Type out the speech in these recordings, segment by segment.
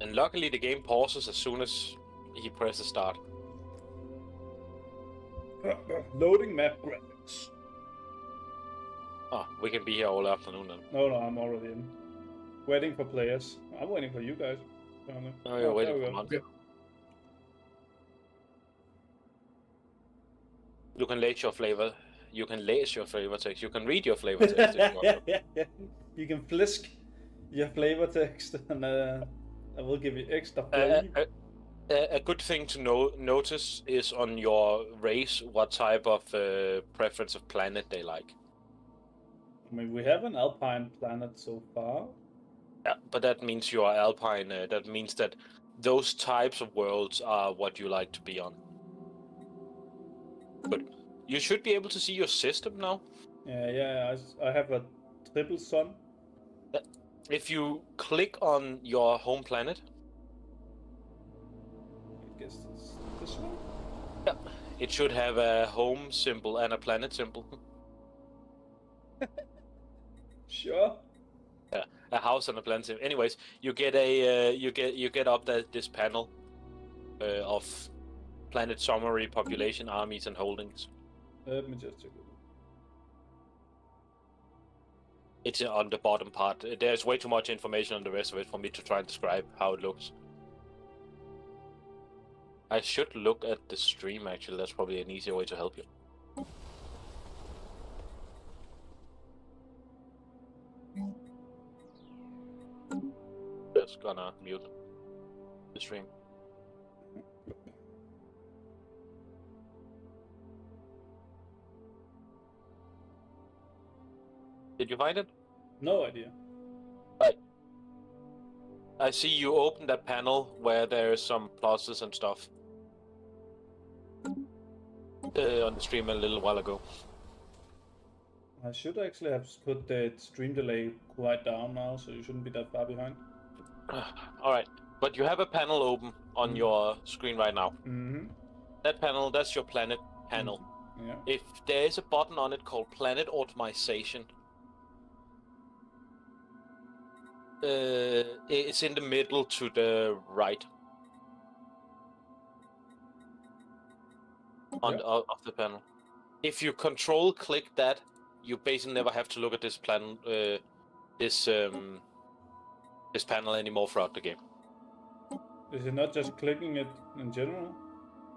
And luckily the game pauses as soon as he presses start. Loading map graphics. Oh, we can be here all afternoon then. No, I'm already in. Waiting for players. I'm waiting for you guys. Oh, you're waiting for Monty. You can lace your flavor. You can lace your flavor text. You can read your flavor text if you want to. You can flisk your flavor text, and I will give you extra flavor. A good thing to notice is on your race what type of preference of planet they like. I mean, we have an alpine planet so far. Yeah, but that means you are alpine. That means that those types of worlds are what you like to be on. But you should be able to see your system now. Yeah. I have a triple sun. If you click on your home planet. I guess this one? Yeah, it should have a home symbol and a planet symbol. Sure. Yeah, a house and a planet symbol. Anyways, you get a you get up this panel of planet summary, population, armies, and holdings. Let me just check it. It's on the bottom part. There's way too much information on the rest of it for me to try and describe how it looks. I should look at the stream, actually. That's probably an easier way to help you. Just gonna mute the stream. Did you find it? No idea. Right. I see you open that panel where there's some pluses and stuff. On the stream a little while ago. I should actually have put the stream delay quite down now, so you shouldn't be that far behind. Alright, but you have a panel open on your screen right now. Mm-hmm. That panel, that's your planet panel. Yeah. If there is a button on it called Planet Optimization, it's in the middle to the right. Of the panel. If you control click that, you basically never have to look at this this panel anymore throughout the game. Is it not just clicking it in general?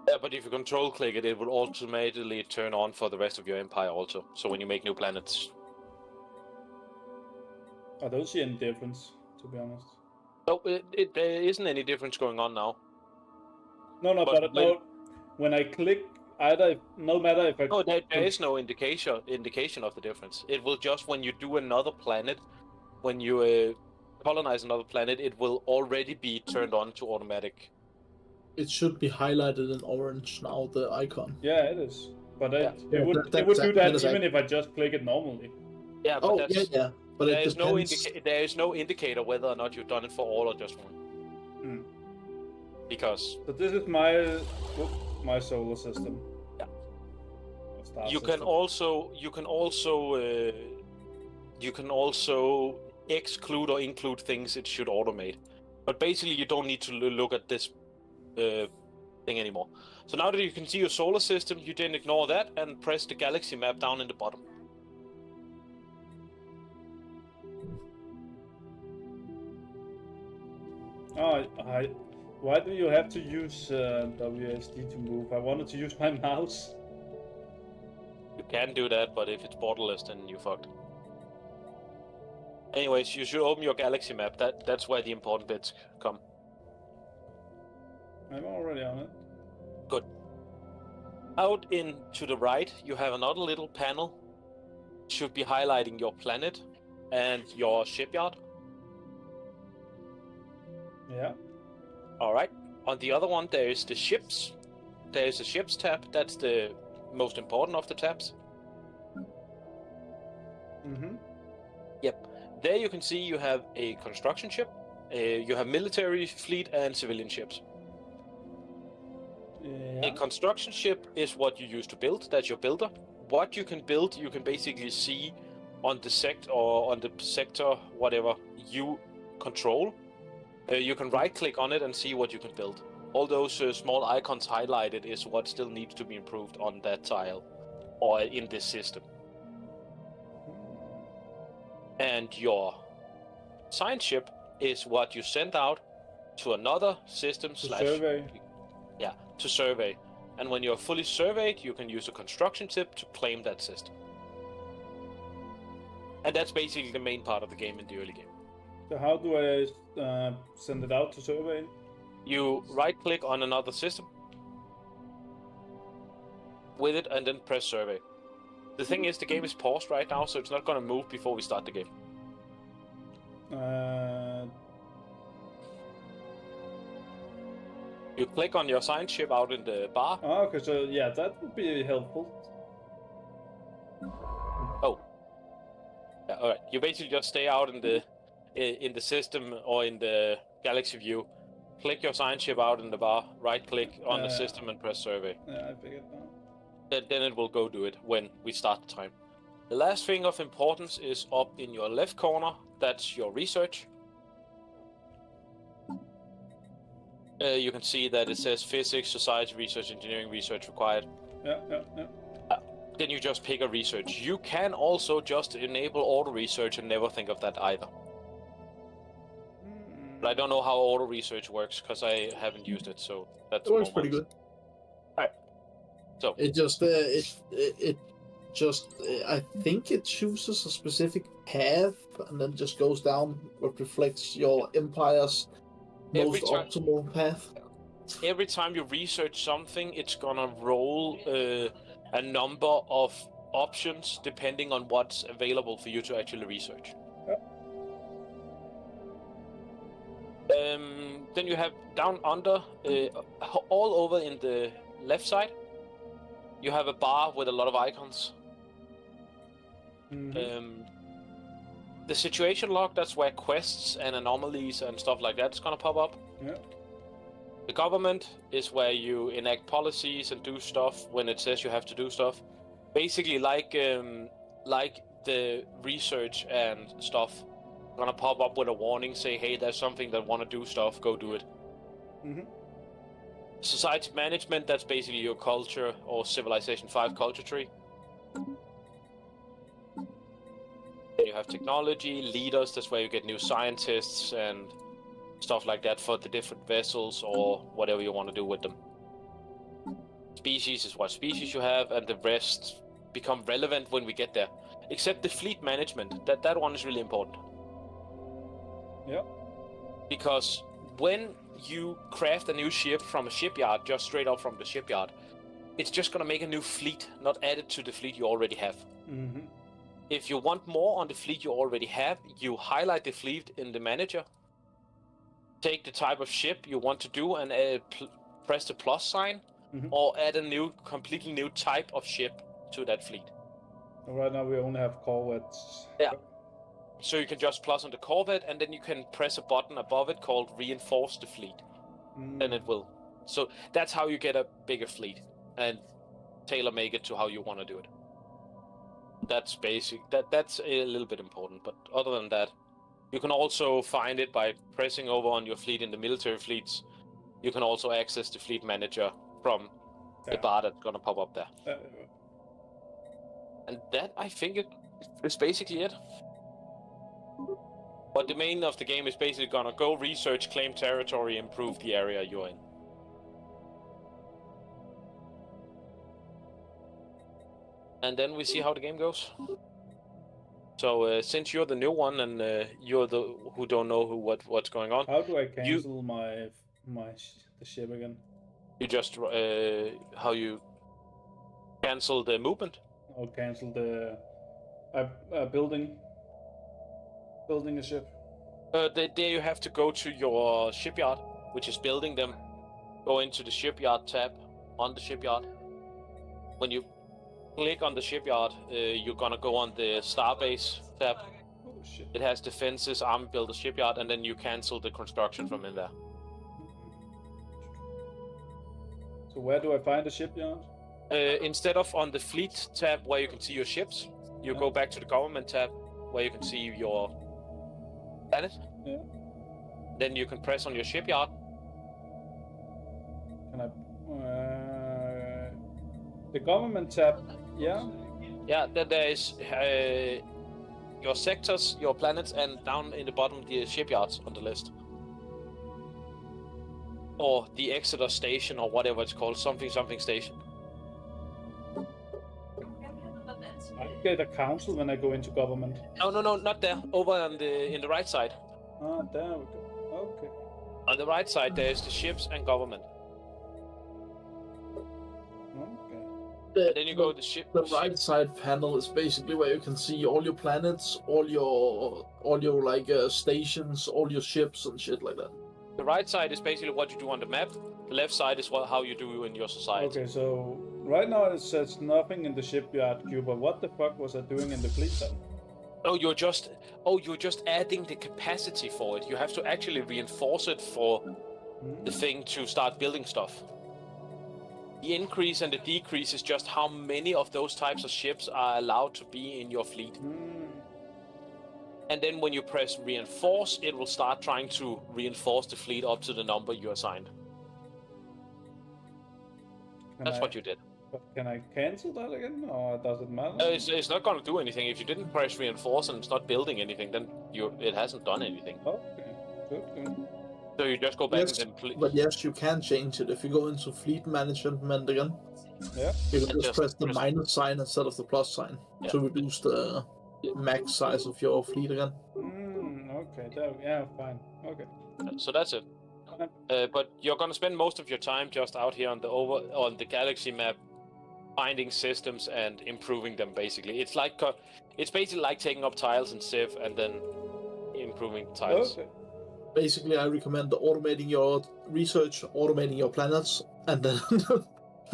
Yeah, but if you control click it, it will automatically turn on for the rest of your empire also. So when you make new planets. I don't see any difference, to be honest. No, there isn't any difference going on now. No, but when I click either, no matter if I... No, there is no indication of the difference. It will just, when you do another planet, when you colonize another planet, it will already be turned on to automatic. It should be highlighted in orange now, the icon. Yeah, it is. But it would do that even if I just click it normally. Yeah, but yeah. But there is no indicator whether or not you've done it for all or just one. Because... So this is my solar system. Yeah. You can also exclude or include things it should automate. But basically you don't need to look at this thing anymore. So now that you can see your solar system, you then ignore that and press the galaxy map down in the bottom. Why do you have to use WSD to move? I wanted to use my mouse. You can do that, but if it's borderless, then you fucked. Anyways, you should open your galaxy map. That's where the important bits come. I'm already on it. Good. Out in to the right, you have another little panel. Should be highlighting your planet and your shipyard. Yeah. Alright. On the other one, there is the ships. There is a ships tab. That's the most important of the tabs. Mm-hmm. Yep. There you can see you have a construction ship. You have military fleet and civilian ships. Yeah. A construction ship is what you use to build. That's your builder. What you can build, you can basically see on the sector or on the sector, whatever you control. You can right-click on it and see what you can build. All those small icons highlighted is what still needs to be improved on that tile or in this system. And your science ship is what you send out to another system To survey. Yeah, to survey. And when you're fully surveyed, you can use a construction tip to claim that system. And that's basically the main part of the game in the early game. So how do I send it out to survey? You right-click on another system with it and then press survey. The thing is, the game is paused right now, so it's not going to move before we start the game. You click on your science ship out in the bar. Oh, okay, so yeah, that would be helpful. Oh. Yeah, alright. You basically just stay out in the system or in the galaxy view. Click your science ship out in the bar, right-click on the system and press survey. Yeah, I figured that. Then it will go do it when we start the time. The last thing of importance is up in your left corner. That's your research. You can see that it says physics, society, research, engineering, research required. Yeah. Then you just pick a research. You can also just enable auto research and never think of that either. But I don't know how auto research works because I haven't used it, so that's. It works pretty good. Alright. So it just I think it chooses a specific path and then just goes down what reflects your empire's most optimal path. Every time you research something, it's gonna roll a number of options depending on what's available for you to actually research. Then you have down under, all over in the left side, you have a bar with a lot of icons. The situation log, that's where quests and anomalies and stuff like that is gonna pop up. Yeah. The government is where you enact policies and do stuff when it says you have to do stuff. Basically, like the research and stuff, gonna pop up with a warning, say, hey, there's something that want to do stuff, go do it. Society management, that's basically your culture or Civilization 5 culture tree. Then you have technology, leaders, that's where you get new scientists and stuff like that for the different vessels or whatever you want to do with them. Species is what species you have, and the rest become relevant when we get there. Except the fleet management, that one is really important. Yeah. Because when you craft a new ship from a shipyard, just straight up from the shipyard, it's just gonna make a new fleet, not add it to the fleet you already have. If you want more on the fleet you already have, you highlight the fleet in the manager, take the type of ship you want to do and press the plus sign, or add a completely new type of ship to that fleet. Right now we only have corvettes. Yeah. So you can just plus on the corvette, and then you can press a button above it called reinforce the fleet. And it will. So that's how you get a bigger fleet and tailor make it to how you want to do it. That's basic. That's a little bit important, but other than that, you can also find it by pressing over on your fleet in the military fleets. You can also access the fleet manager from the bar that's gonna pop up there. And that, I think, is basically it. But the main of the game is basically gonna go research, claim territory, improve the area you're in. And then we see how the game goes. So since you're the new one and you're the who don't know what's going on, how do I cancel the ship again? You just how you cancel the movement. Or cancel the building a ship. There you have to go to your shipyard, which is building them. Go into the shipyard tab on the shipyard. When you click on the shipyard, you're gonna go on the starbase tab. Oh shit. It has defenses, army builder, shipyard, and then you cancel the construction from in there. So where do I find the shipyard? Instead of on the fleet tab where you can see your ships, you go back to the government tab where you can see your planet. Yeah. Then you can press on your shipyard. Can I? The government tab. Yeah. Yeah, then there is your sectors, your planets, and down in the bottom the shipyards on the list. Or the Exeter station, or whatever it's called, something station. I get a council when I go into government. No, not there. Over on in the right side. Ah, there we go. Okay. On the right side, there is the ships and government. Okay. And then you go to the ship. The right side panel is basically where you can see all your planets, all your like stations, all your ships and shit like that. The right side is basically what you do on the map. The left side is how you do in your society. Okay, so right now it says nothing in the shipyard queue, but what the fuck was I doing in the fleet then? Oh, you're just adding the capacity for it. You have to actually reinforce it for the thing to start building stuff. The increase and the decrease is just how many of those types of ships are allowed to be in your fleet. And then when you press reinforce, it will start trying to reinforce the fleet up to the number you assigned. That's what you did. But can I cancel that again, or does it matter? It's not going to do anything. If you didn't press reinforce and it's not building anything, then it hasn't done anything. Okay, good. So you just go back Yes, and then but yes, you can change it if you go into fleet management again. Yeah. You can just press the minus sign instead of the plus sign to reduce the max size of your fleet again. Okay. Yeah. Fine. Okay. So that's it. But you're gonna spend most of your time just out here on the galaxy map, finding systems and improving them. Basically, it's basically like taking up tiles in Civ and then improving tiles. Okay. Basically, I recommend automating your research, automating your planets, and then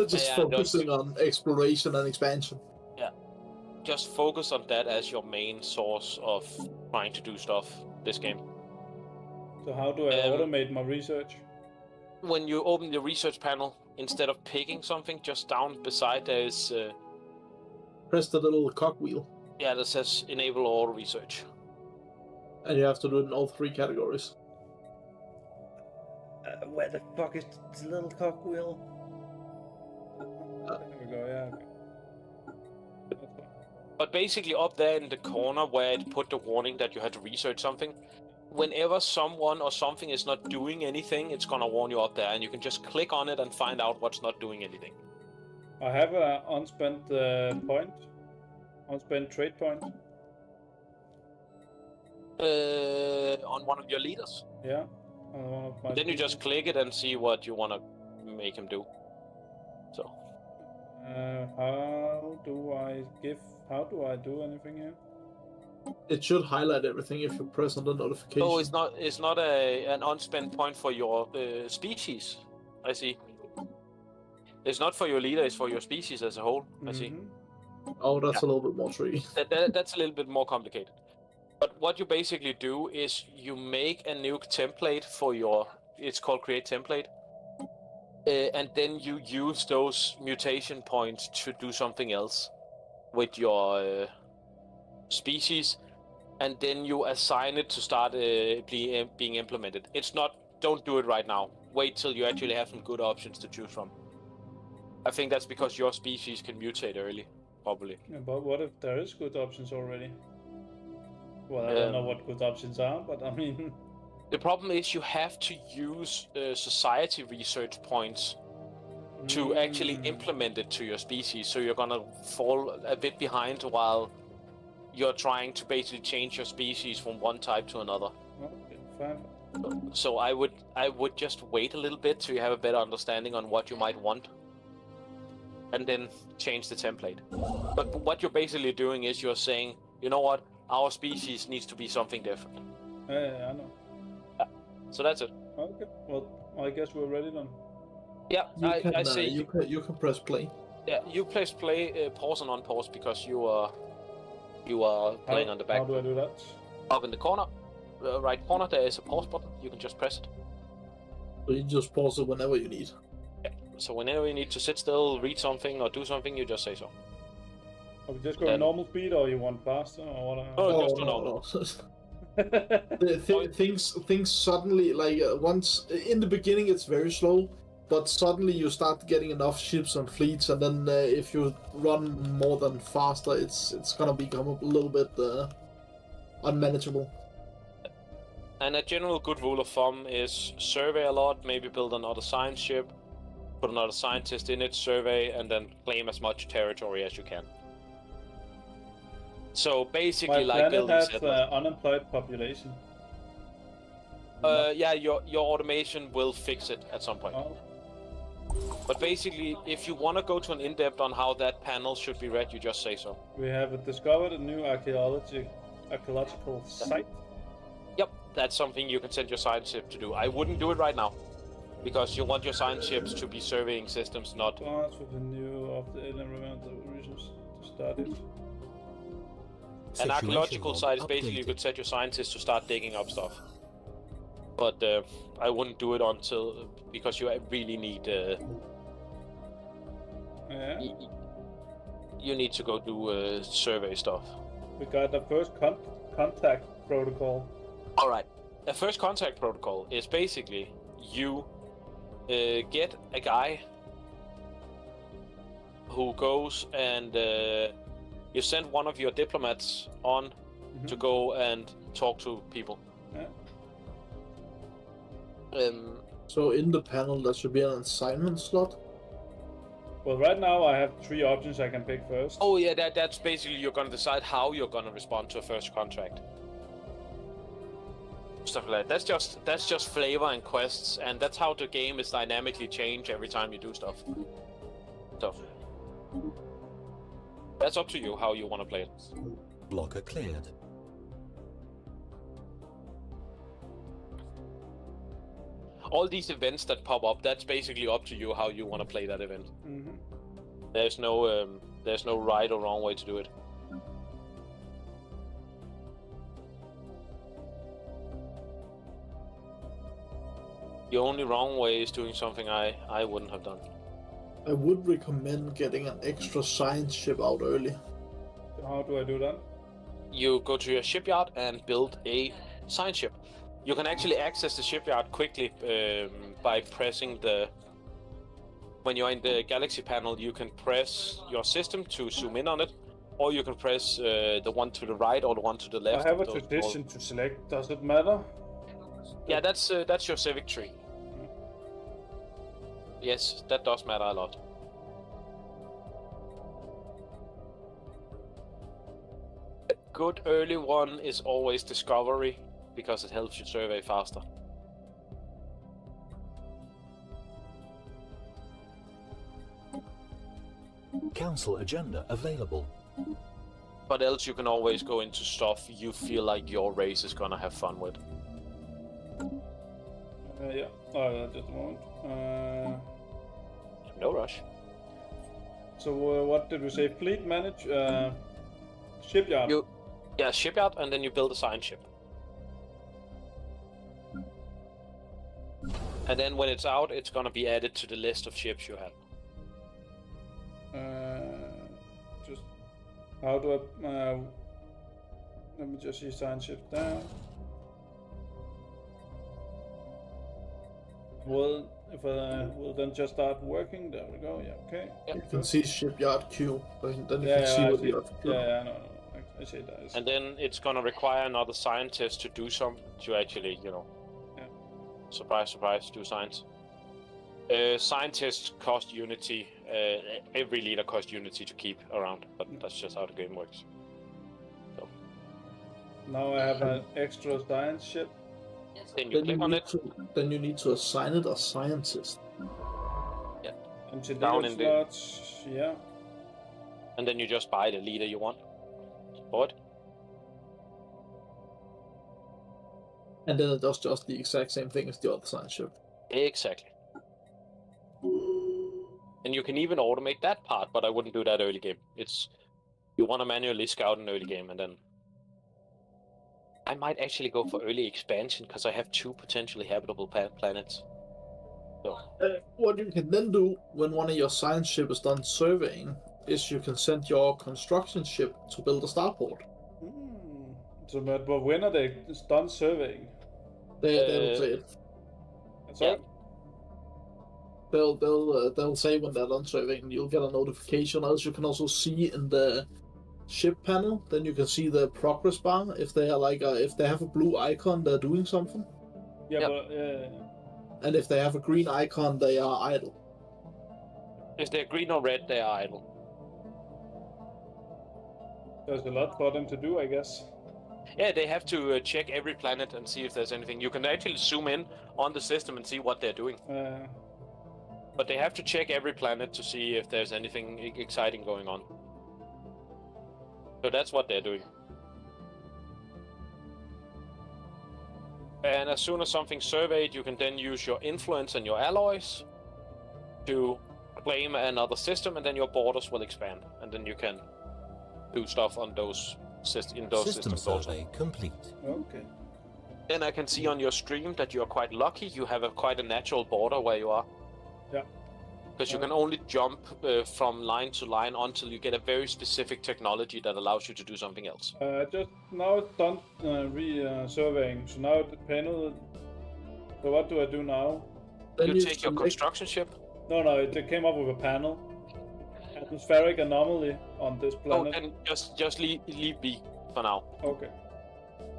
just focusing on exploration and expansion. Yeah, just focus on that as your main source of trying to do stuff this game. So how do I automate my research? When you open the research panel, instead of picking something, just down beside there is... press the little cogwheel. Yeah, that says enable auto research. And you have to do it in all 3 categories. Where the fuck is this little cogwheel? There we go, yeah. Okay. But basically up there in the corner where it put the warning that you had to research something, whenever someone or something is not doing anything, it's gonna warn you up there, and you can just click on it and find out what's not doing anything. I have an unspent unspent trade point. On one of your leaders. Yeah. On one of my Then you just click it and see what you want to make him do. So. How do I do anything here? It should highlight everything if you press on the notification. Oh, it's not an unspent point for your species. I see. It's not for your leader. It's for your species as a whole. I see. Oh, that's a little bit more tricky. That's a little bit more complicated. But what you basically do is you make a new template for your... It's called create template. And then you use those mutation points to do something else with your species. And then you assign it to start being implemented. It's not... Don't do it right now. Wait till you actually have some good options to choose from. I think that's because your species can mutate early, probably. Yeah, but what if there is good options already? Well, I don't know what good options are, but I mean... The problem is you have to use society research points to actually implement it to your species, so you're gonna fall a bit behind while you're trying to basically change your species from one type to another. Okay, fine. So I would just wait a little bit till you have a better understanding on what you might want, and then change the template. But what you're basically doing is you're saying, you know what? Our species needs to be something different. Yeah, I know. So that's it. Okay, well, I guess we're ready then. Yeah, I say you can press play. Yeah, you press play, pause and unpause because you are playing on the back. How do I do that? Up in the corner, right corner, there is a pause button. You can just press it. So you just pause it whenever you need. Yeah. So whenever you need to sit still, read something, or do something, you just say so. Are we just going normal speed, or you want faster, or what? Oh, just do normal. Things suddenly, like once in the beginning it's very slow, but suddenly you start getting enough ships and fleets, and then if you run more than faster, it's gonna become a little bit unmanageable. And a general good rule of thumb is survey a lot, maybe build another science ship, put another scientist in it, survey, and then claim as much territory as you can. So basically, My like planet building has settlers. unemployed population. Yeah, your automation will fix it at some point. Oh. But basically, if you want to go to an in-depth on how that panel should be read, you just say so. We have discovered a new archaeological site. Yep, that's something you can send your science ship to do. I wouldn't do it right now, because you want your science ships to be surveying systems, not... Parts with the new of the alien resources to start it. An archaeological site is basically you could set your scientists to start digging up stuff. But I wouldn't do it until... because you really need... Yeah. You need to go do survey stuff. We got the first contact protocol. Alright. A first contact protocol is basically you get a guy who goes and you send one of your diplomats on to go and talk to people. Yeah. So in the panel there should be an assignment slot. Well, right now I have 3 options I can pick first. Oh yeah, that's basically you're gonna decide how you're gonna respond to a first contract. Stuff like that. That's just flavor and quests, and that's how the game is dynamically changed every time you do stuff. So that's up to you how you want to play it. Blocker cleared. All these events that pop up, that's basically up to you how you want to play that event. Mm-hmm. There's no right or wrong way to do it. The only wrong way is doing something I wouldn't have done. I would recommend getting an extra science ship out early. So how do I do that? You go to your shipyard and build a science ship. You can actually access the shipyard quickly by pressing the... When you're in the galaxy panel, you can press your system to zoom in on it, or you can press the one to the right or the one to the left. I have a tradition to select. Does it matter? Yeah, that's your civic tree. Yes, that does matter a lot. A good early one is always discovery, because it helps you survey faster. Council agenda available. But else you can always go into stuff you feel like your race is gonna have fun with. Yeah. Oh, just a moment. No rush. So what did we say? Fleet manage shipyard. Yeah, shipyard, and then you build a science ship. And then when it's out, it's gonna be added to the list of ships you have. Just how do I? Let me just see science ship down. Well, if I will then just start working, there we go. Yeah, okay. Yep. You can see shipyard queue, but then you Yeah, can see I what see. you have to do. Yeah, no, I see that. And then it's gonna require another scientist to do something to actually, Yeah. surprise, surprise, do science. Scientists cost unity. Every leader costs unity to keep around, but that's just how the game works. So Now I have an extra science ship. then you click on it. Then you need to assign it a scientist. Empty Down leader in the- slots. Yeah. And then you just buy the leader you want. Support. And then it does just the exact same thing as the other science ship. Exactly. And you can even automate that part, but I wouldn't do that early game. You want to manually scout an early game, and then I might actually go for early expansion because I have 2 potentially habitable planets. So What you can then do when one of your science ship is done surveying is you can send your construction ship to build a starport. So, but when are they done surveying? They'll say it. That's Yeah. all? They'll say when they're done surveying. You'll get a notification. Else you can also see in the ship panel. Then you can see the progress bar. If they are if they have a blue icon, they're doing something. Yeah, Yep. but And if they have a green icon, they are idle. If they're green or red, they are idle. there's a lot for them to do, I guess. Yeah, they have to check every planet and see if there's anything. You can actually zoom in on the system and see what they're doing. But they have to check every planet to see if there's anything exciting going on. So that's what they're doing. And as soon as something's surveyed, you can then use your influence and your alloys to claim another system, and then your borders will expand, and then you can do stuff on those System systems also. survey complete. Okay. Then I can see on your stream that you're quite lucky. You have quite a natural border where you are. Yeah. Because you can only jump from line to line until you get a very specific technology that allows you to do something else. Just now it's done surveying. So now the panel. So what do I do now? Then You take your select- construction ship. No, it came up with a panel. Atmospheric anomaly on this Oh, planet. and just leave be for now. Okay.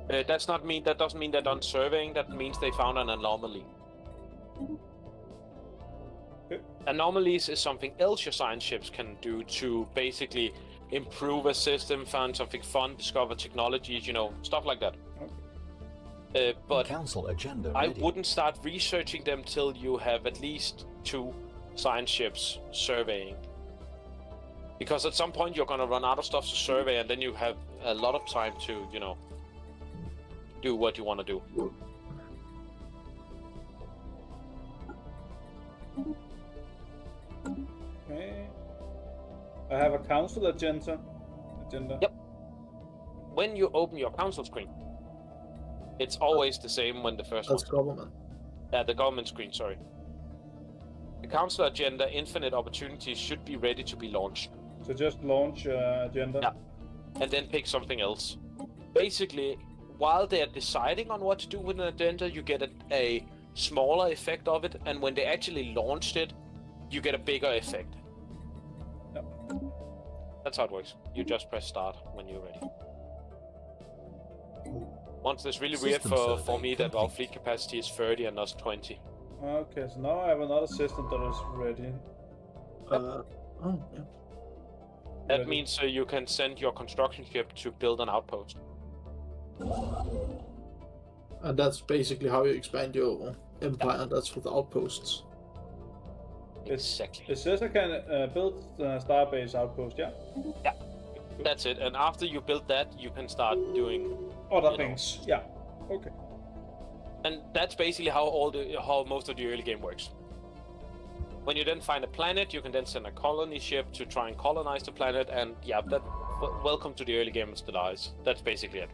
That doesn't mean they're done surveying. That means they found an anomaly. Okay. Anomalies is something else your science ships can do to basically improve a system, find something fun, discover technologies, stuff like that. But Council agenda I ready. wouldn't start researching them till you have at least 2 science ships surveying. Because at some point you're gonna run out of stuff to survey, and then you have a lot of time to, do what you want to do. Okay. I have a council agenda. Yep. When you open your council screen, it's always the same when the first That's one. government. The government screen, sorry. The council agenda, infinite opportunities, should be ready to be launched. So just launch agenda. Yeah. And then pick something else. Basically, while they're deciding on what to do with an agenda, you get a smaller effect of it, and when they actually launched it, you get a bigger effect. Yep. That's how it works. You just press start when you're ready. Once it's really weird System for survey me that our complete. fleet capacity is 30 and not 20. Okay, so now I have another system that is ready. Oh, yeah. That Ready. means you can send your construction ship to build an outpost. And that's basically how you expand your empire. That's with outposts. Exactly. It says I can build Starbase outpost, yeah? That's it. And after you build that, you can start doing. Other You know. things, yeah. Okay. And that's basically how how most of the early game works. When you then find a planet, you can then send a colony ship to try and colonize the planet, and yeah, welcome to the early game of Stellaris. That's basically it.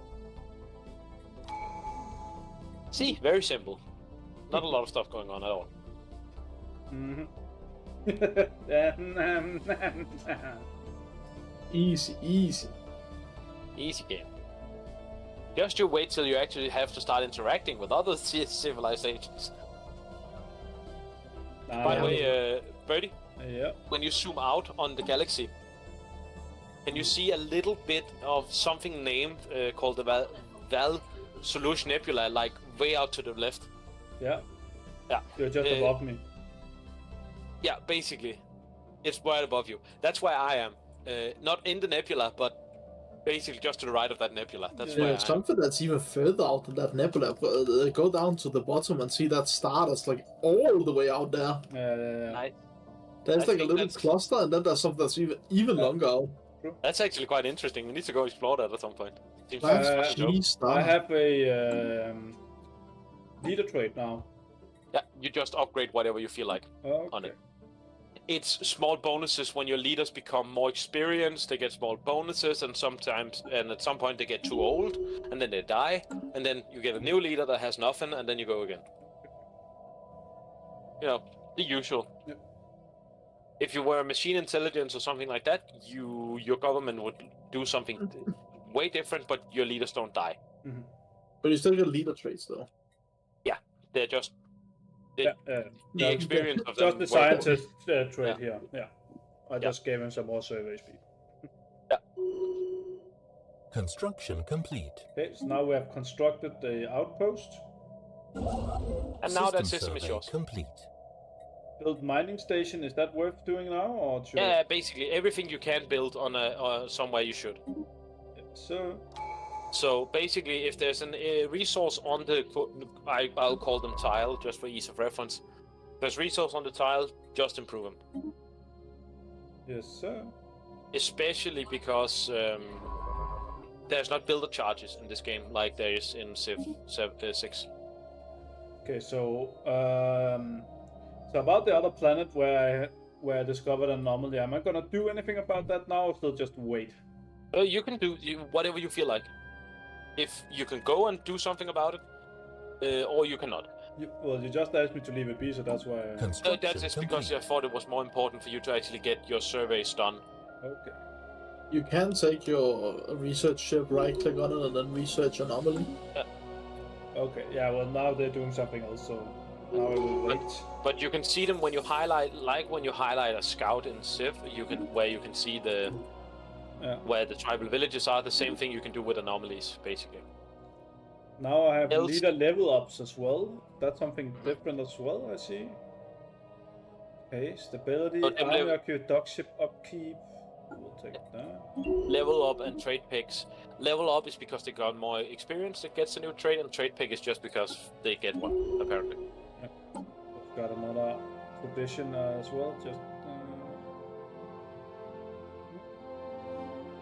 See, very simple. Not a lot of stuff going on at all. Mm-hmm. Easy. Easy game. Just you wait till you actually have to start interacting with other civilizations. By the way, Birdie, Yeah. when you zoom out on the galaxy, can you see a little bit of something named called the Val Solution Nebula, like way out to the left? Yeah. Yeah. You're just above me. Yeah, basically. It's right above you. That's where I am. Not in the nebula, but basically just to the right of that nebula. That's where I am. Something that's even further out than that nebula. Go down to the bottom and see that star that's like all the way out there. Nice. There's I like a think little that's- cluster, and then there's something that's even longer out. That's actually quite interesting. We need to go explore that at some point. Seems That's fun a to do. key star. I have a leader trait now. Yeah, you just upgrade whatever you feel like on Okay. it. It's small bonuses when your leaders become more experienced. They get small bonuses, and at some point they get too old, and then they die, and then you get a new leader that has nothing, and then you go again. The usual. Yep. If you were a machine intelligence or something like that, your government would do something way different, but your leaders don't die. Mm-hmm. But you still get leader traits though. Yeah, they're just The experience of them. just the scientist trait here. Yeah, I just gave him some more survey speed. Yeah. Construction complete. Okay, so now we have constructed the outpost. And now that system is survey yours. complete. Build mining station. Is that worth doing now, or should Yeah, basically everything you can build on somewhere you should. So basically, if there's a resource on the, I'll call them tile just for ease of reference. If there's resource on the tile, just improve them. Yes, sir. Especially because there's not builder charges in this game like there is in Civ 6. Okay, so about the other planet where I discovered an anomaly, am I gonna do anything about that now, or still just wait? You can do whatever you feel like. If you can go and do something about it, or you cannot. You just asked me to leave it be, so that's why. That's just because I thought it was more important for you to actually get your surveys done. Okay. You can take your research ship, right-click on it, and then research anomaly. Yeah. Okay. Yeah. Well, now they're doing something else, so now I will wait. But you can see them when you highlight, like when you highlight a scout in Civ, you can see the where the tribal villages are. The same thing you can do with anomalies, basically. Now I have leader level ups as well. That's something different as well, I see. Okay, stability, army aqueduct, ship upkeep. We'll take that. Level up and trade picks. Level up is because they got more experience that gets a new trade, and trade pick is just because they get one, apparently. Yep. I've got another tradition as well, just...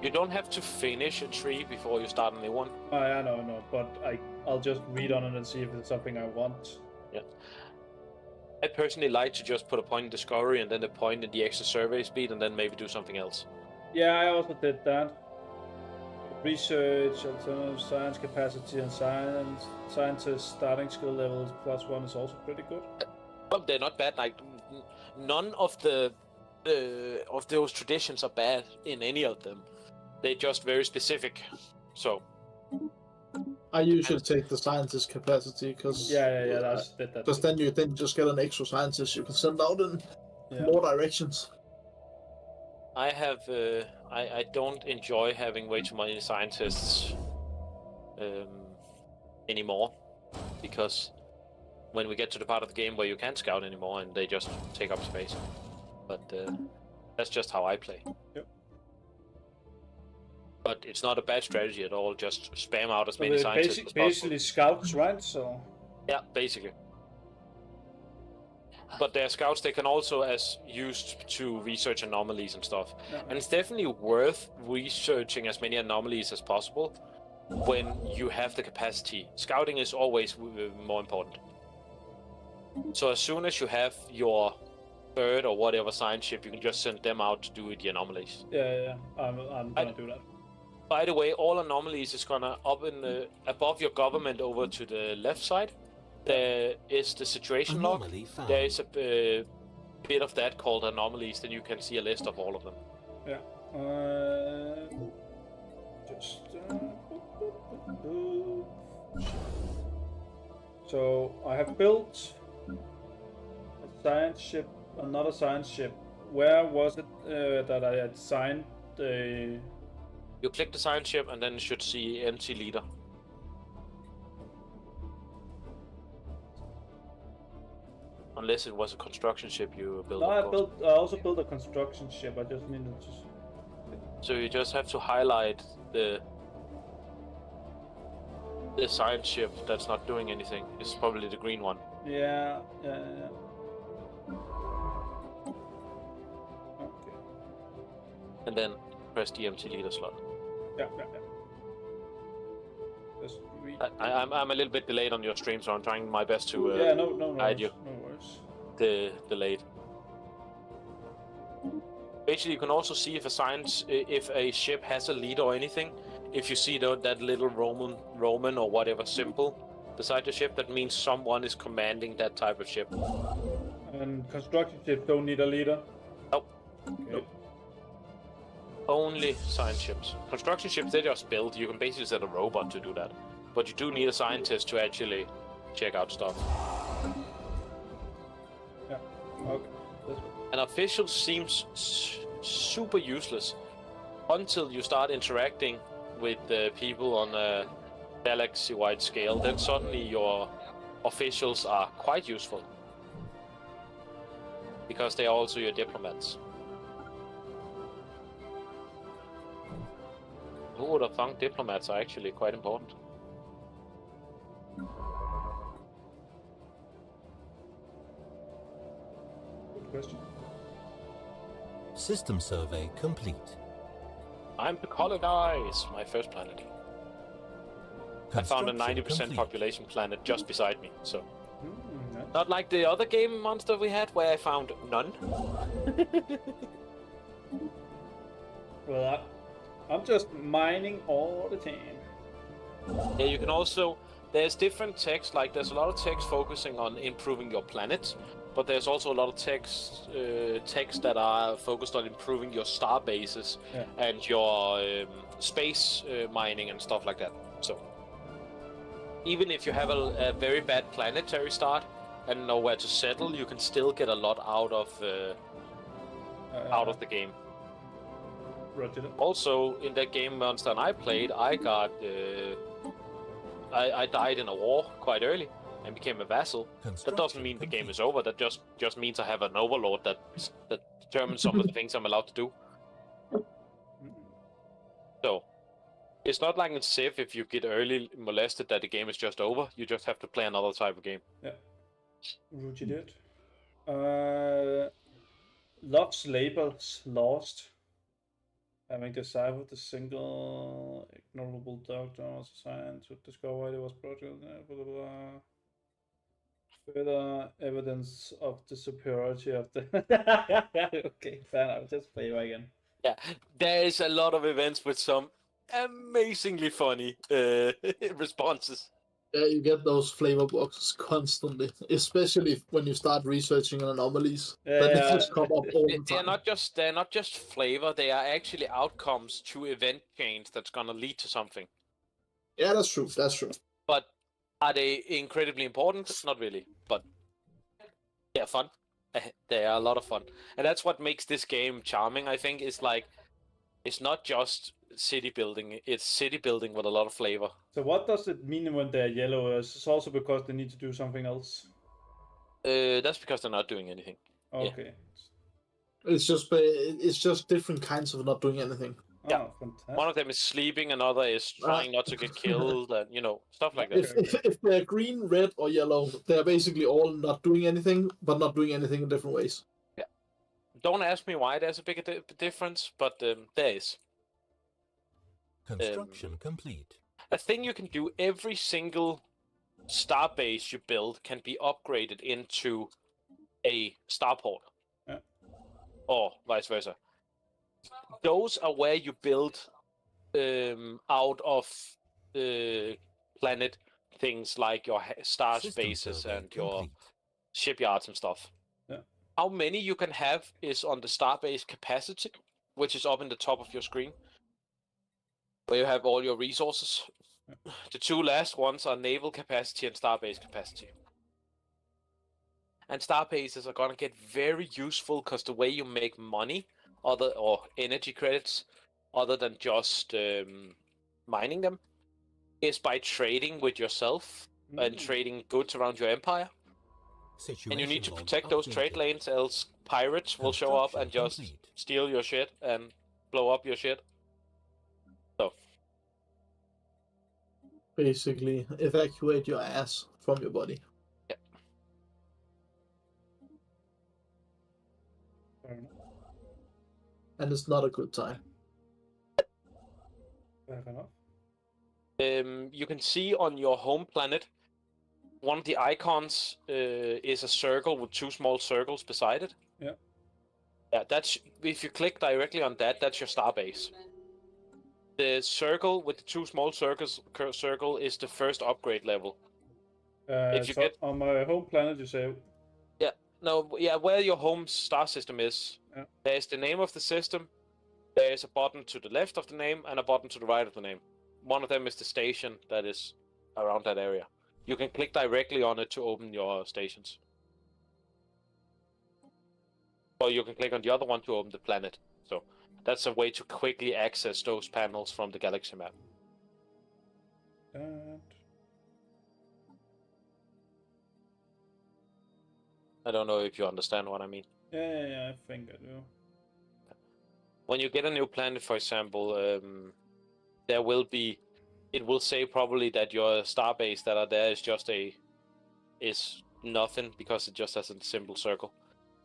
You don't have to finish a tree before you start a new one. I know, but I'll just read on it and see if it's something I want. Yeah. I personally like to just put a point in discovery and then a point in the extra survey speed and then maybe do something else. Yeah, I also did that. Research, alternative science capacity, and scientist starting skill levels +1 is also pretty good. Well, they're not bad. Like none of of those traditions are bad in any of them. They're just very specific. So I usually take the scientist capacity because that's that. Because then you just get an extra scientist you can send out in more directions. I have I don't enjoy having way too many scientists anymore, because when we get to the part of the game where you can't scout anymore and they just take up space. But that's just how I play. Yep. But it's not a bad strategy at all. Just spam out as many scientists as possible. Basically scouts, right? So. Yeah, basically. But their scouts, they can also as used to research anomalies and stuff. Yeah. And it's definitely worth researching as many anomalies as possible when you have the capacity. Scouting is always more important. So as soon as you have your third or whatever science ship, you can just send them out to do the anomalies. Yeah. I'm gonna do that. By the way, all anomalies is gonna up in the above your government over to the left side. There is the situation log. There is a bit of that called anomalies. Then you can see a list of all of them. Yeah. So I have built a science ship, another science ship. Where was it that I had signed the? You click the science ship and then you should see empty leader. Unless it was a construction ship you built. No, I also built a construction ship. I just needed to. So you just have to highlight the science ship that's not doing anything. It's probably the green one. Yeah. Okay. And then press the empty leader slot. Yeah. Just read. I'm a little bit delayed on your stream, so I'm trying my best to no guide you. No worries. The delayed. Basically, you can also see if a ship has a leader or anything. If you see that little Roman or whatever symbol beside the ship, that means someone is commanding that type of ship. And construction ships don't need a leader? Nope. Okay. Nope. Only science ships. Construction ships, they're just built. You can basically set a robot to do that. But you do need a scientist to actually check out stuff. Yeah, okay. An official seems super useless until you start interacting with people on a galaxy-wide scale. Then suddenly your officials are quite useful. Because they are also your diplomats. Who would have found diplomats are actually quite important? Good question. System survey complete. Time to colonize my first planet. I found a 90% complete. population planet just beside me, so... Nice. Not like the other game monster we had, where I found none. Well, I'm just mining all the time. Yeah, you can also... There's different text, like there's a lot of text focusing on improving your planet, but there's also a lot of text that are focused on improving your star bases and your space mining and stuff like that. So, even if you have a very bad planetary start and know where to settle, you can still get a lot out of the game. Roger that. Also, in that game monster I played, I got I died in a war quite early and became a vassal. That doesn't mean the game is over. That just means I have an overlord that determines some of the things I'm allowed to do. So, it's not like in Civ if you get early molested that the game is just over. You just have to play another type of game. Yeah. Roger that. Love's labels lost. Having deciphered the single ignorable doctor was assigned to discover why there was project. Blah, blah, blah. Further evidence of the superiority of the. Okay, fair enough. Just play it again. Yeah, there is a lot of events with some amazingly funny responses. Yeah, you get those flavor boxes constantly, especially when you start researching anomalies. Then they just come up all the They're time. they're not just flavor. They are actually outcomes to event chains that's gonna lead to something. Yeah, that's true. That's true. But are they incredibly important? Not really. But they're fun. They are a lot of fun, and that's what makes this game charming. I think is like it's not just city building. It's city building with a lot of flavor. So what does it mean when they're yellow? Is it also because they need to do something else? That's because they're not doing anything. Okay. It's just different kinds of not doing anything. Yeah. Fantastic. One of them is sleeping, another is trying not to get killed, and stuff like that. If they're green, red, or yellow, they're basically all not doing anything, but not doing anything in different ways. Yeah. Don't ask me why there's a big difference, but there is. Construction complete. A thing you can do, every single star base you build can be upgraded into a starport. Yeah. Or vice versa. Those are where you build out of planet things like your star spaces and your shipyards and stuff. Yeah. How many you can have is on the starbase capacity, which is up in the top of your screen, where you have all your resources. Yeah. The two last ones are naval capacity and starbase capacity. And starbases are gonna get very useful because the way you make money, or energy credits, other than just mining them, is by trading with yourself and trading goods around your empire. And you need to protect those trade lanes, else pirates will show up and just steal your shit and blow up your shit. So basically, evacuate your ass from your body. Yeah. And it's not a good time. Fair enough. You can see on your home planet, one of the icons is a circle with two small circles beside it. Yeah. Yeah, that's if you click directly on that, that's your starbase. The circle with the two small circle is the first upgrade level. If you get on my home planet, you say. Yeah, no, yeah, where your home star system is. Yeah. There's the name of the system, There's a button to the left of the name and a button to the right of the name. One of them is the station that is around that area. You can click directly on it to open your stations. Or you can click on the other one to open the planet. So that's a way to quickly access those panels from the galaxy map. I don't know if you understand what I mean. Yeah, I think I do. When you get a new planet, for example, it will say probably that your starbase that are there is nothing because it just has a simple circle.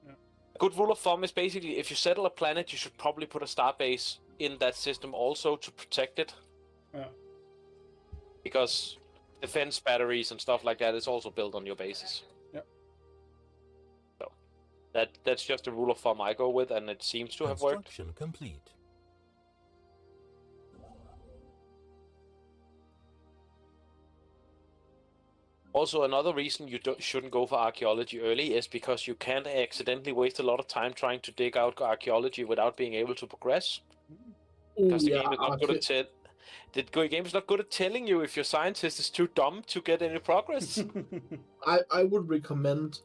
Yeah. A good rule of thumb is basically if you settle a planet, you should probably put a starbase in that system also to protect it. Yeah. Because defense batteries and stuff like that is also built on your bases. Yeah. So that's just a rule of thumb I go with, and it seems to have worked. Construction complete. Also, another reason you shouldn't go for archaeology early is because you can't accidentally waste a lot of time trying to dig out archaeology without being able to progress. Because the game is not good at the game is not good at telling you if your scientist is too dumb to get any progress. I would recommend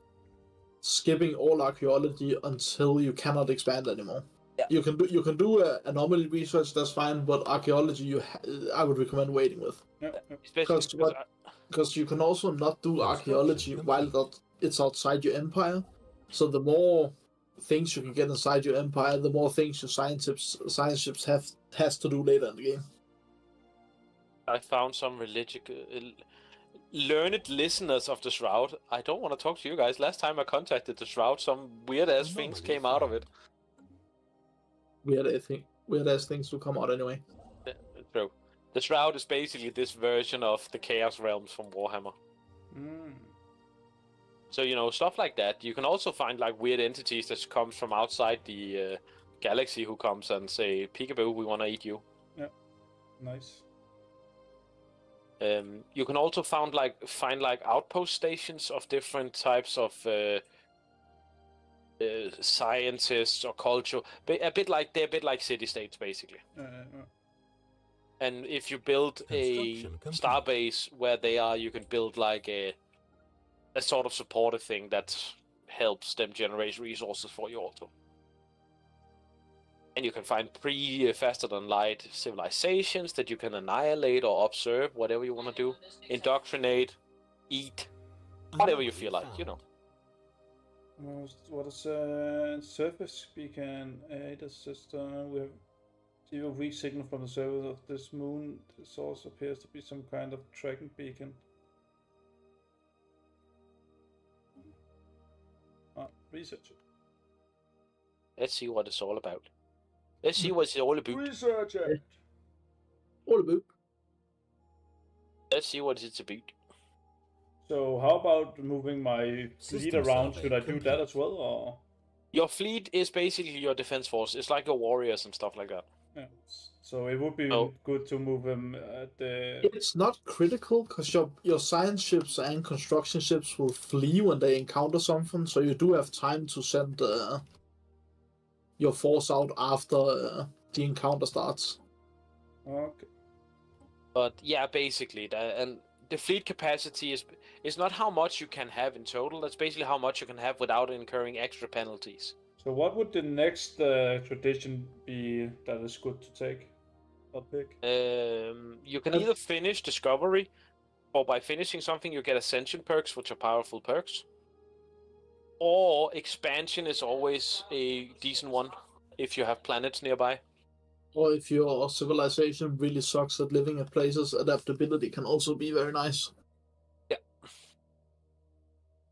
skipping all archaeology until you cannot expand anymore. Yeah. You can do anomaly research, that's fine, but archaeology I would recommend waiting with. Yeah. Because you can also not do archaeology while it's outside your empire. So the more things you can get inside your empire, the more things your science ships has to do later in the game. I found some learned listeners of the Shroud. I don't want to talk to you guys. Last time I contacted the Shroud, some weird ass things came out of it. Weird ass things will come out anyway. Yeah, true. The Shroud is basically this version of the Chaos Realms from Warhammer. So, stuff like that. You can also find like weird entities that comes from outside the galaxy who comes and say, "Peekaboo, we want to eat you." Yeah, nice. You can also find outpost stations of different types of scientists or culture. They're a bit like city-states, basically. And if you build a starbase where they are, you can build like a sort of supportive thing that helps them generate resources for you also. And you can find faster-than-light civilizations that you can annihilate or observe, whatever you want to do. Indoctrinate, eat, whatever you feel like, What is surface beacon? The system. We have zero weak signal from the surface of this moon. This also appears to be some kind of tracking beacon. Research it. Let's see what it's all about. Let's see what it's all about. Research it. All about. Let's see what it's about. So how about moving my fleet System around? survey Should I do complete. that as well, or? Your fleet is basically your defense force. It's like your warriors and stuff like that. Yeah. So it would be good to move them at the. It's not critical because your science ships and construction ships will flee when they encounter something, so you do have time to send your force out after the encounter starts. Okay. But yeah, basically that, and the fleet capacity is not how much you can have in total. That's basically how much you can have without incurring extra penalties. So what would the next tradition be that is good to take or pick? You can either finish Discovery, or by finishing something you get Ascension perks, which are powerful perks. Or Expansion is always a decent one if you have planets nearby. Or if your civilization really sucks at living in places, adaptability can also be very nice. Yeah.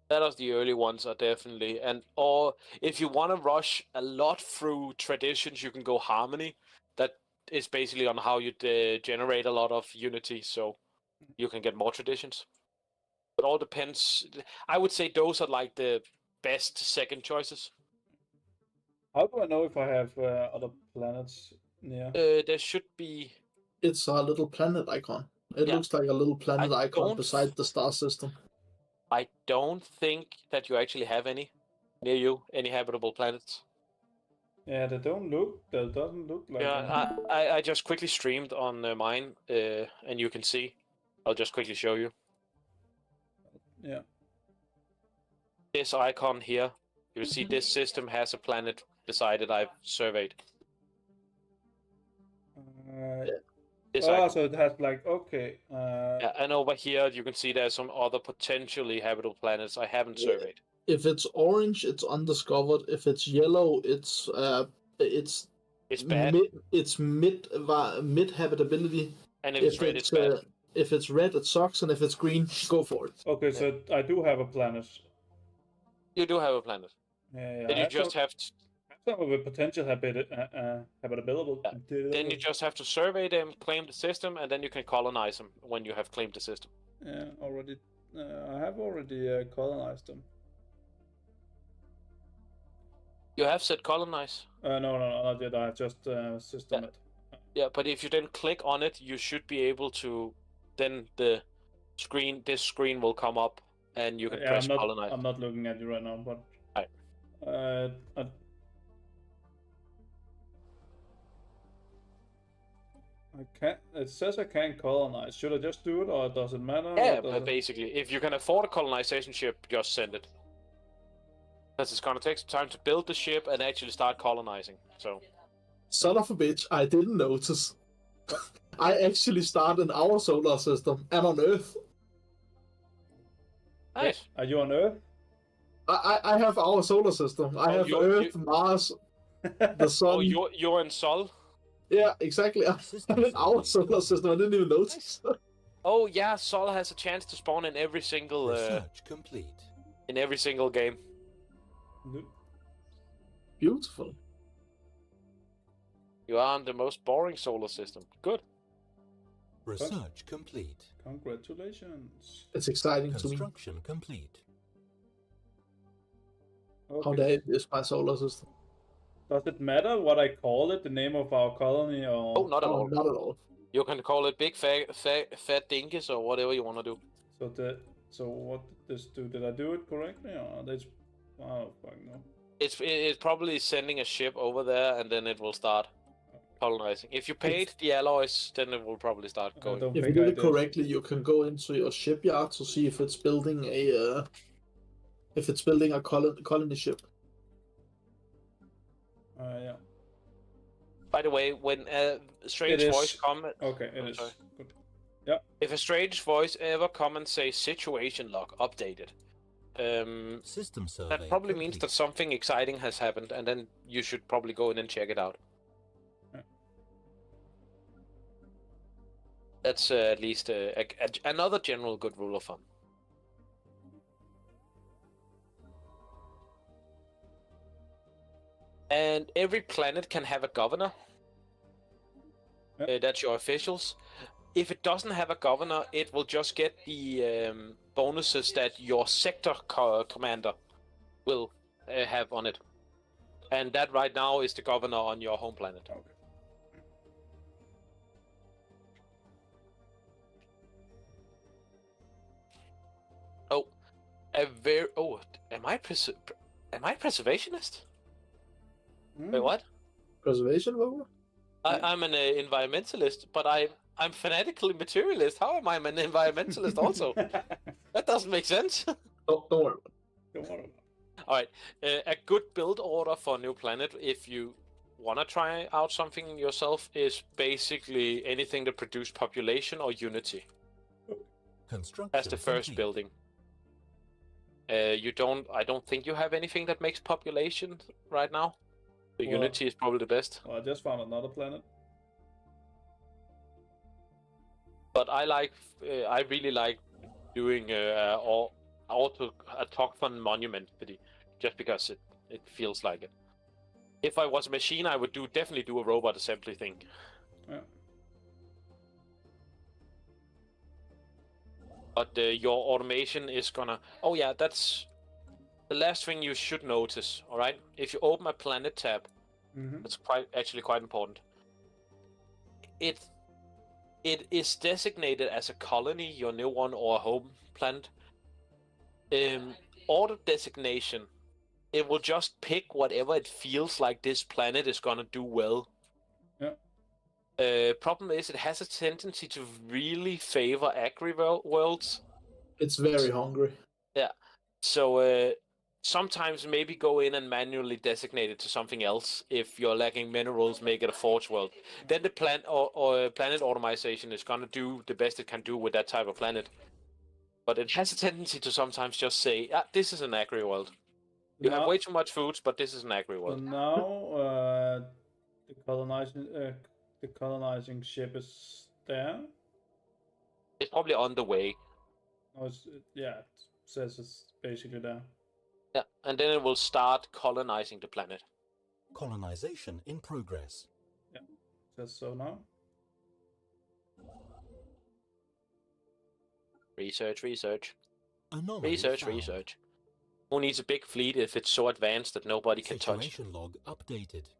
That is the early ones are definitely, or if you want to rush a lot through traditions, you can go Harmony. That is basically on how you generate a lot of unity, so you can get more traditions. It all depends. I would say those are like the best second choices. How do I know if I have other planets near? There should be. It's a little planet icon. It looks like a little planet icon beside the star system. I don't think that you actually have any near you, any habitable planets. Yeah, they don't look. That doesn't look like. Yeah, I just quickly streamed on mine, and you can see. I'll just quickly show you. Yeah. This icon here, you'll see this system has a planet beside it I've surveyed. This icon. So it has like, okay. Yeah, and over here you can see there's some other potentially habitable planets I haven't surveyed. If it's orange, it's undiscovered. If it's yellow, it's bad. It's mid habitability. And if it's red, it's bad. If it's red, it sucks, and if it's green, go for it. Okay, so I do have a planet. You do have a planet. Yeah. Then you just have to. Some of the potential habitable. Then you just have to survey them, claim the system, and then you can colonize them when you have claimed the system. Yeah, already. I have already colonized them. You have said colonize? No, not yet. I just system it. Yeah, but if you then click on it, you should be able to. Then this screen will come up, and you can press colonize. I'm not looking at you right now, but. Right. I can't. It says I can't colonize. Should I just do it, or does it matter? Yeah, but basically, if you can afford a colonization ship, just send it. Because it's gonna take some time to build the ship and actually start colonizing. So. Son of a bitch! I didn't notice. I actually started in our solar system and on Earth. Nice. Are you on Earth? I have our solar system. I have Earth, Mars, the Sun. Oh, you're in Sol? Yeah, exactly. I'm in our solar system. I didn't even notice. Oh yeah, Sol has a chance to spawn in every single Research complete. In every single game. Beautiful. You are on the most boring solar system. Good. Research complete. Congratulations. It's exciting to me. Construction complete. Okay. How they is my solar system. Does it matter what I call it, the name of our colony, or? Oh, not at all. Not at all. You can call it Big Fat Dinkus or whatever you want to do. So what did this do? Did I do it correctly, or they? Oh fuck no. It's probably sending a ship over there, and then it will start colonizing. If you paid the alloys, then it will probably start going. If you do it correctly, you can go into your shipyard to see if it's building a colony ship. Yeah. By the way, when a strange voice comments... Okay, it is. Good. Yeah. If a strange voice ever come and say situation log updated, System survey that probably means that something exciting has happened, and then you should probably go in and check it out. Yeah. That's at least another general good rule of thumb. And every planet can have a governor. Yep. That's your officials. If it doesn't have a governor, it will just get the bonuses that your sector commander will have on it. And that right now is the governor on your home planet. Okay. Am I preservationist? Wait, what? Preservation, Rover? I'm an environmentalist, but I'm fanatically materialist. How am I an environmentalist also? That doesn't make sense. Don't worry. Don't worry. All right, a good build order for a new planet, if you want to try out something yourself, is basically anything that produces population or unity. Construction That's the first complete. building. I don't think you have anything that makes population right now. The unity is probably the best. Well, I just found another planet. But I really like doing a Autochthon monument city, just because it feels like it. If I was a machine, I would definitely do a robot assembly thing. Yeah. But your automation is gonna... Oh yeah, that's the last thing you should notice, alright? If you open a planet tab, it's actually quite important. It is designated as a colony, your new one, or a home planet. Auto designation it will just pick whatever it feels like this planet is gonna do well. Yeah. Problem is, it has a tendency to really favor worlds. It's very hungry. Yeah. So sometimes maybe go in and manually designate it to something else. If you're lacking minerals, make it a forge world. Then the planet automation is gonna do the best it can do with that type of planet. But it has a tendency to sometimes just say, this is an agri world. You have way too much foods, but this is an agri world. So now the colonizing ship is there. It's probably on the way. Oh, it says it's basically there. Yeah, and then it will start colonizing the planet. Colonization in progress. Yeah, says so now. Research. Anomaly Research. Who needs a big fleet if it's so advanced that nobody can touch? Situation log updated.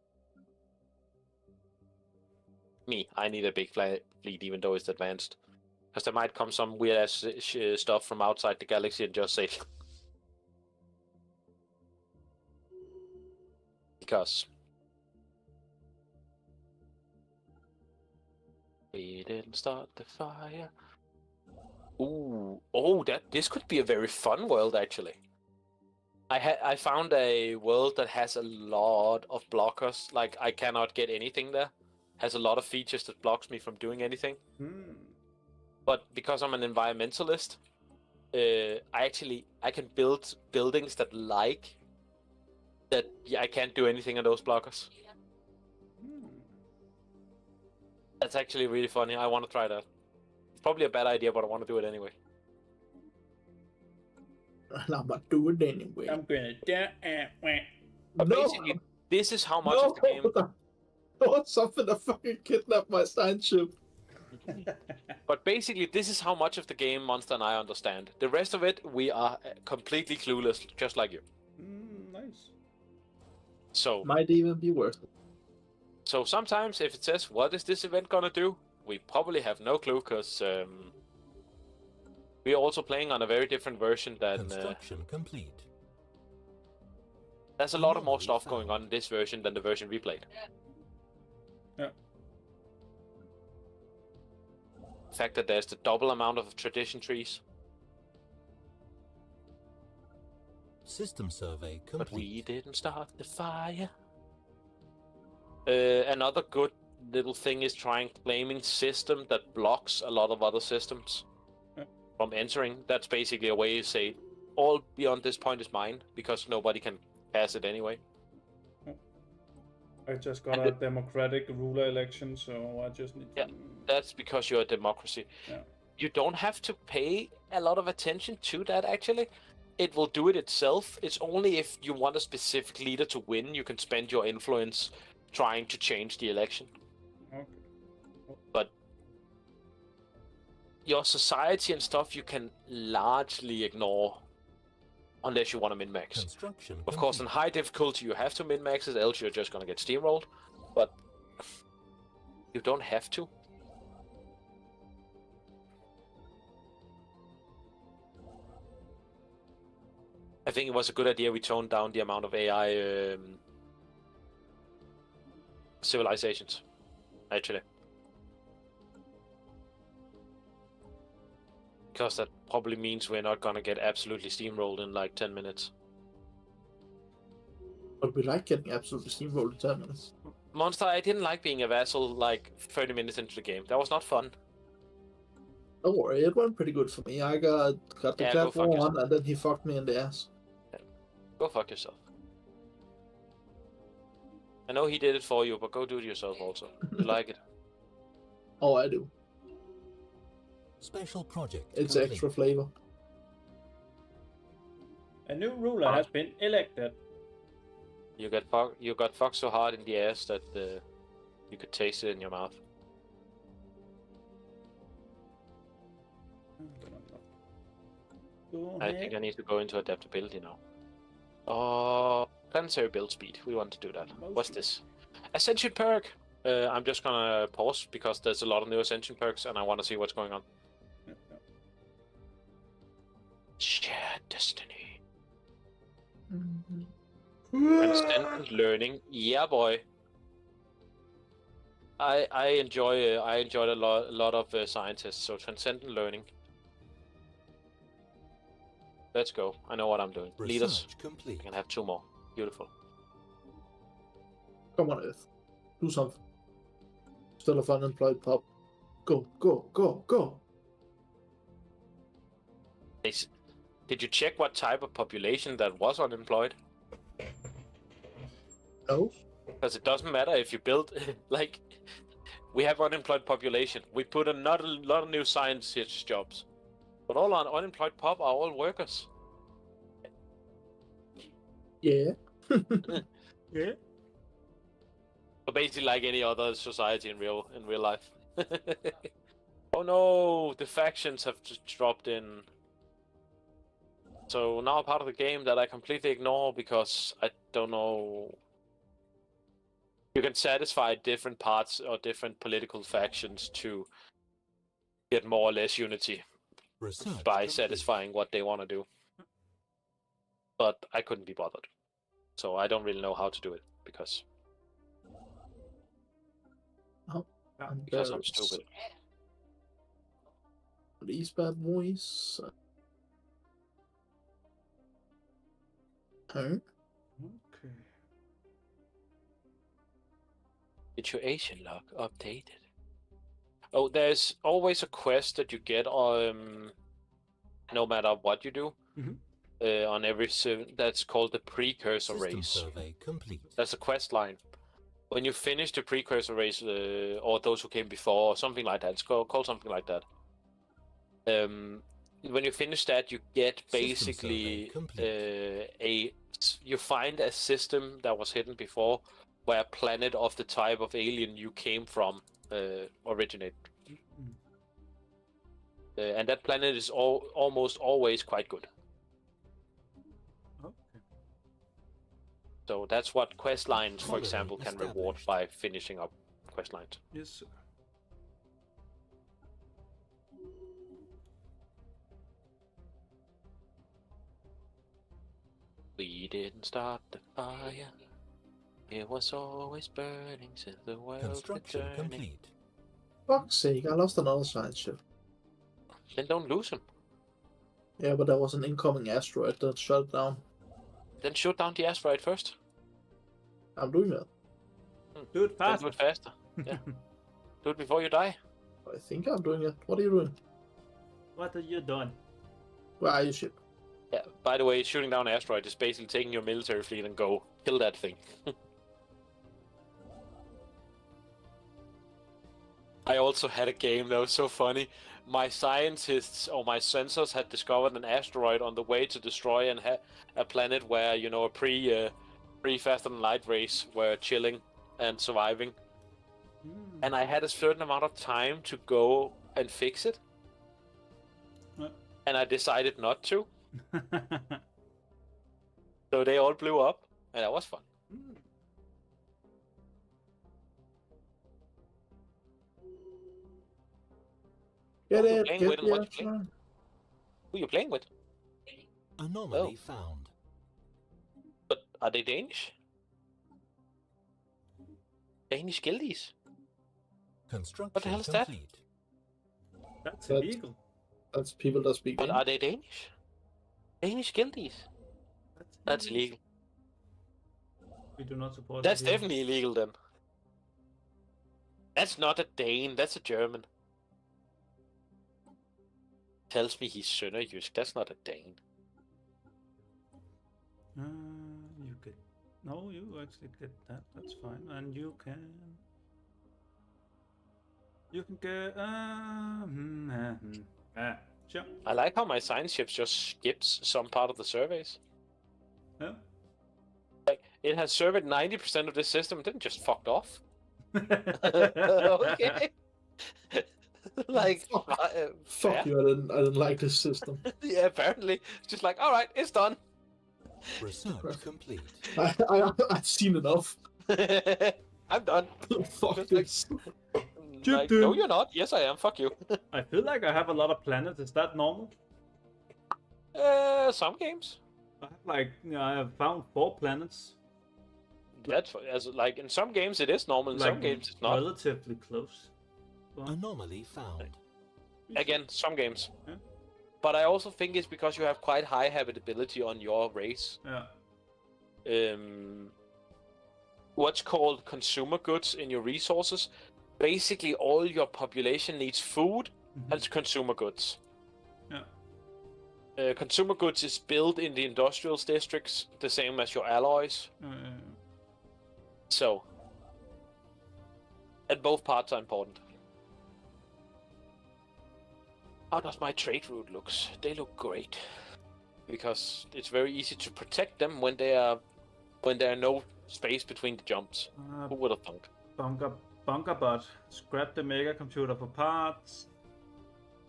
Me, I need a big fleet even though it's advanced. Because there might come some weird ass stuff from outside the galaxy and just say... Because... we didn't start the fire. Ooh, this could be a very fun world actually. I found a world that has a lot of blockers. Like I cannot get anything there. Has a lot of features that blocks me from doing anything. But because I'm an environmentalist, I can build buildings that I can't do anything on those blockers. That's actually really funny. I want to try that. It's probably a bad idea, but I want to do it anyway. I'm not doing it anyway. I'm gonna die. But basically, this is how much of the game... No, something to fucking kidnap my science ship. But basically, this is how much of the game Monster and I understand. The rest of it, we are completely clueless, just like you. Nice. So might even be worth it. So sometimes, if it says, what is this event gonna do? We probably have no clue, because we are also playing on a very different version than... Construction complete. There's a lot of more stuff going on in this version than the version we played. Yeah. The fact that there's the double amount of tradition trees. System survey complete. But we didn't start the fire. Another good little thing is claiming system that blocks a lot of other systems from entering. That's basically a way to say, all beyond this point is mine, because nobody can pass it anyway. I just got a democratic ruler election, so I just need to... That's because you're a democracy. Yeah. You don't have to pay a lot of attention to that, actually. It will do it itself. It's only if you want a specific leader to win, you can spend your influence trying to change the election. Okay. But your society and stuff you can largely ignore unless you want to min-max. Construction Of course, in high difficulty you have to min-max it, else you're just gonna get steamrolled. But you don't have to. I think it was a good idea we toned down the amount of AI civilizations, actually. Because that probably means we're not gonna get absolutely steamrolled in like 10 minutes. But we like getting absolutely steamrolled in 10 minutes. Monster, I didn't like being a vassal like 30 minutes into the game. That was not fun. Don't worry, it went pretty good for me. I got the clap on, and then he fucked me in the ass. Yeah. Go fuck yourself. I know he did it for you, but go do it yourself also. You like it. Oh, I do. Special project. It's complete. extra flavor. A new ruler has been elected. You got fucked so hard in the ass that you could taste it in your mouth. I think I need to go into adaptability now. Oh, planetary build speed. We want to do that. What's this? Ascension perk! I'm just gonna pause because there's a lot of new Ascension perks and I want to see what's going on. Shared destiny. Transcendent learning, yeah, boy. I enjoy a lot of scientists. So transcendent learning. Let's go. I know what I'm doing. Leaders. Complete. I can have 2 more. Beautiful. Come on, Earth. Do something. Still a unemployed pup. Go, go, go, go. Did you check what type of population that was unemployed? No. Because it doesn't matter if you build, like, we have unemployed population. We put a lot of new scientist jobs. But all our unemployed pop are all workers. Yeah. Yeah. So basically like any other society in real life. Oh no, the factions have just dropped in. So now a part of the game that I completely ignore because I don't know. You can satisfy different parts or different political factions to get more or less unity by satisfying what they want to do. But I couldn't be bothered. So I don't really know how to do it because I'm stupid. These bad boys. Huh? Okay. Situation log updated. Oh, there's always a quest that you get no matter what you do. On every that's called the precursor race. Survey complete. That's a quest line. When you finish the precursor race, or those who came before, or something like that, it's called something like that. When you finish that, you get basically you find a system that was hidden before, where a planet of the type of alien you came from originated. And that planet is almost always quite good. Okay. So that's what quest lines, for example, can reward by finishing up quest lines. Yes, sir. We didn't start the fire. It was always burning since the world Construction was turning. complete. Fuck's sake, I lost another science ship. Then don't lose him. Yeah, but there was an incoming asteroid that shut it down. Then shoot down the asteroid first. I'm doing that. Do it Then fast. do it faster. Yeah. Do it before you die. I think I'm doing it. What are you doing? What are you doing? Where are you, ship? Yeah. By the way, shooting down an asteroid is basically taking your military fleet and go kill that thing. I also had a game that was so funny. My scientists or my sensors had discovered an asteroid on the way to destroy a planet where, you know, a pre-faster than light race were chilling and surviving. And I had a certain amount of time to go and fix it. And I decided not to. So they all blew up, and that was fun. Get Who are you it, playing get with and the what you play? asteroid. Who are you playing with? Anomaly found. But are they Danish? Danish guildies? Construction What the hell is that? complete. That's illegal. That's people that speak But English. are they Danish? Danish guildies? That's illegal. We do not support. That's it here. definitely illegal then. That's not a Dane, that's a German. Tells me he's Sønderjysk, that's not a Dane. You get. No, you actually get that. That's fine, and you can. You can get. Sure. I like how my science ship just skips some part of the surveys. Yeah. Like, it has surveyed 90% of this system, it didn't just fucked off. Okay. Like, Fuck fair. you, I didn't like this system. Yeah, apparently. It's just like, alright, it's done. Research complete. I've seen enough. I'm done. Fuck Just this. Like, no, you're not. Yes, I am. Fuck you. I feel like I have a lot of planets. Is that normal? Some games. I have I have found 4 planets That's as like in some games it is normal, in some games it's not. Relatively close. Anomaly found. Again, some games. Yeah. But I also think it's because you have quite high habitability on your race. Yeah. What's called consumer goods in your resources. Basically, all your population needs food and consumer goods. Yeah. Consumer goods is built in the industrial districts, the same as your alloys. So, and both parts are important. How does my trade route looks? They look great, because it's very easy to protect them when there are no space between the jumps. Who would have thunk? Bunker bot. Scrap the mega computer for parts.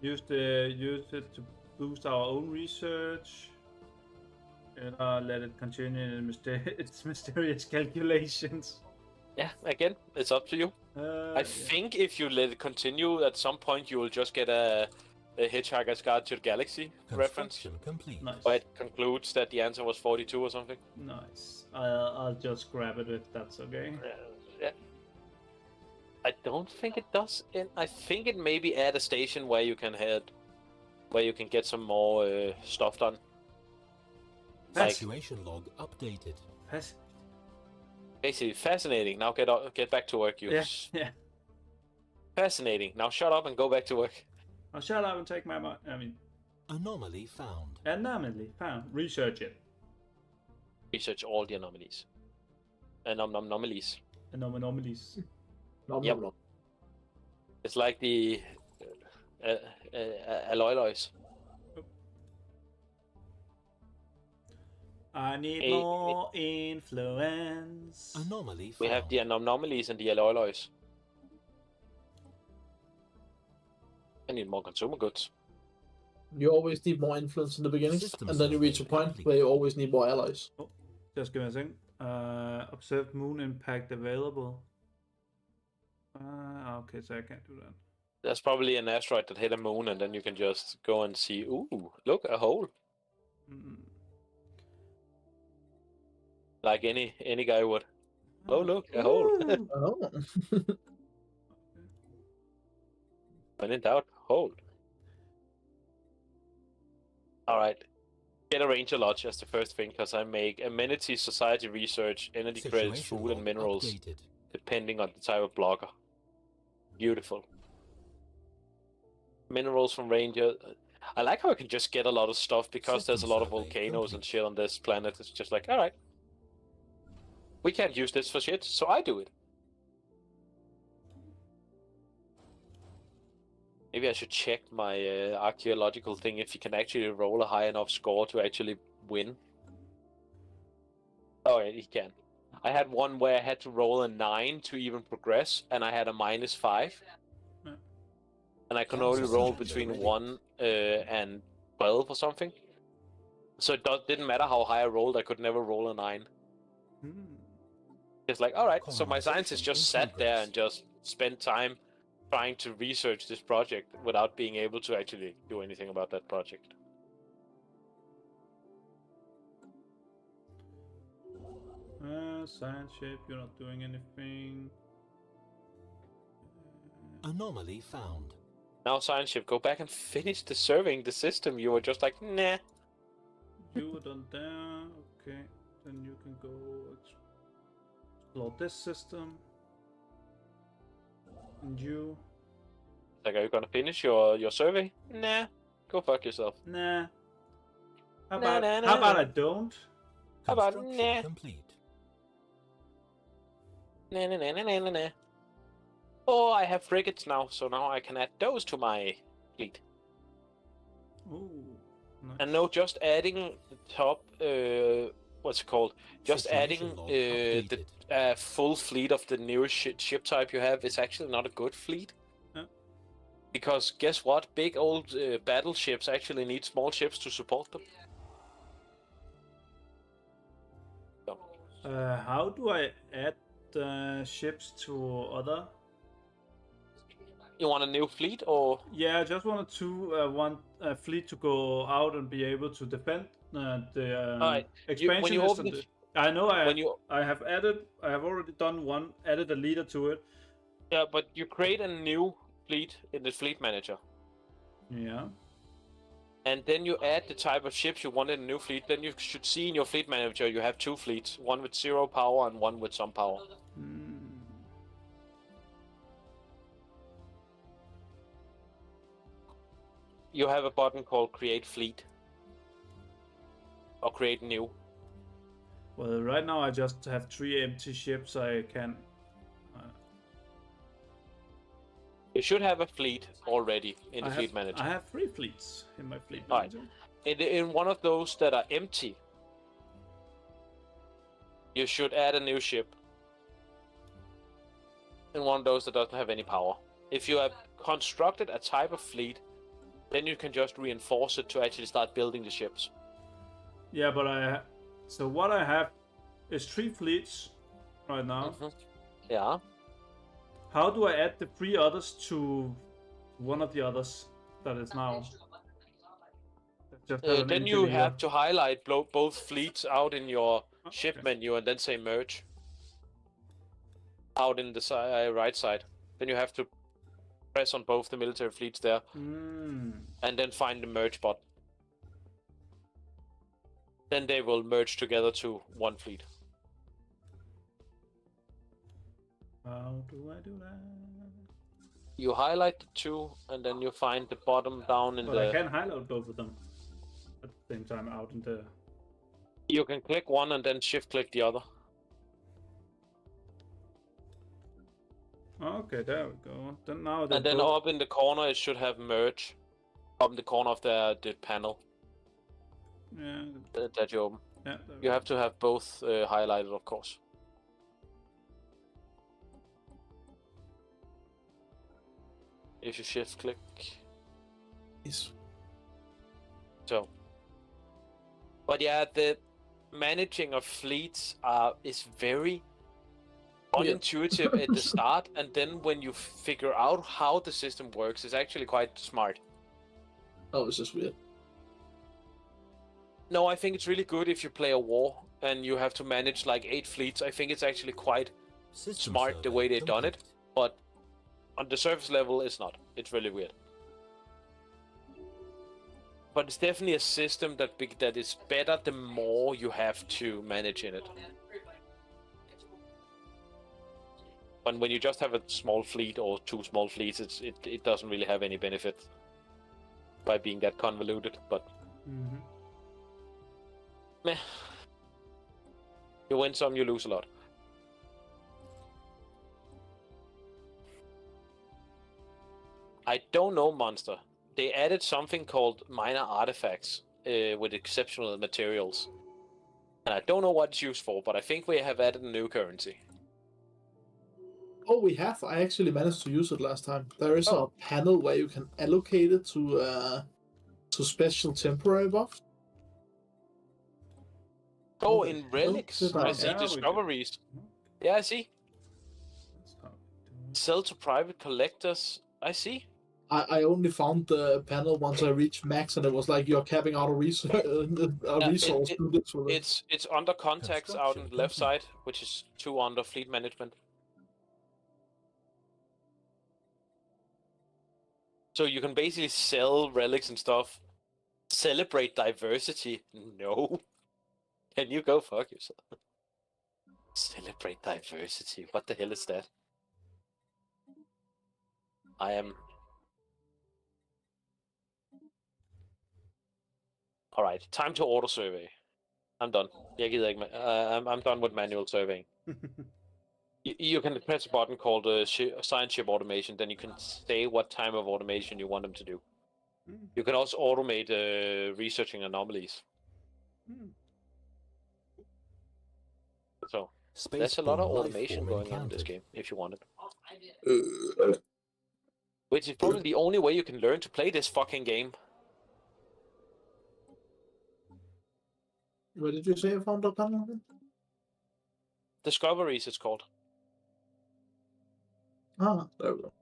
Use it to boost our own research. And let it continue in its mysterious calculations. Yeah, again, it's up to you. I think if you let it continue, at some point you will just get a Hitchhiker's Guide to the Galaxy reference. Complete. Nice. Where it concludes that the answer was 42 or something. Nice. I'll just grab it if that's okay. Yeah. I don't think it does. I think it maybe add a station where you can get some more stuff done. Situation log updated. Basically, fascinating. Now get back to work, you. Yeah. Fascinating. Now shut up and go back to work. I'll shut up and take my Anomaly found. Anomaly found. Research it. Research all the anomalies. Anomalies. Anomalies. Yep. It's like the alloys. I need more influence. Anomaly found. We have the anomalies and the alloys. I need more consumer goods. You always need more influence in the beginning, System and then you reach a point complete. where you always need more allies. Oh, just give me a second. Observed moon impact available. Okay, so I can't do that. There's probably an asteroid that hit a moon, and then you can just go and see. Ooh, look, a hole. Like any guy would. Oh, look, a hole. Oh. When in doubt, hole. Alright. Get a ranger lodge as the first thing, because I make amenities, society research, energy credits, Situation food, and log minerals, updated. depending on the type of blocker. Beautiful. Minerals from ranger. I like how I can just get a lot of stuff, because there's a lot of System survey volcanoes and complete. shit on this planet. It's just like, alright. We can't use this for shit, so I do it. Maybe I should check my archaeological thing if you can actually roll a high enough score to actually win. Oh, yeah, he can. I had one where I had to roll a 9 to even progress, and I had a -5. Yeah. And I can only roll between 1 and 12 or something. So it didn't matter how high I rolled, I could never roll a 9. It's like, alright, so my scientists just sat there and just spent time trying to research this project without being able to actually do anything about that project. Science ship, you're not doing anything. Anomaly found. Now, science ship, go back and finish the surveying the system. You were just like, nah. You were done there. Okay, then you can go explore this system. And you? Like, are you gonna finish your survey? Nah. Go fuck yourself. Nah. How Nah, about, nah, nah, how about nah. I don't? How about Construction nah? complete. Nah. Oh, I have frigates now, so now I can add those to my fleet. Ooh, nice. And no, just adding the top, what's it called? Just Situation adding log the updated. full fleet of the newest ship type you have is actually not a good fleet. Yeah. Because guess what? Big old battleships actually need small ships to support them. So, How do I add ships to other? you want a new fleet, or Yeah, I just wanted to want a fleet to go out and be able to defend the Alright, expansion. I know. I have already done one. Added a leader to it. Yeah, but you create a new fleet in the fleet manager. Yeah. And then you add the type of ships you want in a new fleet. Then you should see in your fleet manager you have 2 fleets, one with 0 power and one with some power. You have a button called Create Fleet. Or Create New. Well, right now I just have 3 empty ships. I can. You should have a fleet already in the fleet manager. I have 3 fleets in my fleet manager. Right. In one of those that are empty, you should add a new ship. In one of those that doesn't have any power. If you have constructed a type of fleet, then you can just reinforce it to actually start building the ships. Yeah, but so what I have is 3 fleets right now. Yeah. How do I add the 3 others to one of the others that is now? Then you have to highlight both fleets out in your ship menu and then say merge. Out in the right side. Then you have to press on both the military fleets there. And then find the merge button. Then they will merge together to one fleet. How do I do that? You highlight the 2, and then you find the bottom down in but I can highlight both of them at the same time out in the... You can click one and then shift click the other. Okay, there we go. Then now and then up in the corner it should have merge. Up in the corner of the panel. Yeah. That you open. Yeah. You have to have both highlighted, of course. If you shift click. Yes. So. But yeah, the managing of fleets is very unintuitive at the start, and then when you figure out how the system works, it's actually quite smart. Oh, it's just weird. No, I think it's really good if you play a war and you have to manage like 8 fleets. I think it's actually quite smart the way they've done it, but on the surface level, it's not. It's really weird. But it's definitely a system that is better the more you have to manage in it. But when you just have a small fleet or 2 small fleets, it doesn't really have any benefit by being that convoluted. But meh. You win some, you lose a lot. I don't know, Monster. They added something called minor artifacts with exceptional materials. And I don't know what it's used for, but I think we have added a new currency. Oh, we have. I actually managed to use it last time. There is a panel where you can allocate it to special temporary buffs. Oh, in relics. I see discoveries. Yeah, I see. Sell to private collectors. I see. I only found the panel once I reached max, and it was like you're capping out a resource. It's under contacts out on the left side, which is 2 under fleet management. So you can basically sell relics and stuff. Celebrate diversity? No. Can you go fuck yourself? Celebrate diversity? What the hell is that? I am... Alright, time to auto survey. I'm done. I'm done with manual surveying. You can press a button called Science Ship Automation, then you can say what time of automation you want them to do. You can also automate researching anomalies. So, there's a lot of automation going on in this game, if you want it. Which is probably the only way you can learn to play this fucking game. What did you say you found that panel? Discoveries, it's called. Ah, there we go.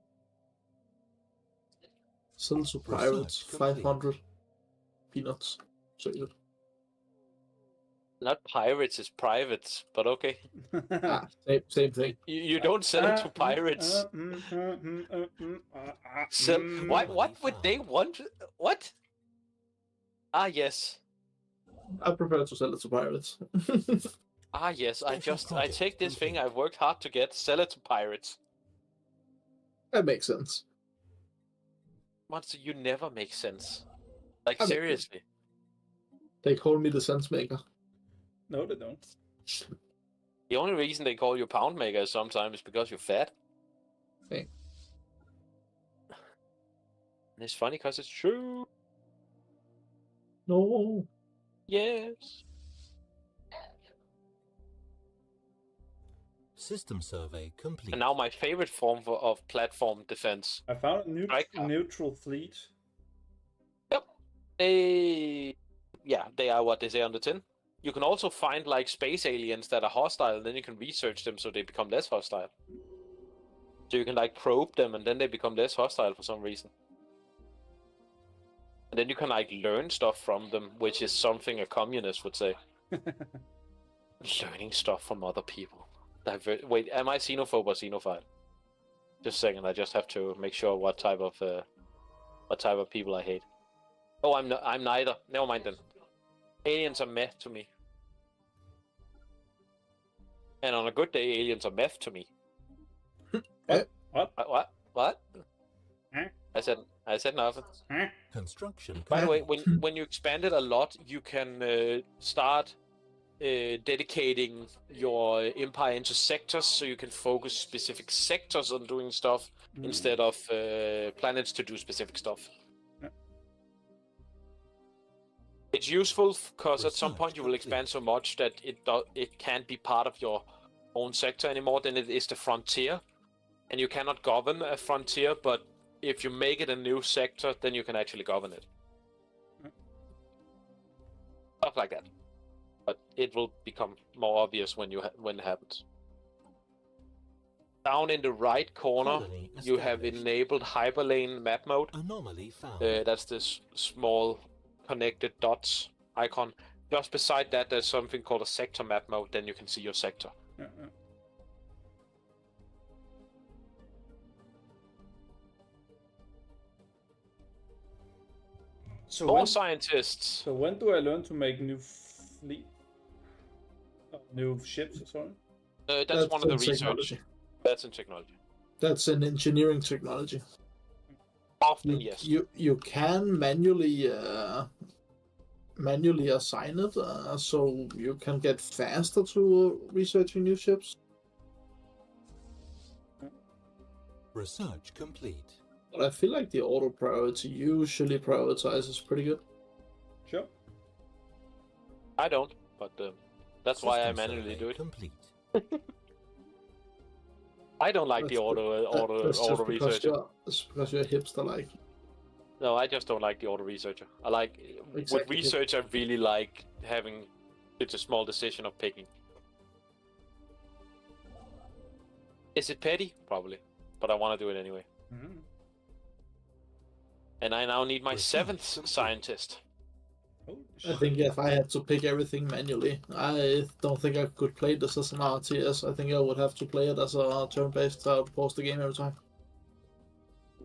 Sell to private, 500 peanuts. So good. Not pirates, it's privates, but okay. Same thing. You don't sell it to pirates. So, what would they want? What? Ah, yes. I prefer to sell it to pirates. Ah, yes. I take this thing I've worked hard to get, sell it to pirates. That makes sense. Monster, you never make sense. Like, I mean, seriously. They call me the sense maker. No, they don't. The only reason they call you pound maker sometimes is because you're fat. Hey. And it's funny because it's true. No. Yes. System survey complete. And now my favorite form of platform defense. I found a Strike. neutral fleet. Yep. They are what they say on the tin. You can also find like space aliens that are hostile, and then you can research them so they become less hostile. So you can like probe them, and then they become less hostile for some reason. And then you can like learn stuff from them, which is something a communist would say. Learning stuff from other people. Wait, am I xenophobe or xenophile? Just a second, I just have to make sure what type of people I hate. Oh, I'm neither. Never mind then. Aliens are meh to me. And on a good day, aliens are meth to me. What? What? Huh? I said nothing. Construction. By the way, when you expand it a lot, you can start dedicating your empire into sectors, so you can focus specific sectors on doing stuff instead of planets to do specific stuff. It's useful because at some point you will expand so much that it can't be part of your own sector anymore. Then it is the frontier, and you cannot govern a frontier. But if you make it a new sector, then you can actually govern it. Stuff like that. But it will become more obvious when it happens. Down in the right corner, you have enabled hyperlane map mode. Anomaly found. That's this small connected dots icon. Just beside that, there's something called a sector map mode. Then you can see your sector. So More when, scientists. so when do I learn to make new fleet? New ships, sorry? That's one of the in research. technology. That's in technology. That's an engineering technology. Often, yes. You can manually assign it, so you can get faster to researching new ships. Research complete. But I feel like the auto priority usually prioritizes pretty good. Sure. I don't, but that's why I System manually survey do it. Complete. I don't like the auto researcher. That's because you're a hipster like. No, I just don't like the auto researcher. I like with Exactly. research. I really like having it's a small decision of picking. Is it petty? Probably, but I want to do it anyway. Mm-hmm. And I now need my 7th scientist. Oh, I think if I had to pick everything manually, I don't think I could play this as an RTS. I think I would have to play it as a turn-based pause the game every time.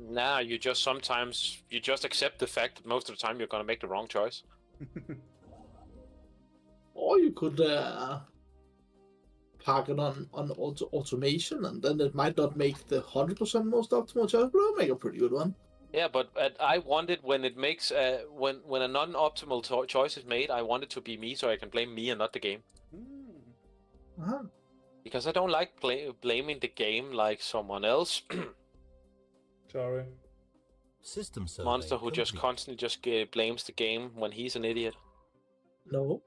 Nah, you just accept the fact that most of the time you're gonna make the wrong choice. Or you could park it on automation, and then it might not make the 100% most optimal choice, but it'll make a pretty good one. Yeah, but I want it when it makes when a non-optimal choice is made. I want it to be me, so I can blame me and not the game. Uh-huh. Because I don't like blaming the game like someone else. Sorry. System survey Monster who just complete. constantly blames the game when he's an idiot. No,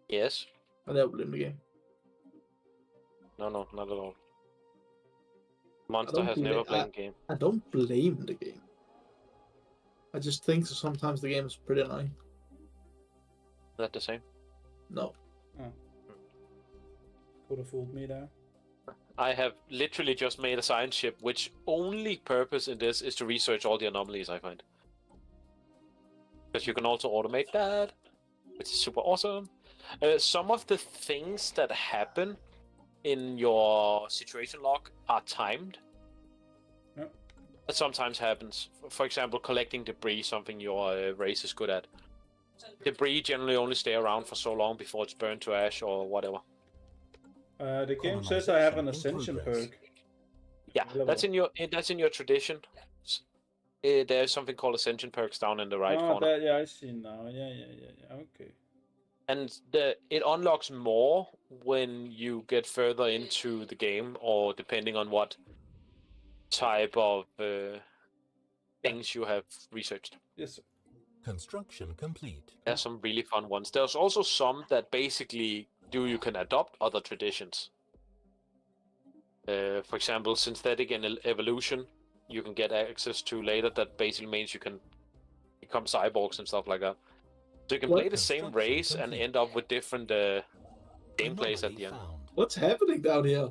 Yes. I never blame the game. No, not at all. Monster don't has never blamed the game. I don't blame the game. I just think sometimes the game is pretty annoying. Is that the same? No. Could have fooled me there. I have literally just made a science ship, which only purpose in this is to research all the anomalies I find. Because you can also automate that, which is super awesome. Some of the things that happen in your situation log are timed. Yep. That sometimes happens. For example, collecting debris, something your race is good at. Debris generally only stay around for so long before it's burned to ash or whatever. The game says I have an ascension perk. Yeah, that's in your tradition. There's something called ascension perks down in the right corner. Yeah, I see now. Yeah. Okay. And it unlocks more when you get further into the game, or depending on what type of things you have researched. Yes, sir. Construction complete. There's some really fun ones. There's also some that basically you can adopt other traditions. For example, synthetic and evolution, you can get access to later. That basically means you can become cyborgs and stuff like that. So you can play the same race and end up with different gameplays at the end. What's happening down here?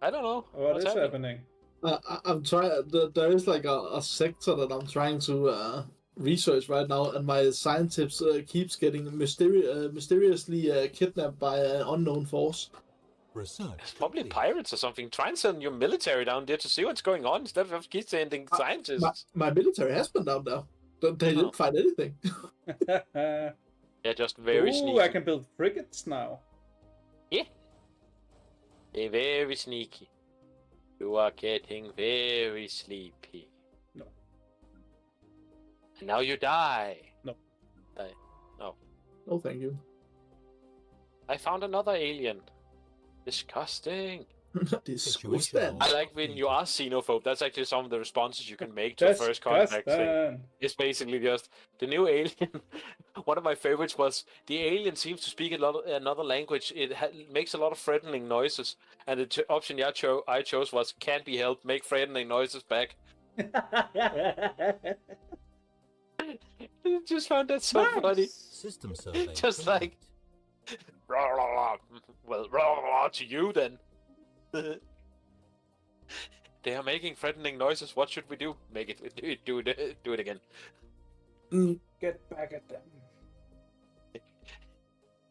I don't know. What is happening? I'm trying. There is like a sector that I'm trying to research right now, and my scientist keeps getting mysteriously kidnapped by an unknown force. Research. It's probably pirates or something. Try and send your military down there to see what's going on instead of keep sending scientists. My military has been down there. They didn't find anything. They're just very sneaky. I can build frigates now. Yeah. They're very sneaky. You are getting very sleepy. No. And now you die. No. No. No, thank you. I found another alien. Disgusting. Disgusting. I like when you are xenophobe. That's actually some of the responses you can make to a first contact thing. It's basically just the new alien. One of my favorites was the alien seems to speak another language. It makes a lot of threatening noises, and the option I chose was "can't be helped. Make threatening noises back." Just found that so funny. System survey. Just like, rah, rah, rah. Well, rah, rah, to you then. They are making threatening noises. What should we do? Make it. Do it again. Get back at them.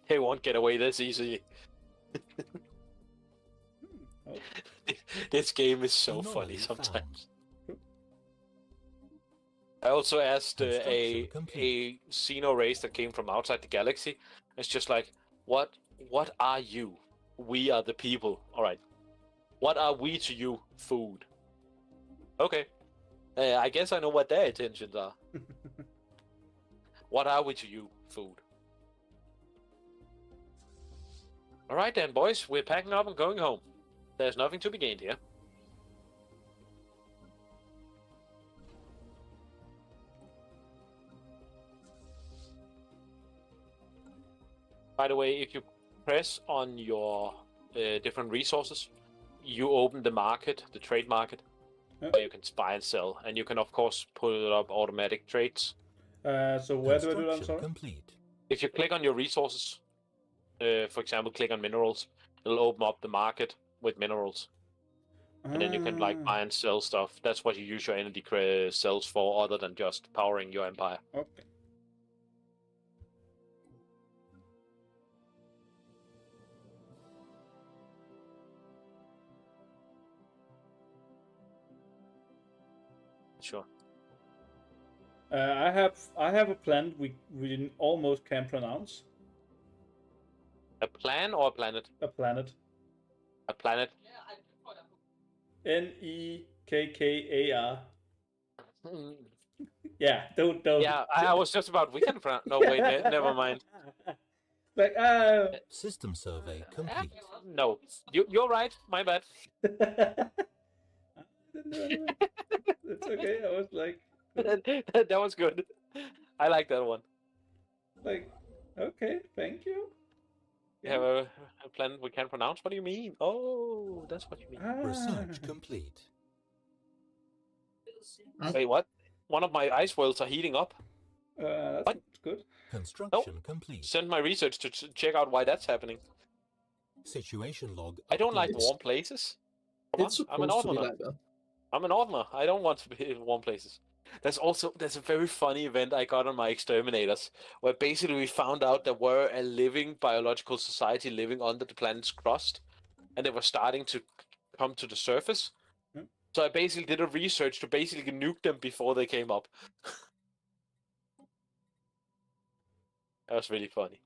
They won't get away this easy. This game is so funny sometimes. I also asked a Xeno race that came from outside the galaxy. It's just like, what are you? We are the people. All right. What are we to you? Food. Okay. I guess I know what their intentions are. What are we to you? Food. All right then, boys. We're packing up and going home. There's nothing to be gained here. By the way, if you press on your different resources, you open the market, the trade market, where you can buy and sell, and you can of course pull up automatic trades. So where do I do that? Sorry. Complete. If you click on your resources, for example, click on minerals, it'll open up the market with minerals, and then you can like buy and sell stuff. That's what you use your energy cells for, other than just powering your empire. Okay. Sure. I have a planet we almost can pronounce. A plan or a planet? A planet. A planet. Nekkar. Yeah, don't. Yeah, I was just about. We can pronounce. No, wait, never mind. Like System survey complete. No, you're right. My bad. It's okay. I was like, that was good. I like that one. Like, okay, thank you. You have a planet we can't pronounce? What do you mean? Oh, that's what you mean. Research complete. Wait, what? One of my ice worlds are heating up. That's good. Construction complete. Send my research to check out why that's happening. Situation log. I don't like warm places. I'm a northerner. I'm a northerner. I don't want to be in warm places. There's a very funny event I got on my exterminators, where basically we found out there were a living biological society living under the planet's crust, and they were starting to come to the surface. Hmm. So I basically did a research to basically nuke them before they came up. That was really funny.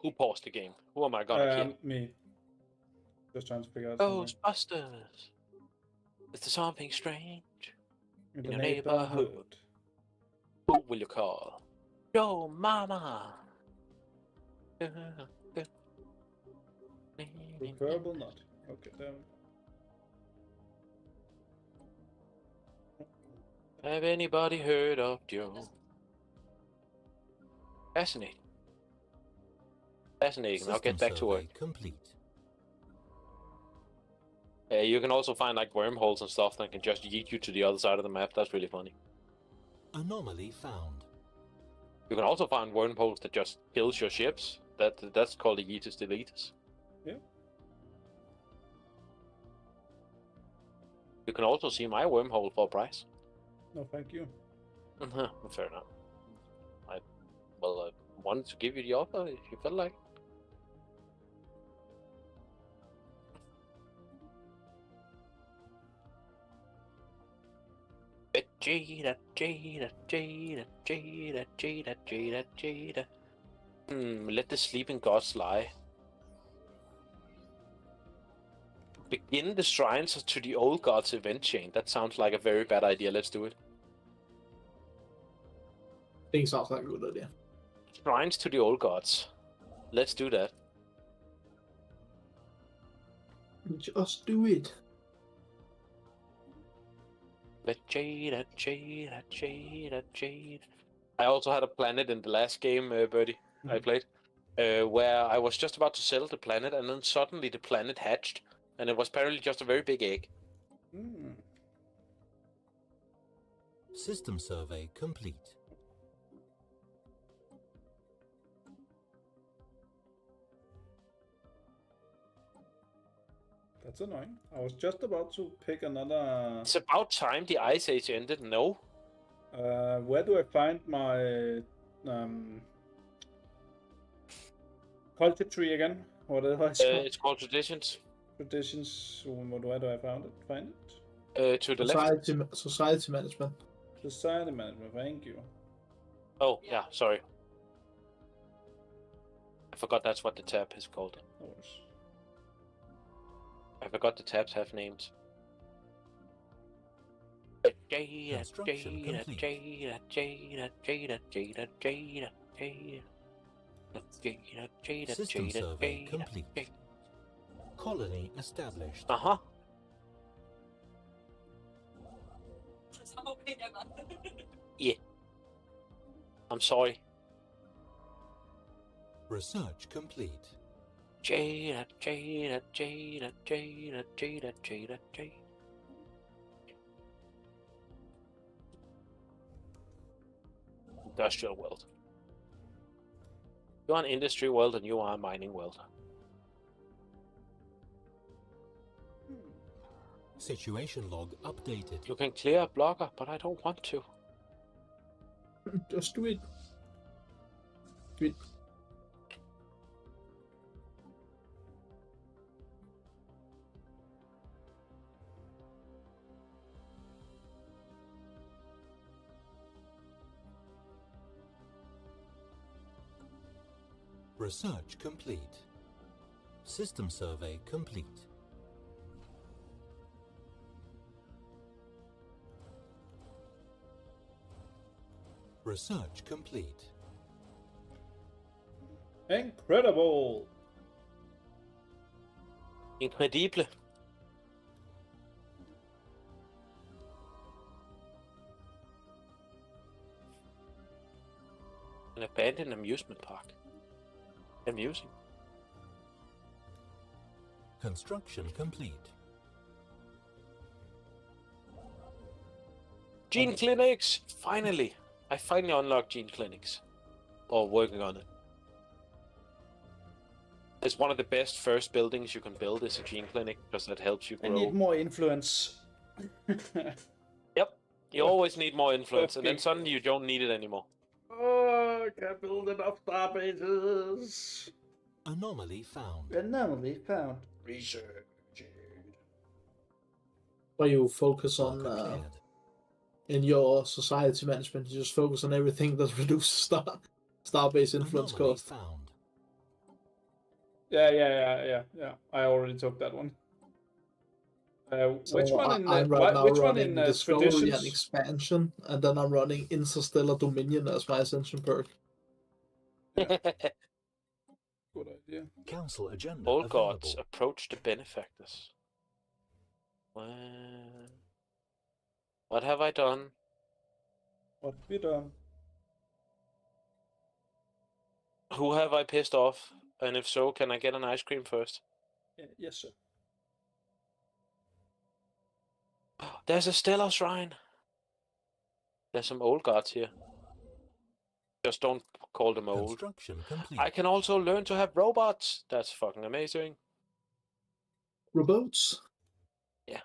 Who paused the game? Who am I gonna kill? Me. Just trying to figure out something. Ghostbusters! Is there something strange In in the your neighborhood? Who will you call? Yo, mama! Preferable not. Okay, then. Have anybody heard of Joe? Fascinating. Fascinating. I'll get back to work. Complete. You can also find like wormholes and stuff that can just yeet you to the other side of the map. That's really funny. Anomaly found. You can also find wormholes that just kills your ships. That's called a yeetus deletus. Yeah. You can also see my wormhole for a price. No, thank you. Fair enough. I wanted to give you the offer if you felt like. Jada. Let the sleeping gods lie. Begin the shrines to the old gods event chain. That sounds like a very bad idea. Let's do it. I think it sounds like a good idea. Shrines to the old gods. Let's do that. Just do it. Jada. I also had a planet in the last game, Birdie, I played, where I was just about to sell the planet, and then suddenly the planet hatched, and it was apparently just a very big egg. System survey complete. That's annoying. I was just about to pick another... It's about time the Ice Age ended, no? Where do I find my culture tree again? Whatever it's called. It's called Traditions. Traditions. Where do I find it? To the left. Society management. Society management, thank you. Oh, yeah, sorry. I forgot that's what the tab is called. No worries. I forgot the tabs have names. System survey complete. Colony established. Uh-huh. Yeah. I'm sorry. Research complete. Jada. Industrial world. You are an industry world and you are a mining world. Situation log updated. You can clear a blocker, but I don't want to. Just do it. Do it. Research complete. System survey complete. Research complete. Incredible! Incredible. An abandoned amusement park. Amusing. Construction complete. Gene clinics! Finally! I finally unlocked gene clinics. Or working on it. It's one of the best first buildings you can build is a gene clinic because that helps you grow. I need more influence. Yep. You always need more influence, and then suddenly you don't need it anymore. Oh, I can't build enough star bases. Anomaly found. Anomaly found. Research. Where you focus Marker on cleared. in your society management, you just focus on everything that reduces star-based influence Anomaly cost. found. Yeah. I already took that one. Which So one in I'm right now which one running in Discovery and traditions? Expansion, and then I'm running Interstellar Dominion as my ascension perk. Yeah. Good idea. Council agenda All available. gods approach the benefactors. What have I done? What we done? Who have I pissed off? And if so, can I get an ice cream first? Yes, sir. There's a stellar shrine. There's some old gods here. Just don't call them old. Construction complete. I can also learn to have robots. That's fucking amazing. Robots? Yeah.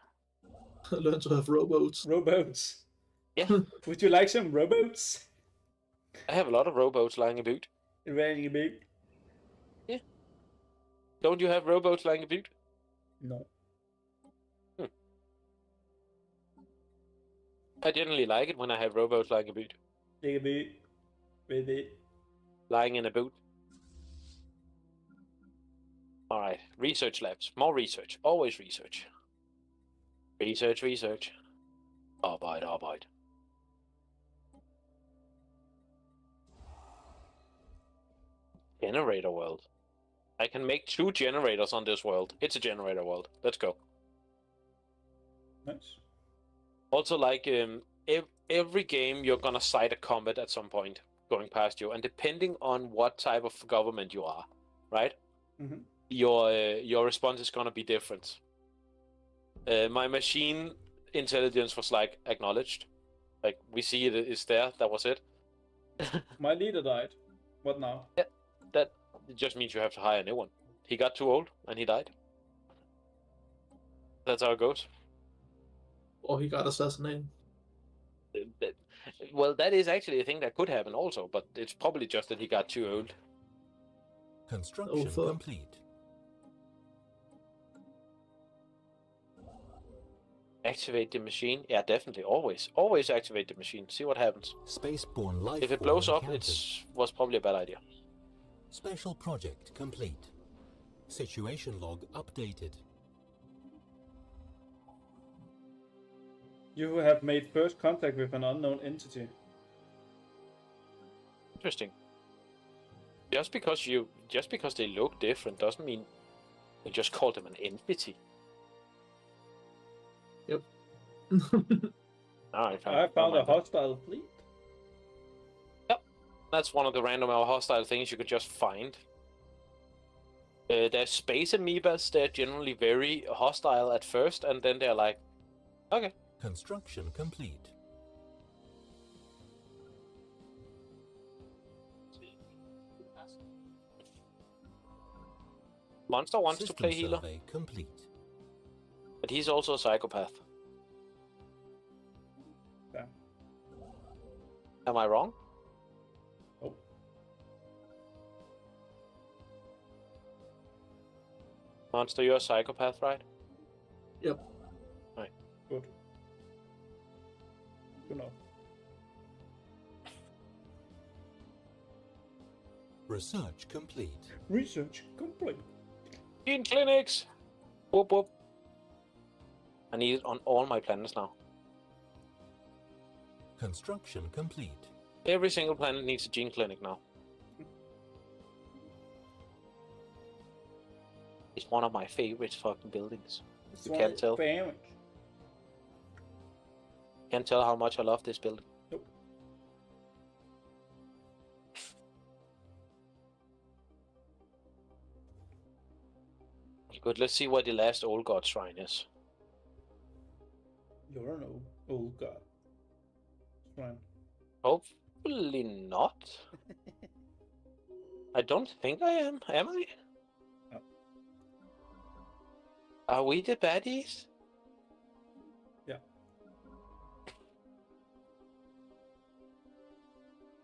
Learn to have robots. Rowboats. Yeah. Would you like some rowboats? I have a lot of rowboats lying about. Very big. Don't you have rowboats lying about? No. I generally like it when I have rowboats lying about. Big big. With it. Lying in a boot. Alright, research labs. More research. Always research. Research. Arbeit. Generator world. I can make 2 generators on this world. It's a generator world. Let's go. Nice. Also, like, every game you're gonna sight a comet at some point going past you, and depending on what type of government you are, right? Mm-hmm. Your response is gonna be different. My machine intelligence was like acknowledged, like we see it is there. That was it. My leader died. What now? Yeah, that just means you have to hire a new one. He got too old and he died. That's how it goes. Or he got assassinated. Well, that is actually a thing that could happen also, but it's probably just that he got too old. Construction fuck. complete. Activate the machine. Yeah, definitely. Always activate the machine. See what happens. Spaceborne life. If it blows up, it was probably a bad idea. Special project complete. Situation log updated. You have made first contact with an unknown entity. Interesting. Just because they look different doesn't mean you just call them an entity. Yep. Alright, I found a hostile fleet. Yep. That's one of the random or hostile things you could just find. There's space amoebas. They're generally very hostile at first, and then they're like, okay. Construction complete. Monster wants System to play healer, survey complete. but he's also a psychopath. Yeah. Am I wrong? Oh. Monster, you're a psychopath, right? Yep. Right. Good. Good enough. Research complete. Research complete. In clinics! Whoop whoop. I need it on all my planets now. Construction complete. Every single planet needs a gene clinic now. It's one of my favorite fucking buildings. You can't tell. Can't tell how much I love this building. Nope. Good, let's see what the last old god shrine is. You're an old god. Ryan? Hopefully not. I don't think I am. Am I? No. Are we the baddies? Yeah.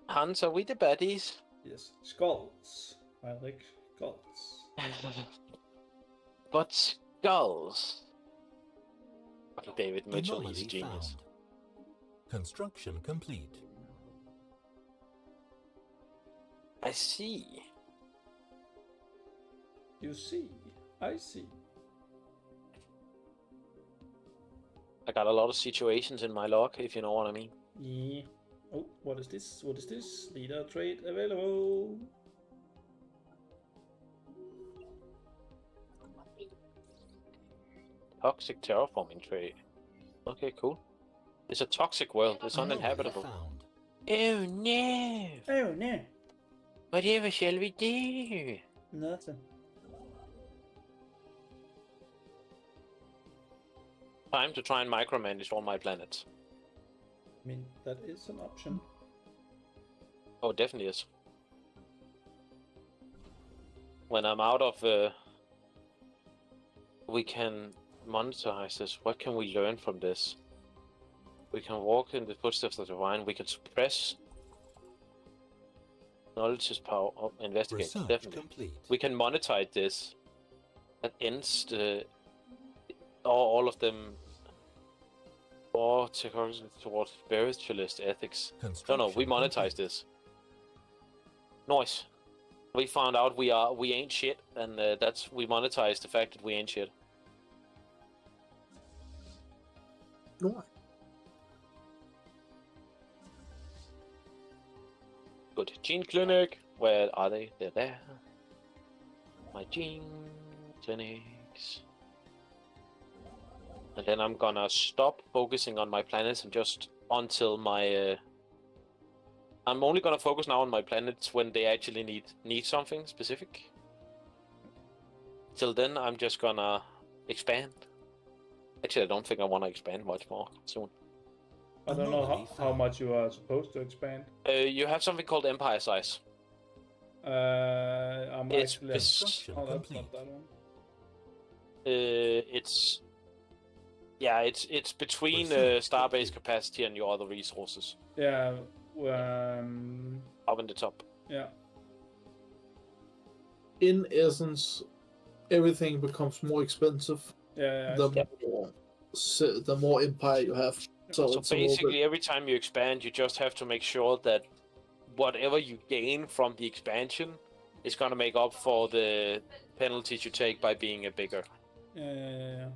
Hans, are we the baddies? Yes. Skulls. I like skulls. But skulls. David Mitchell, he's a Anomaly genius. found. Construction complete. I see. You see. I see. I got a lot of situations in my log, if you know what I mean. Yeah. Oh, what is this? What is this? Leader trade available. Toxic terraforming trade. Okay, cool. It's a toxic world. It's Anomaly uninhabitable. found. Oh no! Oh no. Whatever shall we do? Nothing. Time to try and micromanage all my planets. I mean, that is an option. Oh, it definitely is. When I'm out of we can monetize this. What can we learn from this? We can walk in the footsteps of the divine. We can suppress. Knowledge is power. Oh, investigate. Research Definitely. complete. We can monetize this. That ends the all of them. Or towards spiritualist ethics. No, we monetize this. Nice. We found out we ain't shit, and we monetize the fact that we ain't shit. No. Good. Gene clinic. Where are they? They're there. My gene clinics. And then I'm gonna stop focusing on my planets and just until my. I'm only gonna focus now on my planets when they actually need something specific. Till then, I'm just gonna expand. Actually, I don't think I want to expand much more soon. I don't know Anomaly how found. much you are supposed to expand. You have something called empire size. I'm It's actually. Construction Oh, that's complete. not that one. It's between Research starbase complete. capacity and your other resources. Yeah. Up in the top. Yeah. In essence, everything becomes more expensive Yeah. the more empire you have. So So it's a little basically, bit, every time you expand, you just have to make sure that whatever you gain from the expansion is going to make up for the penalties you take by being a bigger. Yeah.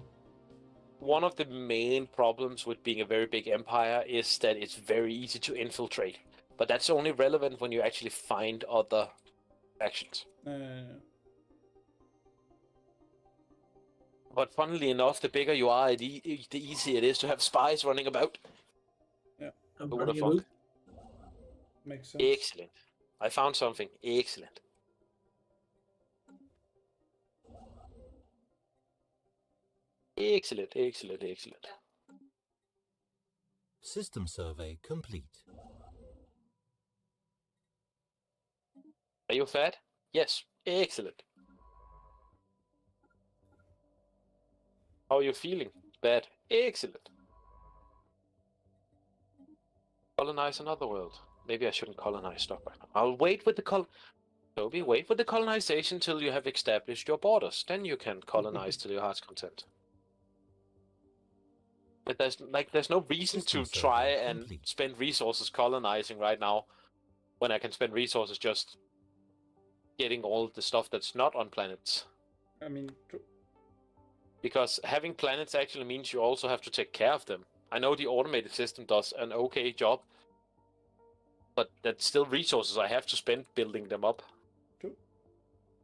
One of the main problems with being a very big empire is that it's very easy to infiltrate. But that's only relevant when you actually find other factions. But funnily enough, the bigger you are, the easier it is to have spies running about. I'm Who would have running thought? Makes sense. Excellent. I found something. Excellent. Excellent. System survey complete. Are you fat? Yes. Excellent. How are you feeling? Bad. Excellent. Colonize another world. Maybe I shouldn't colonize stuff right now. I'll wait with the Toby, wait with the colonization till you have established your borders. Then you can colonize to your heart's content. But there's no reason System to try survey and complete. spend resources colonizing right now when I can spend resources just getting all the stuff that's not on planets. I mean, Because having planets actually means you also have to take care of them. I know the automated system does an okay job, but that's still resources I have to spend building them up.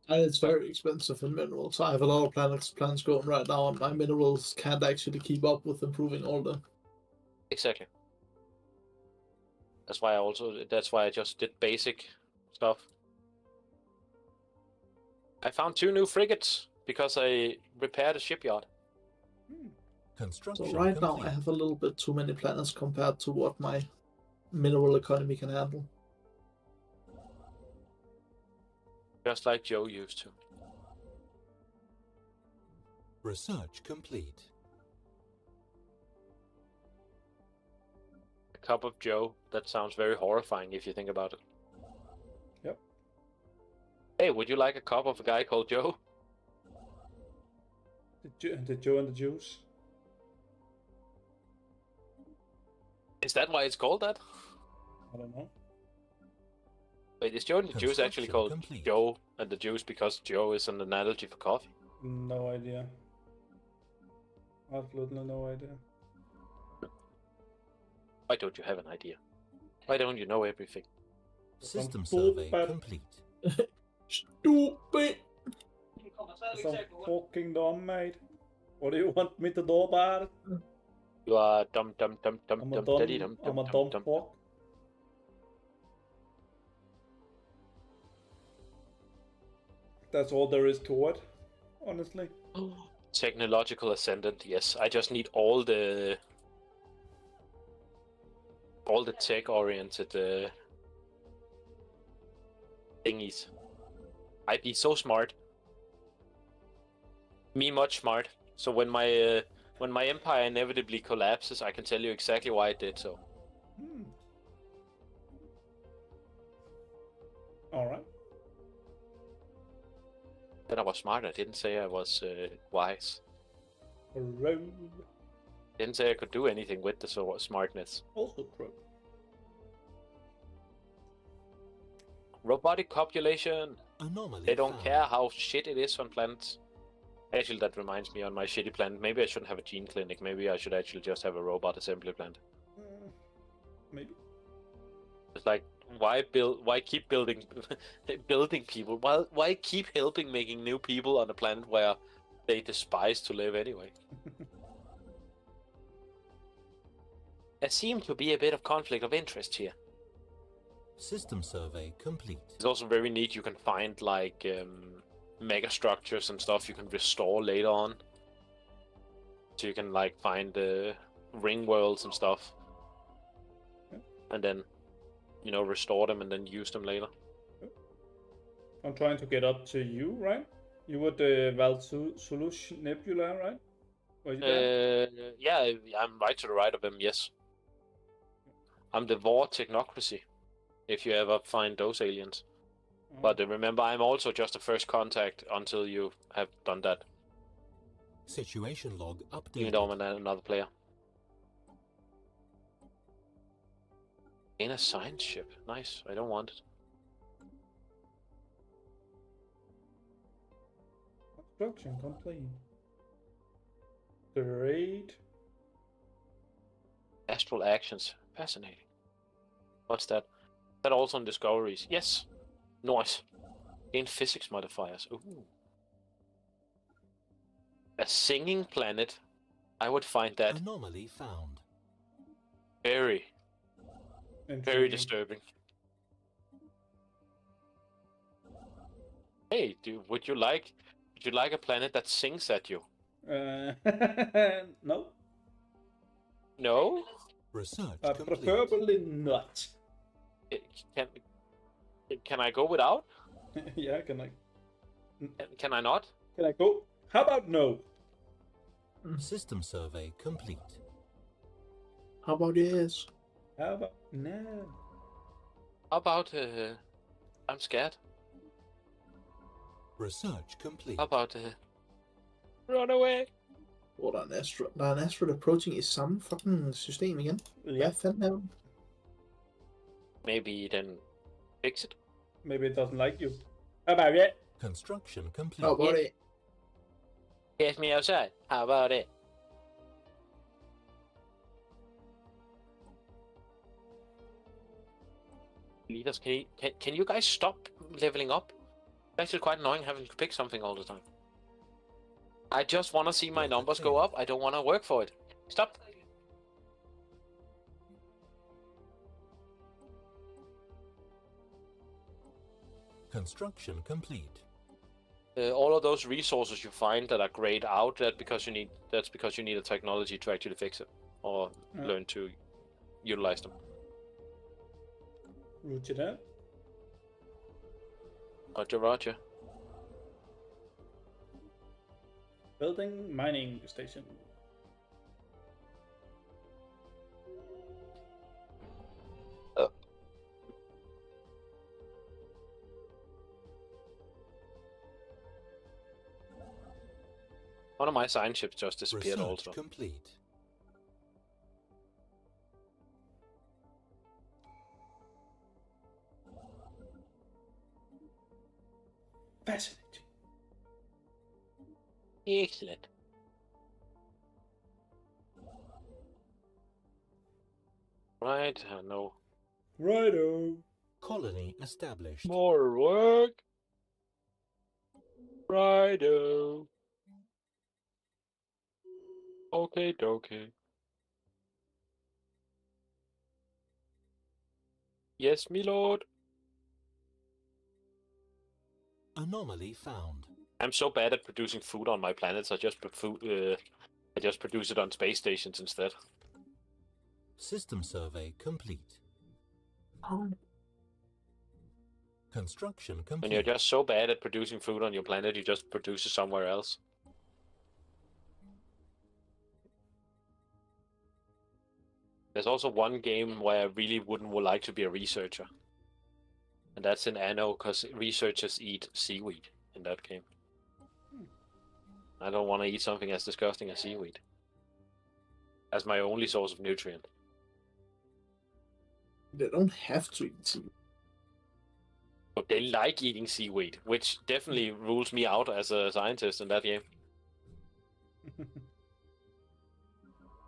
and it's very expensive in minerals. I have a lot of plans going right now, and my minerals can't actually keep up with improving all the. Exactly. That's why I just did basic stuff. I found 2 new frigates because I repaired a shipyard. Construction So right now complete. I have a little bit too many planets compared to what my mineral economy can handle. Just like Joe used to. Research complete. A cup of Joe. That sounds very horrifying if you think about it. Yep. Hey, would you like a cup of a guy called Joe? The Joe and the Juice. Is that why it's called that? I don't know. Wait, is Joe and the Juice actually called Complete. Joe and the Juice because Joe is an analogy for coffee? No idea. Absolutely no idea. Why don't you have an idea? Why don't you know everything? System Some survey bullbat. complete. Stupid! Some fucking dumb, mate. What do you want me to do about it? You are dumb, I'm a daddy, dumb fuck. That's all there is to it, honestly. Technological ascendant, yes. I just need all the tech-oriented thingies. I'd be so smart. Me much smart. So when my empire inevitably collapses, I can tell you exactly why it did so. Alright. Then I was smart. I didn't say I was wise. Rude. Didn't say I could do anything with the smartness. Also true. Robotic copulation. Anomaly They don't found. care how shit it is on planets. Actually, that reminds me, on my shitty planet, maybe I shouldn't have a gene clinic. Maybe I should actually just have a robot assembly plant. Maybe. It's like, why keep building building people? Why keep helping making new people on a planet where they despise to live anyway? There seems to be a bit of conflict of interest here. System survey complete. It's also very neat. You can find like mega structures and stuff you can restore later on. So you can like find ring worlds and stuff, and then restore them and then use them later. I'm trying to get up to you, right? You were the Valsulush Nebula, right? Were you there? Yeah, I'm right to the right of him. Yes, I'm the Vor Technocracy. If you ever find those aliens. But remember, I'm also just a first contact until you have done that. Situation log updated. Even though I'm another player. In a science ship. Nice. I don't want it. Construction complete. Great. Astral actions. Fascinating. What's that? That also on discoveries. Yes. Nice. Gain physics modifiers. Ooh. A singing planet. I would find that Anomaly found. very Intriguing. disturbing. Hey, would you like a planet that sings at you? No. No? Research complete. Preferably not. Can I go without? Yeah, can Can I not? I go? How about no? System survey complete. How about yes? How about no? How about I'm scared. Research complete. How about run away? Hvor der er en asteroid approaching i samme fucking system igen. Yeah, Hvad fanden er det? Maybe then fix it. maybe it doesn't like you. How about it? Construction complete. How about it? Get me outside. How about it? Leaders, can you guys stop leveling up? It's actually quite annoying having to pick something all the time. I just want to see my numbers go up. I don't want to work for it. Stop. Construction complete. All of those resources you find that are grayed out, that's because you need a technology to actually fix it or learn to utilize them. Roger that. Roger, roger. Building mining station. One of my science ships just disappeared Research also. complete. Fascinating. Excellent. Right, no. Righto. Colony established. More work. Righto. Okay, dokie. Yes, me lord. Anomaly found. I'm so bad at producing food on my planets. I just produce it on space stations instead. System survey complete. Oh. Construction complete. When you're just so bad at producing food on your planet, you just produce it somewhere else. There's also one game where I really would like to be a researcher. And that's in Anno, because researchers eat seaweed in that game. I don't want to eat something as disgusting as seaweed. As my only source of nutrient. They don't have to eat seaweed. But they like eating seaweed, which definitely rules me out as a scientist in that game.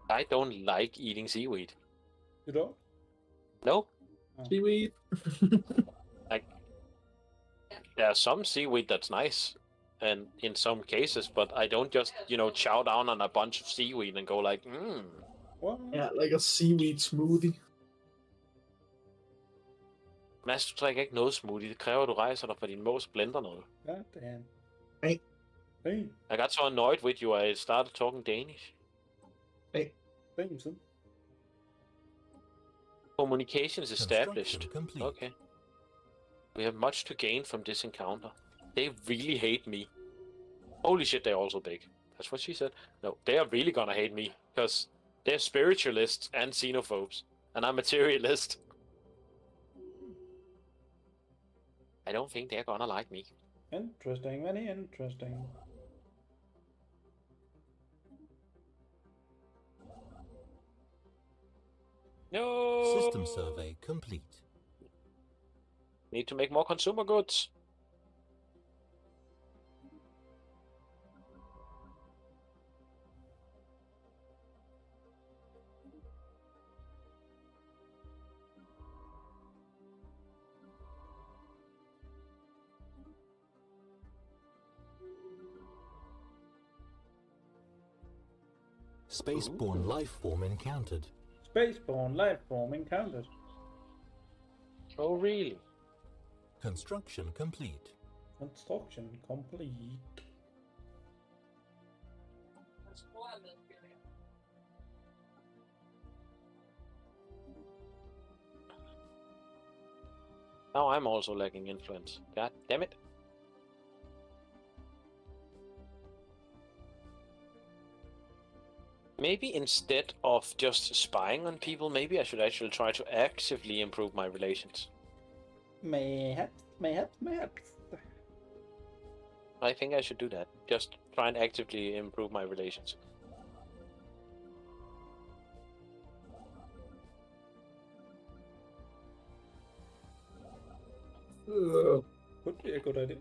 I don't like eating seaweed. You don't? No. Seaweed. There's some seaweed that's nice, and in some cases, but I don't just, chow down on a bunch of seaweed and go like, What? Yeah, like a seaweed smoothie. Mads, du drikker ikke noget smoothie. Det kræver, at du rejser dig fra din mås blender noget. God damn. Hey. Hey. I got so annoyed with you, I started talking Danish. Hey. Same, son. Communications established. Construction complete. Okay. We have much to gain from this encounter. They really hate me. Holy shit, they're also big. That's what she said. No, they are really gonna hate me, because they're spiritualists and xenophobes, and I'm materialist. I don't think they're gonna like me. Interesting, very interesting. No! System survey complete. Need to make more consumer goods. Spaceborne life form encountered. Spaceborne life form encountered. Oh, really? Construction complete. Construction complete. Now I'm also lacking influence. God damn it. Maybe instead of just spying on people, maybe I should actually try to actively improve my relations. Mayhaps. I think I should do that. Just try and actively improve my relations. Could be a good idea.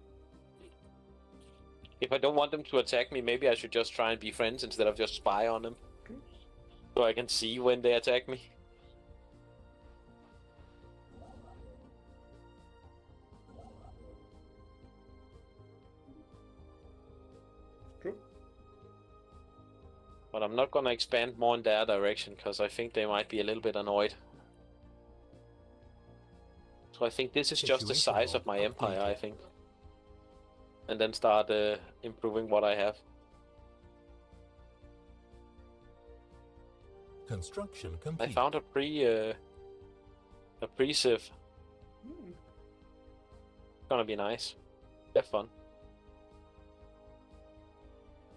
If I don't want them to attack me, maybe I should just try and be friends instead of just spy on them. So I can see when they attack me. True. But I'm not gonna expand more in their direction, because I think they might be a little bit annoyed. So I think this is just the size of my empire, I think. And then start improving what I have. Construction complete. I found a pre-sieve gonna be nice. Have fun.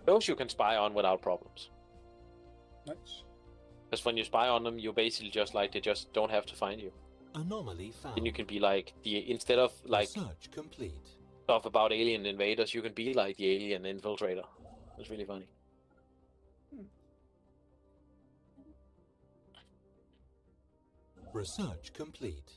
Those you can spy on without problems. Nice. Because when you spy on them, you basically just like they just don't have to find you. Anomaly found. Then you can be like instead of like Research complete. stuff about alien invaders, you can be like the alien infiltrator. It's really funny. Research complete.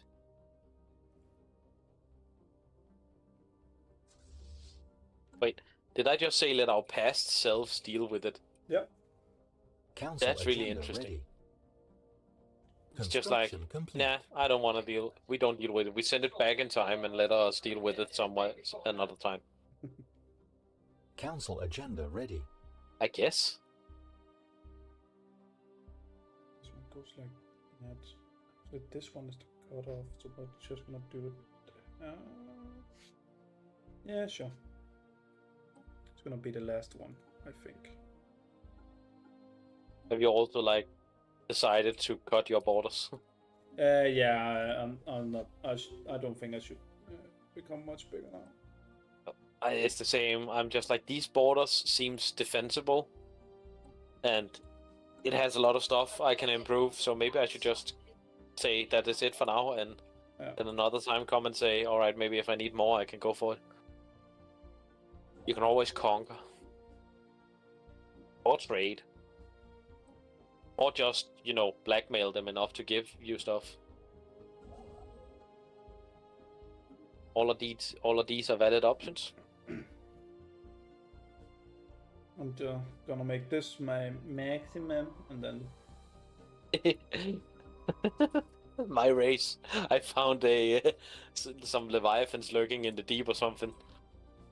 Wait, did I just say let our past selves deal with it? Yep. Council That's really agenda interesting. ready. It's just like, Construction complete. nah, I don't want to deal. We don't deal with it. We send it back in time and let us deal with it somewhere another time. Council agenda ready. I guess. This one goes like that. So this one is the cutoff, so we're just gonna do it. Yeah, sure. It's gonna be the last one, I think. Have you also like decided to cut your borders? Yeah, I'm not. I don't think I should become much bigger now. It's the same. I'm just like, these borders seems defensible, and it has a lot of stuff I can improve. So maybe I should just say that is it for now, and then another time come and say, all right, maybe if I need more, I can go for it. You can always conquer, or trade, or just blackmail them enough to give you stuff. All of these are valid options. I'm gonna make this my maximum, and then My race. I found some leviathans lurking in the deep or something.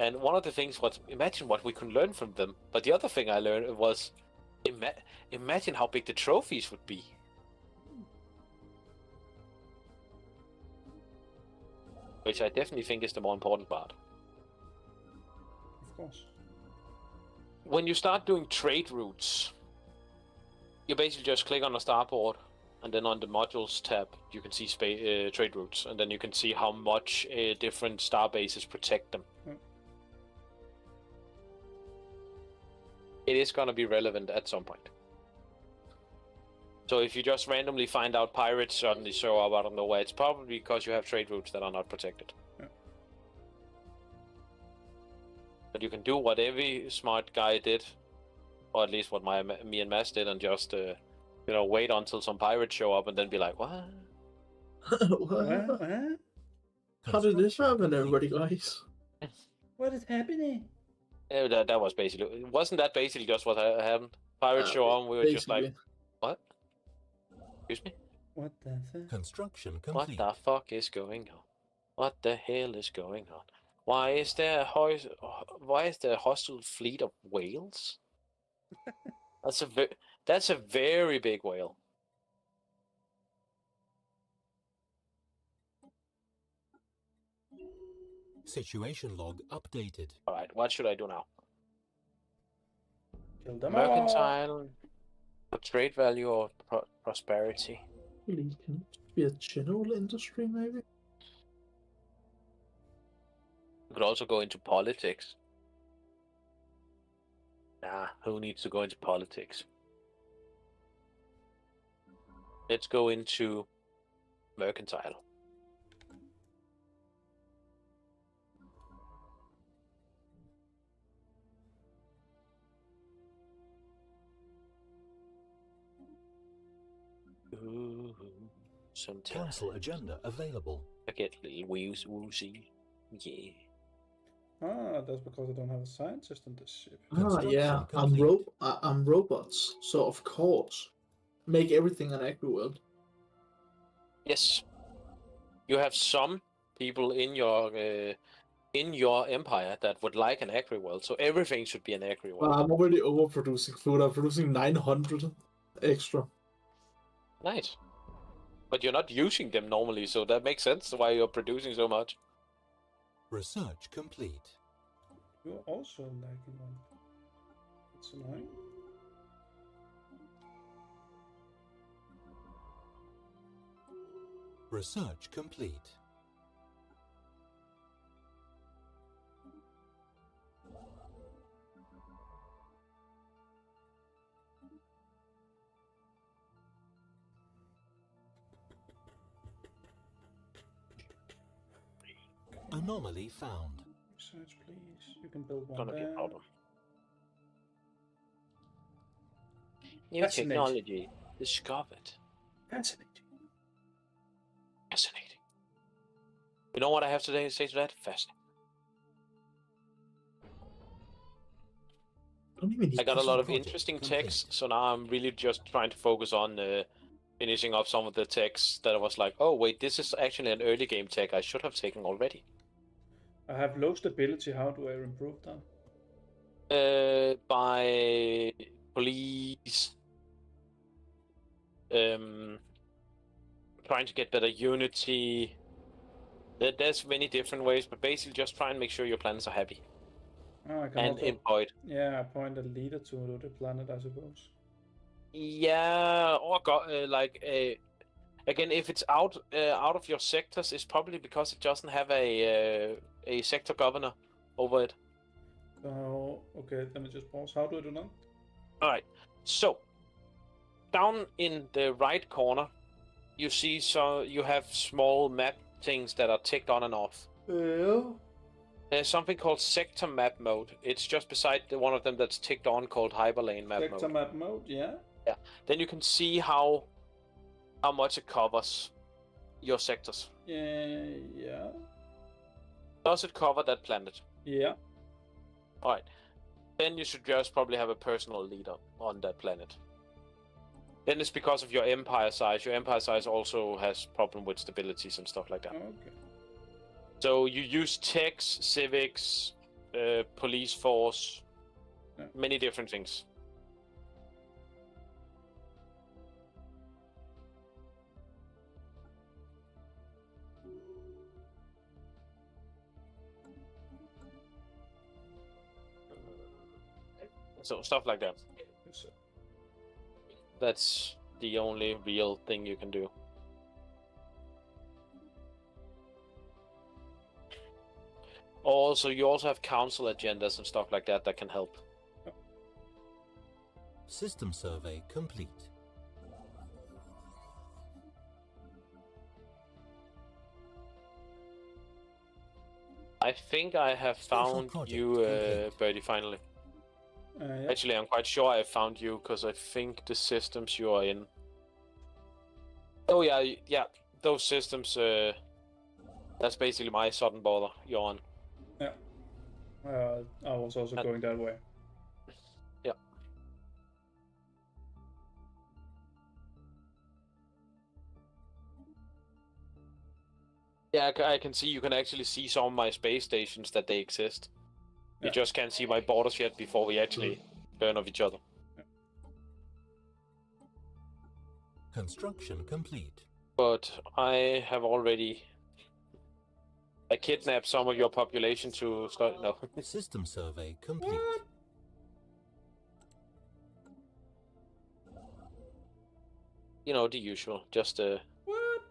And one of the things was, imagine what we could learn from them. But the other thing I learned was, imagine how big the trophies would be. Which I definitely think is the more important part. of course. When you start doing trade routes, you basically just click on the starboard, and then on the modules tab, you can see trade routes, and then you can see how much different star bases protect them. It is going to be relevant at some point. So if you just randomly find out pirates suddenly show up out of nowhere, it's probably because you have trade routes that are not protected. Yeah. But you can do what every smart guy did, or at least what me and Mass did, and just wait until some pirates show up and then be like, what? What? How did this happen, everybody, guys? What is happening? Yeah, that was basically... Wasn't that basically just what happened? Pirates show up, we were just like, what? Excuse me? What the fuck? Construction What complete. the fuck is going on? What the hell is going on? Why is there a hostile fleet of whales? That's a very big whale. Situation log updated. All right, what should I do now? Kill them all. Mercantile, trade value, or prosperity? Can it be a general industry, maybe? You could also go into politics. Nah, who needs to go into politics? Let's go into mercantile. Ooh, sometimes Council agenda available. I get a little woozy. Yeah. That's because I don't have a scientist on this ship. Yeah, I'm robots, so of course, make everything an agri world. Yes. You have some people in your empire that would like an agri world, so everything should be an agri world. I'm already overproducing food. I'm producing 900 extra. Nice. But you're not using them normally, so that makes sense why you're producing so much. Research complete. You're also lacking one. It's annoying. Research complete. Anomaly found. Research, please. You can build one Gonna be a there. problem. New Fascinating. technology discovered. Fascinating. Fascinating. You know what I have to say to that? Fascinating. Don't even need I got a lot of Project interesting complete. texts, so now I'm really just trying to focus on finishing up some of the texts that I was like, oh wait, this is actually an early game tech I should have taken already. I have low stability. How do I improve that? By police, trying to get better unity. There's many different ways, but basically just try and make sure your planets are happy Oh, I can and also, employed. yeah, appoint a leader to the planet, I suppose. Yeah, or again, if it's out of your sectors, it's probably because it doesn't have a sector governor over it. So, okay, let me just pause. How do I do that? All right. So down in the right corner, you see you have small map things that are ticked on and off. Yeah. There's something called sector map mode. It's just beside the one of them that's ticked on called Hyperlane map Sector mode. map mode, yeah. Yeah. Then you can see how much it covers your sectors. Yeah. Does it cover that planet? Yeah. All right. Then you should just probably have a personal leader on that planet. Then it's because of your empire size. Your empire size also has problem with stabilities and stuff like that. Okay. So you use techs, civics, police force, Yeah. many different things. So stuff like that. Yes, sir. That's the only real thing you can do. Also, you also have council agendas and stuff like that can help. System survey complete. I think I have found project you, complete. Birdie, finally. Yeah. Actually, I'm quite sure I found you, because I think the systems you are in... Oh, yeah, those systems, that's basically my southern border you're on. Yeah. I was also going that way. Yeah. Yeah, I can see, you can actually see some of my space stations that they exist. You Yeah. just can't see my borders yet before we actually burn off each other. Construction complete. But I have already... I kidnapped some of your population to start... No. System survey complete. You know, the usual. Just What?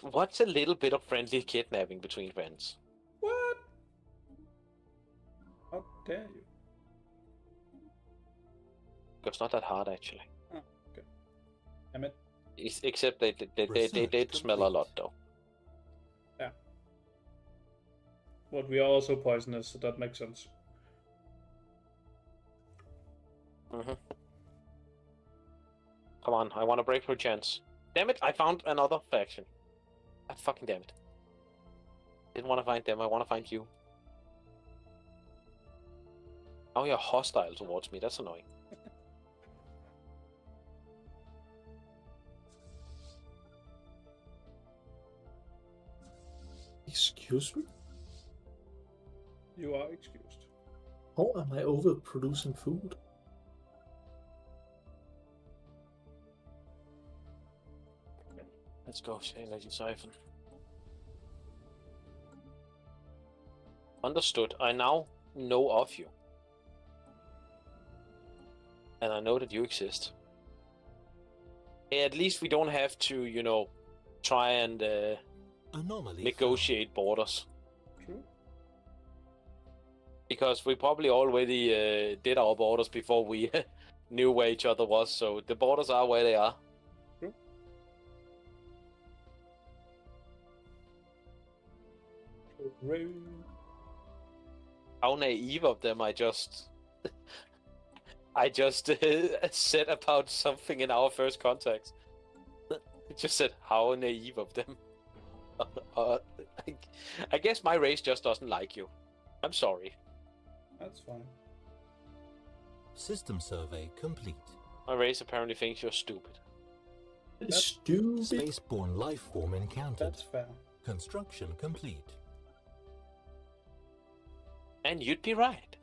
What's a little bit of friendly kidnapping between friends? What? How dare you? It's not that hard, actually. Oh, okay. Damn it. Except they did smell a lot, though. Yeah. But we are also poisonous, so that makes sense. Mm-hmm. Come on, I want a breakthrough chance. Damn it, I found another faction. God fucking damn it. Didn't want to find them, I want to find you. Oh, you're hostile towards me, that's annoying. Excuse me? You are excused. How am I overproducing food? Let's go, Lady Siphon. Understood. I now know of you. And I know that you exist. At least we don't have to, you know, try and Anomaly negotiate borders. True. Because we probably already did our borders before we knew where each other was, so the borders are where they are. True. Rude. How naive of them! I just said about something in our first contact. I just said how naive of them. I guess my race just doesn't like you. I'm sorry. That's fine. System survey complete. My race apparently thinks you're stupid. Stupid. Spaceborne life form encountered. That's fair. Construction complete. And you'd be right.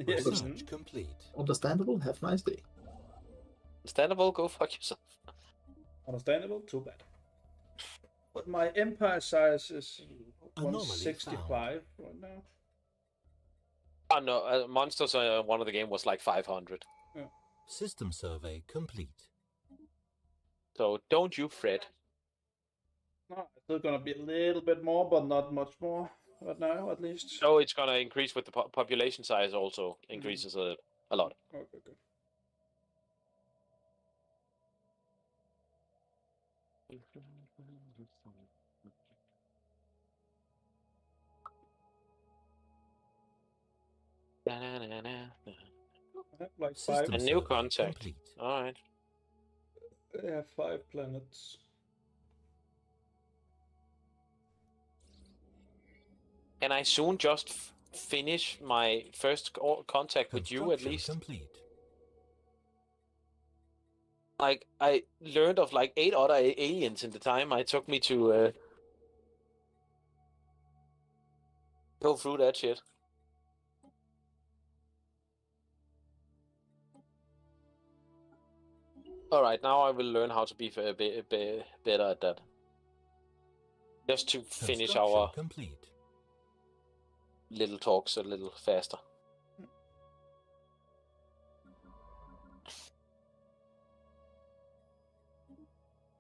Yes. Research complete. Understandable. Have a nice day. Understandable, go fuck yourself. Understandable, too bad. But my empire size is Anomaly 165 right now. Oh no, monsters one of the game was like 500. System survey complete. So don't you fret. No, it's still gonna be a little bit more, but not much more right now, at least. So it's gonna increase with the population size also increases a lot. Okay, good. Da-na-na-na. I have like System 5. A new survey contact. complete. All right. I have 5 planets. Can I soon just finish my first contact with you at Construction least? complete. Like I learned of like 8 other aliens in the time it took me to go through that shit. All right, now I will learn how to be better at that. Just to finish Construction our complete. little talks a little faster.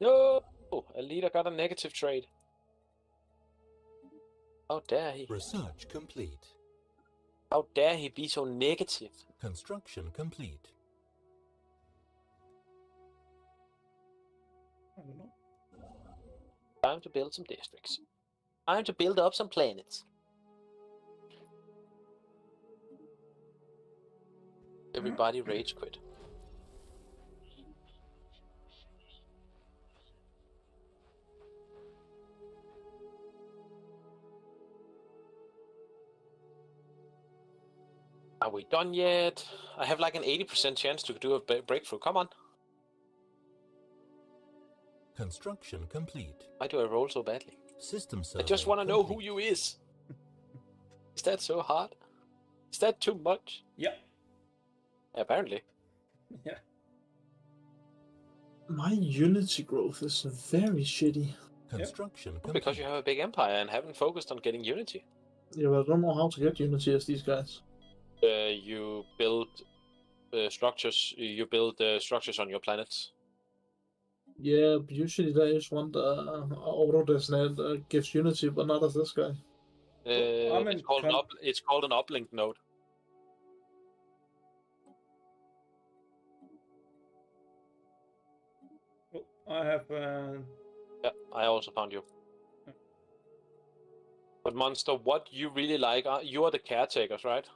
No, a leader got a negative trade. How dare he? Research complete. How dare he be so negative? Construction complete. I don't know. Time to build some districts. Time to build up some planets. Everybody rage quit. Are we done yet? I have like an 80% chance to do a breakthrough. Come on. Construction complete. Why do I roll so badly? System survey I just want to know who complete. you is. Is that so hard? Is that too much? Yeah. Apparently. Yeah. My unity growth is very shitty. Construction complete. Because you have a big empire and haven't focused on getting unity. Yeah, but I don't know how to get unity as these guys. You build structures. You build structures on your planets. Yeah, but usually there is one auto that gives unity, but not as this guy. I'm in It's called an uplink node. I have. Yeah, I also found you. But Monster, what you really like? You are the caretakers, right?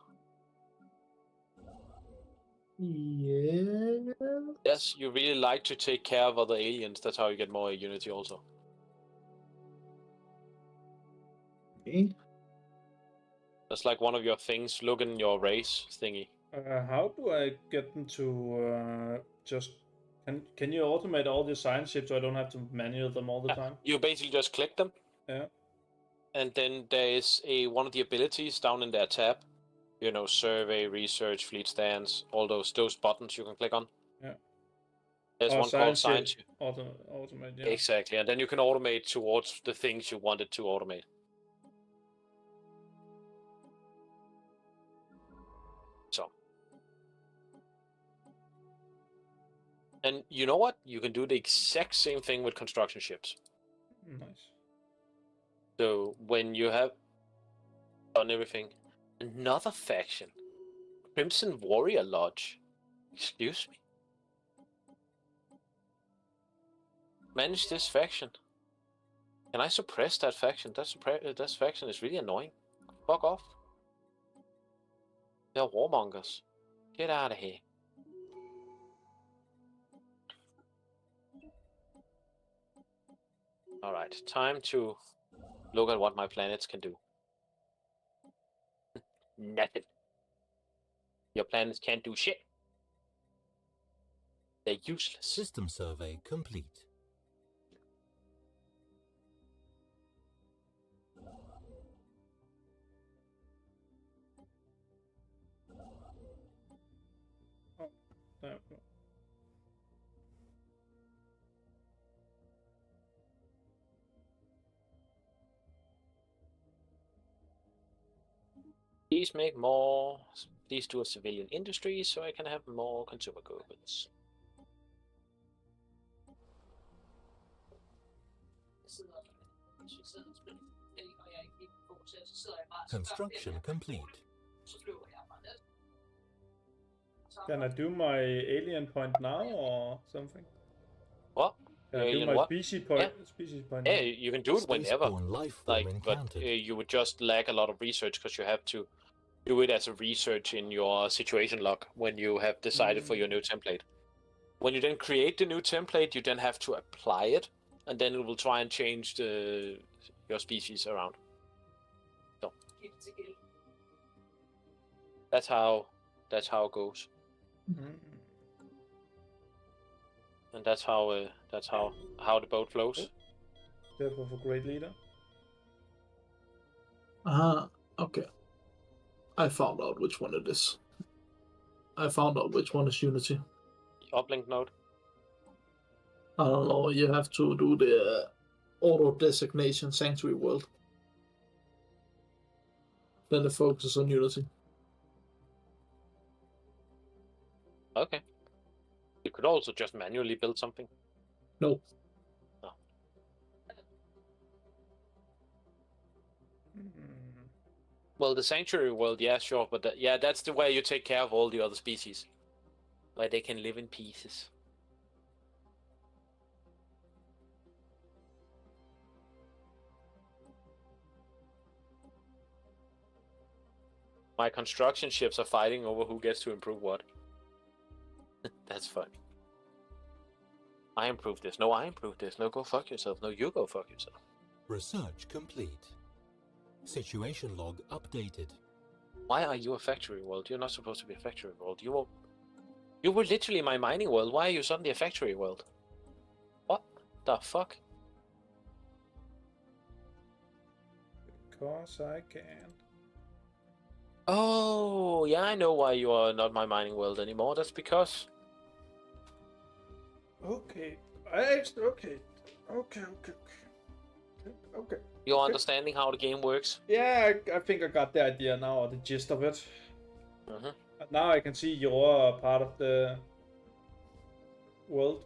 Yeah. Yes, you really like to take care of other aliens. That's how you get more unity also. Okay. That's like one of your things. Look in your race thingy. How do I get them to just? Can you automate all the science ships so I don't have to manual them all the time? You basically just click them. Yeah. And then there is one of the abilities down in their tab. You know, survey, research, fleet stands, all those buttons you can click on. Yeah. There's one called science. Automate. Yeah. Exactly, and then you can automate towards the things you wanted to automate. So. And you know what? You can do the exact same thing with construction ships. Nice. So when you have done everything, another faction, Crimson Warrior Lodge. Excuse me. Manage this faction. Can I suppress that faction? That faction is really annoying. Fuck off. They're warmongers. Get out of here. Alright, time to look at what my planets can do. Nothing. Your planets can't do shit. They're useless. System survey complete. No. Please make more. Please do a civilian industry so I can have more consumer goods. Construction complete. Can I do my alien point now or something? What? Can I do my species point? Yeah. Species point. Yeah, you can do it whenever. Life form but you would just lack a lot of research because you have to do it as a research in your situation log when you have decided for your new template. When you then create the new template, you then have to apply it, and then it will try and change your species around. So that's how it goes. And that's how the boat flows. Therefore, for great leader. Okay. I found out which one it is. I found out which one is Unity. Uplink node. I don't know, you have to do the auto designation Sanctuary World. Then it focuses on Unity. Okay. You could also just manually build something. No. No. Well, the Sanctuary World, yeah, sure, but that's the way you take care of all the other species. Where they can live in pieces. My construction ships are fighting over who gets to improve what. That's fun. I improved this. No, I improved this. No, go fuck yourself. No, you go fuck yourself. Research complete. Situation log updated. Why are you a factory world? You're not supposed to be a factory world. You were literally my mining world. Why are you suddenly a factory world? What the fuck? Because I can. Oh, yeah, I know why you are not my mining world anymore. That's because... Okay. Okay. You're understanding how the game works? Yeah, I think I got the idea now, or the gist of it. Mm-hmm. Now I can see you're part of the world.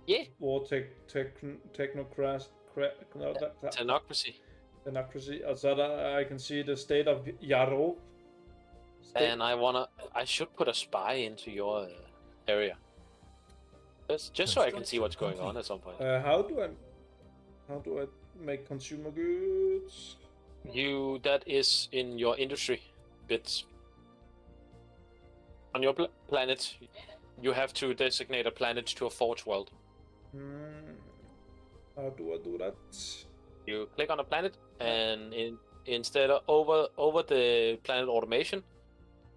Yeah. War technocracy. Democracy. Also I can see the state of Yaro. And I should put a spy into your area. Just so I can see what's going on at some point. How do I make consumer goods? That is in your industry bits. On your planet, you have to designate a planet to a forge world. How do I do that? You click on a planet, and instead of over the planet automation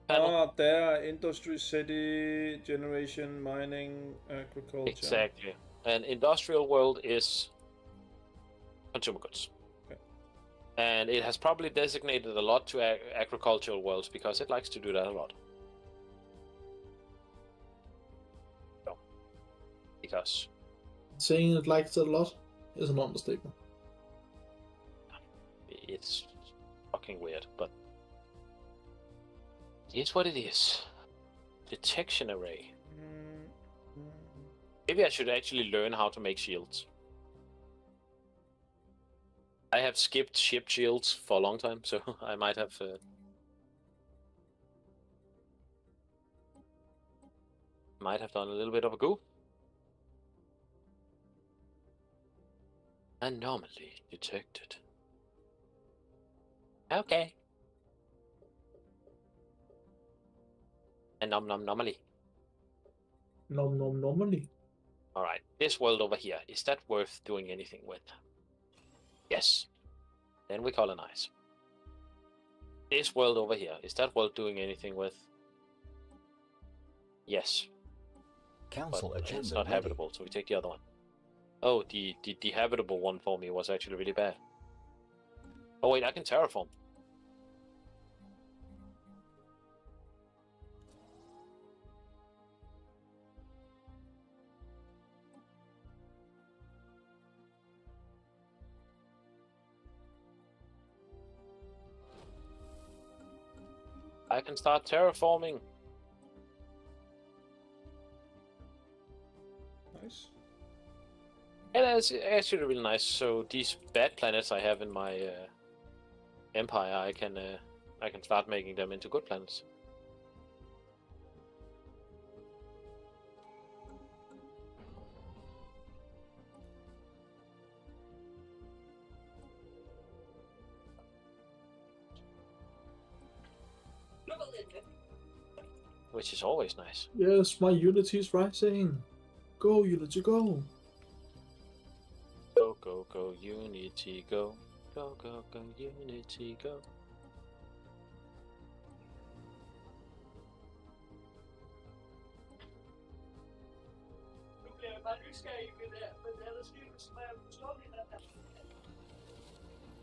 panel. There, industry, city, generation, mining, agriculture. Exactly. And industrial world is consumer goods. Okay. And it has probably designated a lot to agricultural worlds because it likes to do that a lot. So, because saying it likes it a lot is an understatement. It's fucking weird, but it's what it is. Detection array. Maybe I should actually learn how to make shields. I have skipped ship shields for a long time, so I might have... might have done a little bit of a go. Anomaly detected. Okay. Anomaly. Normally. Alright, this world over here, is that worth doing anything with? Yes. Then we colonize. This world over here, is that worth doing anything with? Yes. Council But agenda it's not ready. habitable, so we take the other one. Oh, the habitable one for me was actually really bad. Oh wait, I can terraform. I can start terraforming. Nice. And it's actually really nice. So these bad planets I have in my empire, I can start making them into good planets. Which is always nice. Yes, my Unity is rising. Go, Unity, go. Go, go, go, Unity, go. Go, go, go, Unity, go.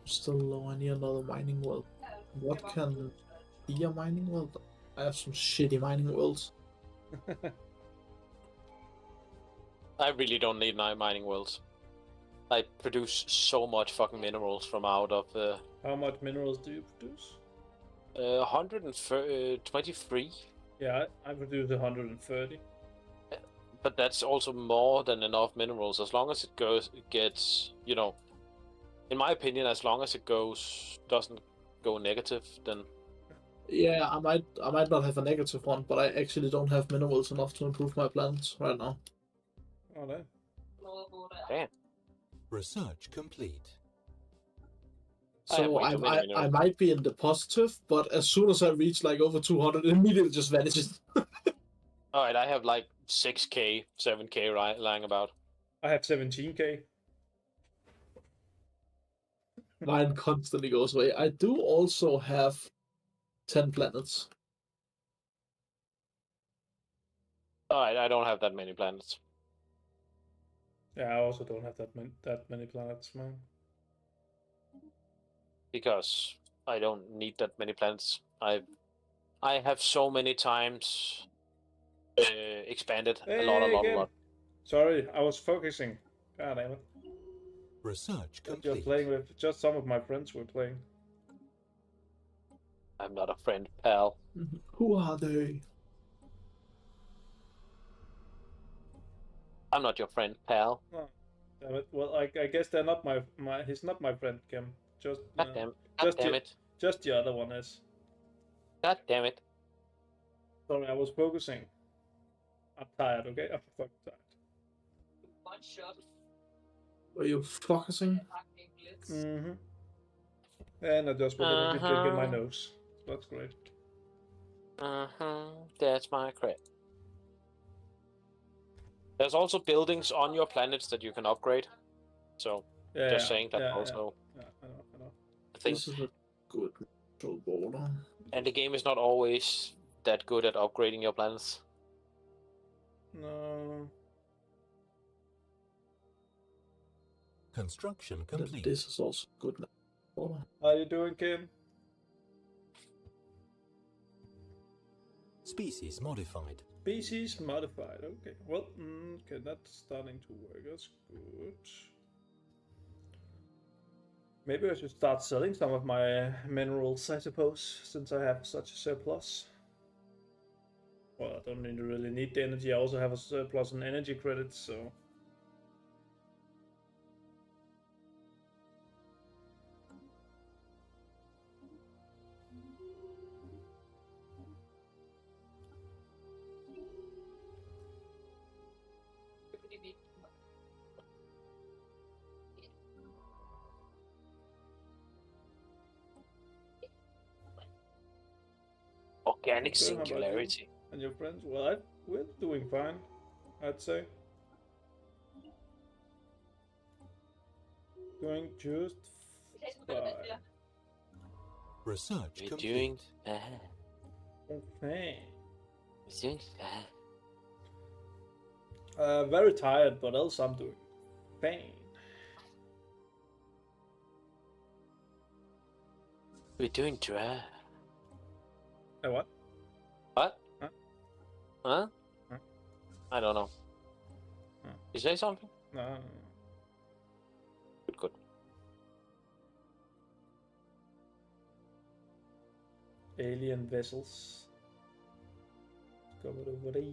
Still low, I need another mining world. What can be a mining world? I have some shitty mining worlds. I really don't need mining worlds. I produce so much fucking minerals from out of the How much minerals do you produce? 123. Yeah, I produce 130. But that's also more than enough minerals. As long as it gets, you know, in my opinion, as long as it doesn't go negative, then Yeah, I might not have a negative one, but I actually don't have minerals enough to improve my plants right now. Oh, no. damn. Research complete. I have So way too many I minerals. might be in the positive, but as soon as I reach like over 200, it immediately just vanishes. All right, I have like 6k, 7k lying about. I have 17k. Mine constantly goes away. I do also have 10 planets. All right, I don't have that many planets. Yeah, I also don't have that many planets, man. Because I don't need that many planets. I have so many times expanded a lot. Sorry, I was focusing. God damn it. Research But you're complete. playing with just some of my friends were playing. I'm not a friend, pal. Who are they? I'm not your friend, pal. Oh, damn it. Well, I guess they're not my he's not my friend, Kim. Just God damn it. just the other one is. God damn it. Sorry, I was focusing. I'm tired, okay? I'm fucking tired. Were you focusing? Mm-hmm. And I just put an energy drink in my nose. That's great. That's my crap. There's also buildings on your planets that you can upgrade. So, Yeah, just saying that also. Yeah, I know. I think. This is a good control border. And the game is not always that good at upgrading your planets. No. Construction complete. This is also good border. How you doing, Kim? Species modified. Species modified. Okay. Well, okay, that's starting to work. That's good. Maybe I should start selling some of my minerals, I suppose, since I have such a surplus. Well, I don't really need the energy. I also have a surplus in energy credits, so... Organic Good, how about you? singularity. And your friends? Well, we're doing fine, I'd say. Doing just fine. Research We're complete. doing bad. Okay. We're doing bad. Very tired, but else I'm doing fine. We're doing dry. What? What? Huh? Huh? Huh? I don't know. Huh. You say something? No. Good. Alien vessels. Discovered over there.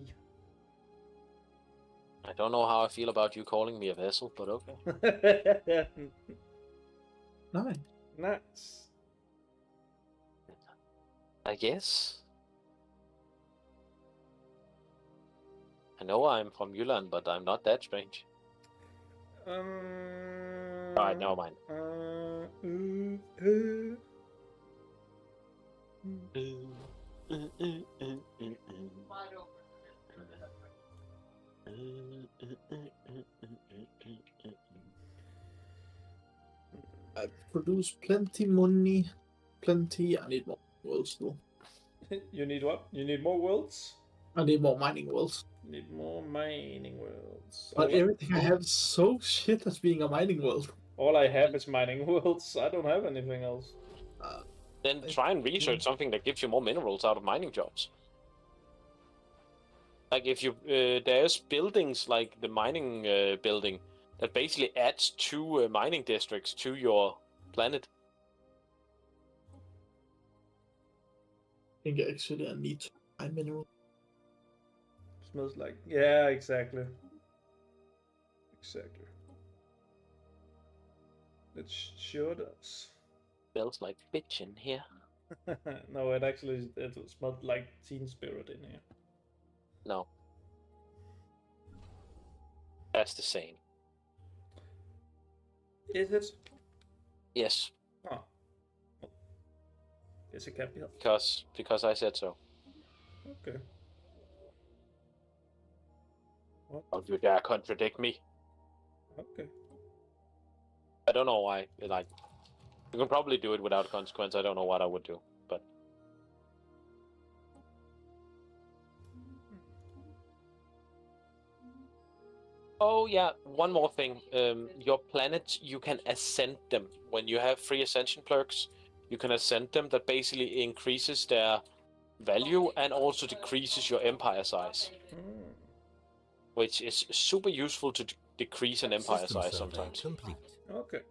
I don't know how I feel about you calling me a vessel, but okay. Nice. Nice. I guess. I know I'm from Jylland, but I'm not that strange. Alright, never mind. I produce plenty money. Plenty. I need more worlds though. You need what? You need more worlds? I need more mining worlds. You need more mining worlds. But everything I have is so shit as being a mining world. All I have is mining worlds. I don't have anything else. Then try and research something that gives you more minerals out of mining jobs. Like if you, there's buildings like the mining building that basically adds 2 mining districts to your planet. I think actually I need to mine mineral. Smells like... Yeah, exactly. Exactly. It sure does. Smells like bitch in here. No, it smelled like Teen Spirit in here. No. That's the same. Is it? Yes, Oh. Guess it can't be helped. because I said so. Okay. What? Don't you dare contradict me. Okay. I don't know why. Like, you can probably do it without consequence. I don't know what I would do, but oh yeah, one more thing. Your planets, you can ascend them when you have free ascension perks. You can ascend them. That basically increases their value and also decreases your empire size, which is super useful to decrease an empire System size survey sometimes. complete. Okay.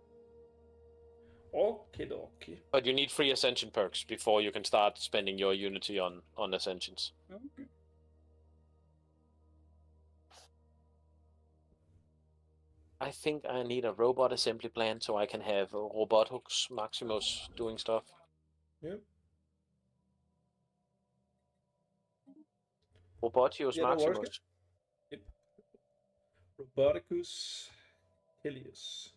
Okay. But you need free ascension perks before you can start spending your unity on ascensions. Okay. I think I need a robot assembly plant so I can have Robotics Maximus doing stuff. Yep. Robotius Yeah, that works. Maximus. Yep. Roboticus Helios.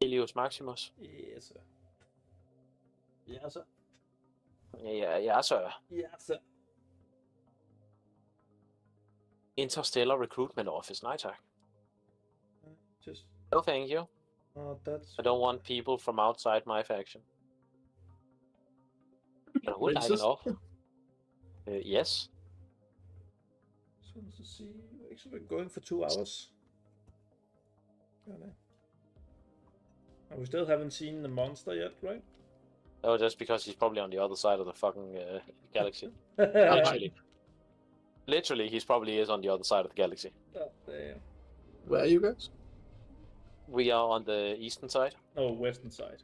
Helios Maximus. Yes, sir. Yes, sir. Yeah, sir. Yes, sir. Interstellar Recruitment Office, nej tak. Just... No, thank you. Oh, that's... I don't want people from outside my faction. I would like Racist? enough. Yes. Just want to see... Actually, we're going for 2 hours. And we still haven't seen the monster yet, right? Oh, just because he's probably on the other side of the fucking galaxy. Literally, he's probably is on the other side of the galaxy. Oh, damn. Where are you guys? We are on the eastern side. Oh, western side.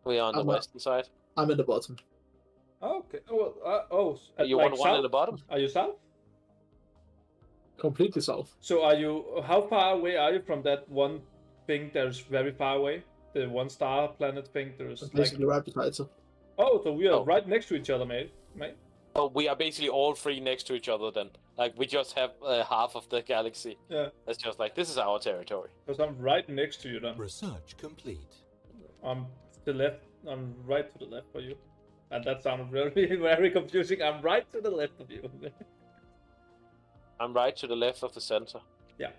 We are on the western side. I'm in the bottom. Okay. Oh, You like want south? one in the bottom? Are you south? Completely south. So are you? How far away are you from that one thing that's very far away? The 1-star planet thing. There's like... Basically right beside it. Oh, so we are right next to each other, mate. Oh, we are basically all 3 next to each other then. Like, we just have half of the galaxy. Yeah. That's just like, this is our territory. Because I'm right next to you then. Research complete. I'm to the left. I'm right to the left for you. And that sounded very, very confusing. I'm right to the left of you. I'm right to the left of the center. Yeah.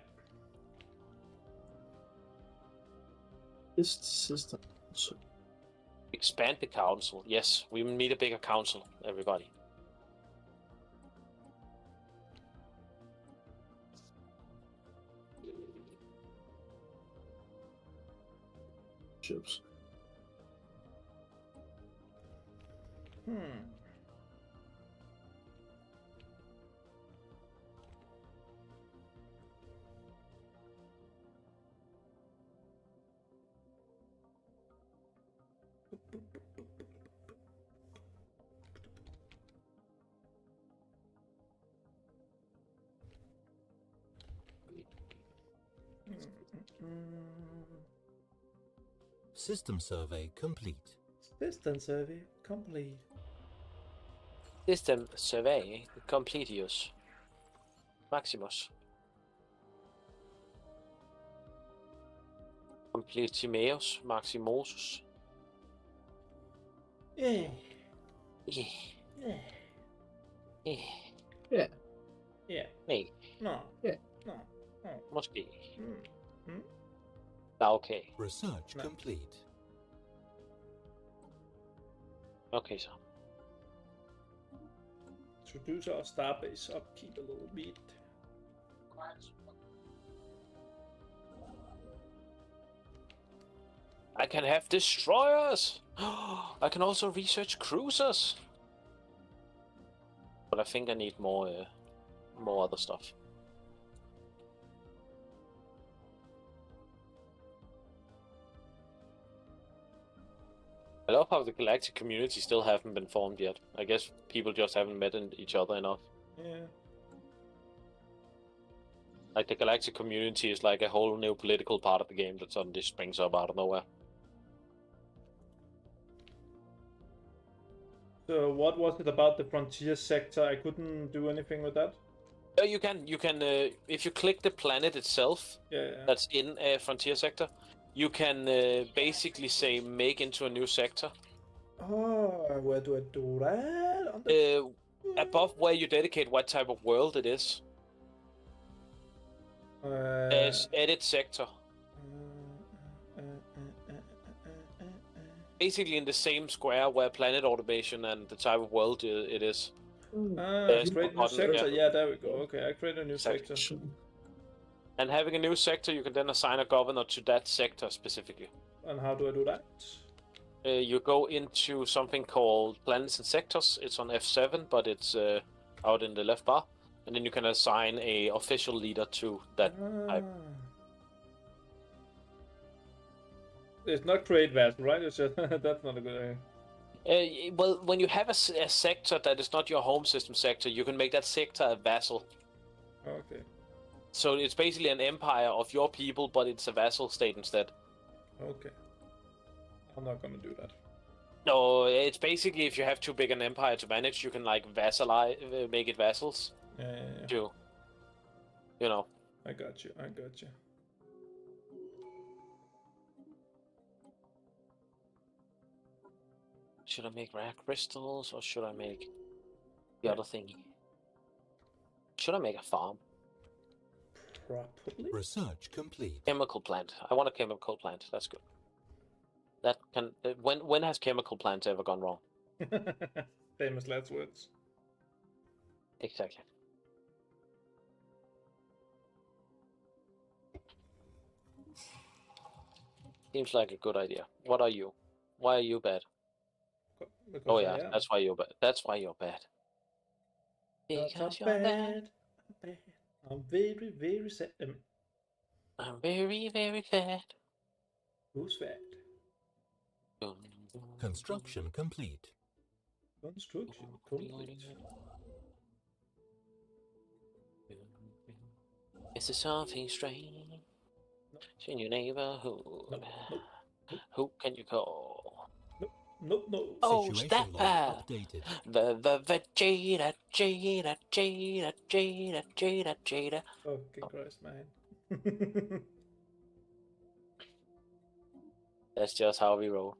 This system. So Expand the council. Yes, we need a bigger council, everybody. ships. System survey complete. System survey complete. System survey completius. Maximus. Completimeus Maximosus. Yeah. Yeah. Yeah. Yeah. Yeah. Yeah. Nej. No. Yeah. No. No. Måske. Mm. Ja, okay. Research No. complete. Okay, så. Introduce our starbase upkeep a little bit. I can have destroyers! I can also research cruisers! But I think I need more other stuff. I love how the galactic community still haven't been formed yet. I guess people just haven't met each other enough. Yeah. Like, the galactic community is like a whole new political part of the game that suddenly springs up out of nowhere. So what was it about the frontier sector? I couldn't do anything with that. You can, if you click the planet itself, Yeah. that's in a frontier sector, you can basically say make into a new sector. Oh, where do I do that? On the... Above where you dedicate what type of world it is. There's edit sector. Basically in the same square where planet automation and the type of world it is. Create new sector. Yeah, there we go. Okay, I create a new Exactly. sector. And having a new sector, you can then assign a governor to that sector specifically. And how do I do that? You go into something called planets and sectors. It's on F7, but it's out in the left bar. And then you can assign a official leader to that type. It's not create vassal, right? It's just that's not a good idea. Well, when you have a sector that is not your home system sector, you can make that sector a vassal. Okay. So it's basically an empire of your people, but it's a vassal state instead. Okay. I'm not gonna do that. No, it's basically if you have too big an empire to manage, you can like vassalize, make it vassals. Yeah. To, you know. I got you. Should I make rare crystals or should I make the other thingy? Should I make a farm? Probably. Research complete. Chemical plant. I want a chemical plant. That's good. That can. When has chemical plants ever gone wrong? Famous last words. Exactly. Seems like a good idea. What are you? Why are you bad? Because Oh yeah, that's why you're bad. That's why you're bad. Because you're bad. I'm very, very sad. I'm very, very bad. Who's fat? Construction complete. Construction complete. Is there something strange in your neighborhood? Nope. Who can you call? Nope. Oh, Situation that log pad. updated. The Jada. Fucking Christ, man. That's just how we roll.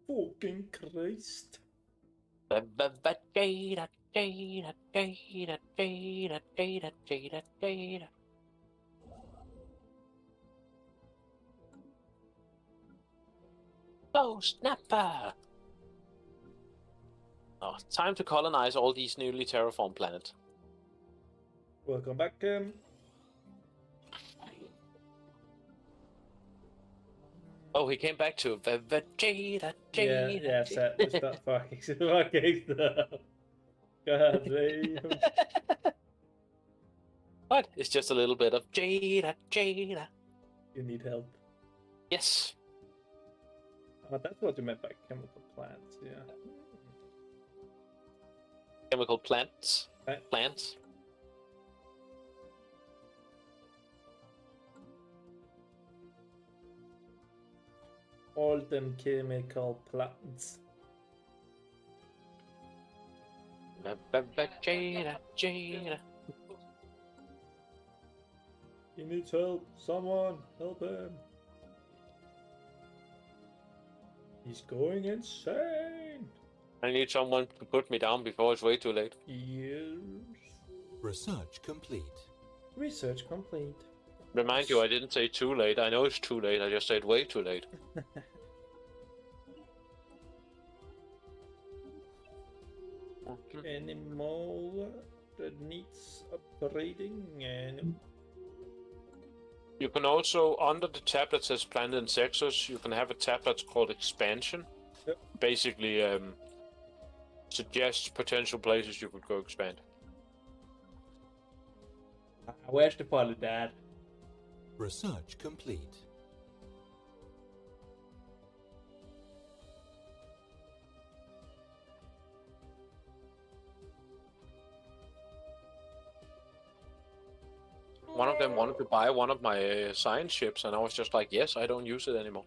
Fucking Christ. Jada. Oh, snapper! Oh, time to colonize all these newly terraformed planets. Welcome back, Kim. Oh, he came back to Jada. Yeah, sad. It's not fucking stuff. God damn. What? It's just a little bit of Jada. You need help. Yes. Oh, that's what you meant by chemical plants, yeah. Chemical plants. Right. Plants. All them chemical plants. Jada. He needs help. Someone help him. He's going insane. I need someone to put me down before it's way too late. Yes. Research complete. Research complete. Remind you, I didn't say too late. I know it's too late. I just said way too late. Any more that needs upgrading? And You can also, under the tab that says Planet and Sexes, you can have a tab that's called Expansion. Yep. Basically, suggests potential places you could go expand. where's the part of that? Research complete. One of them wanted to buy one of my science ships, and I was just like, yes, I don't use it anymore.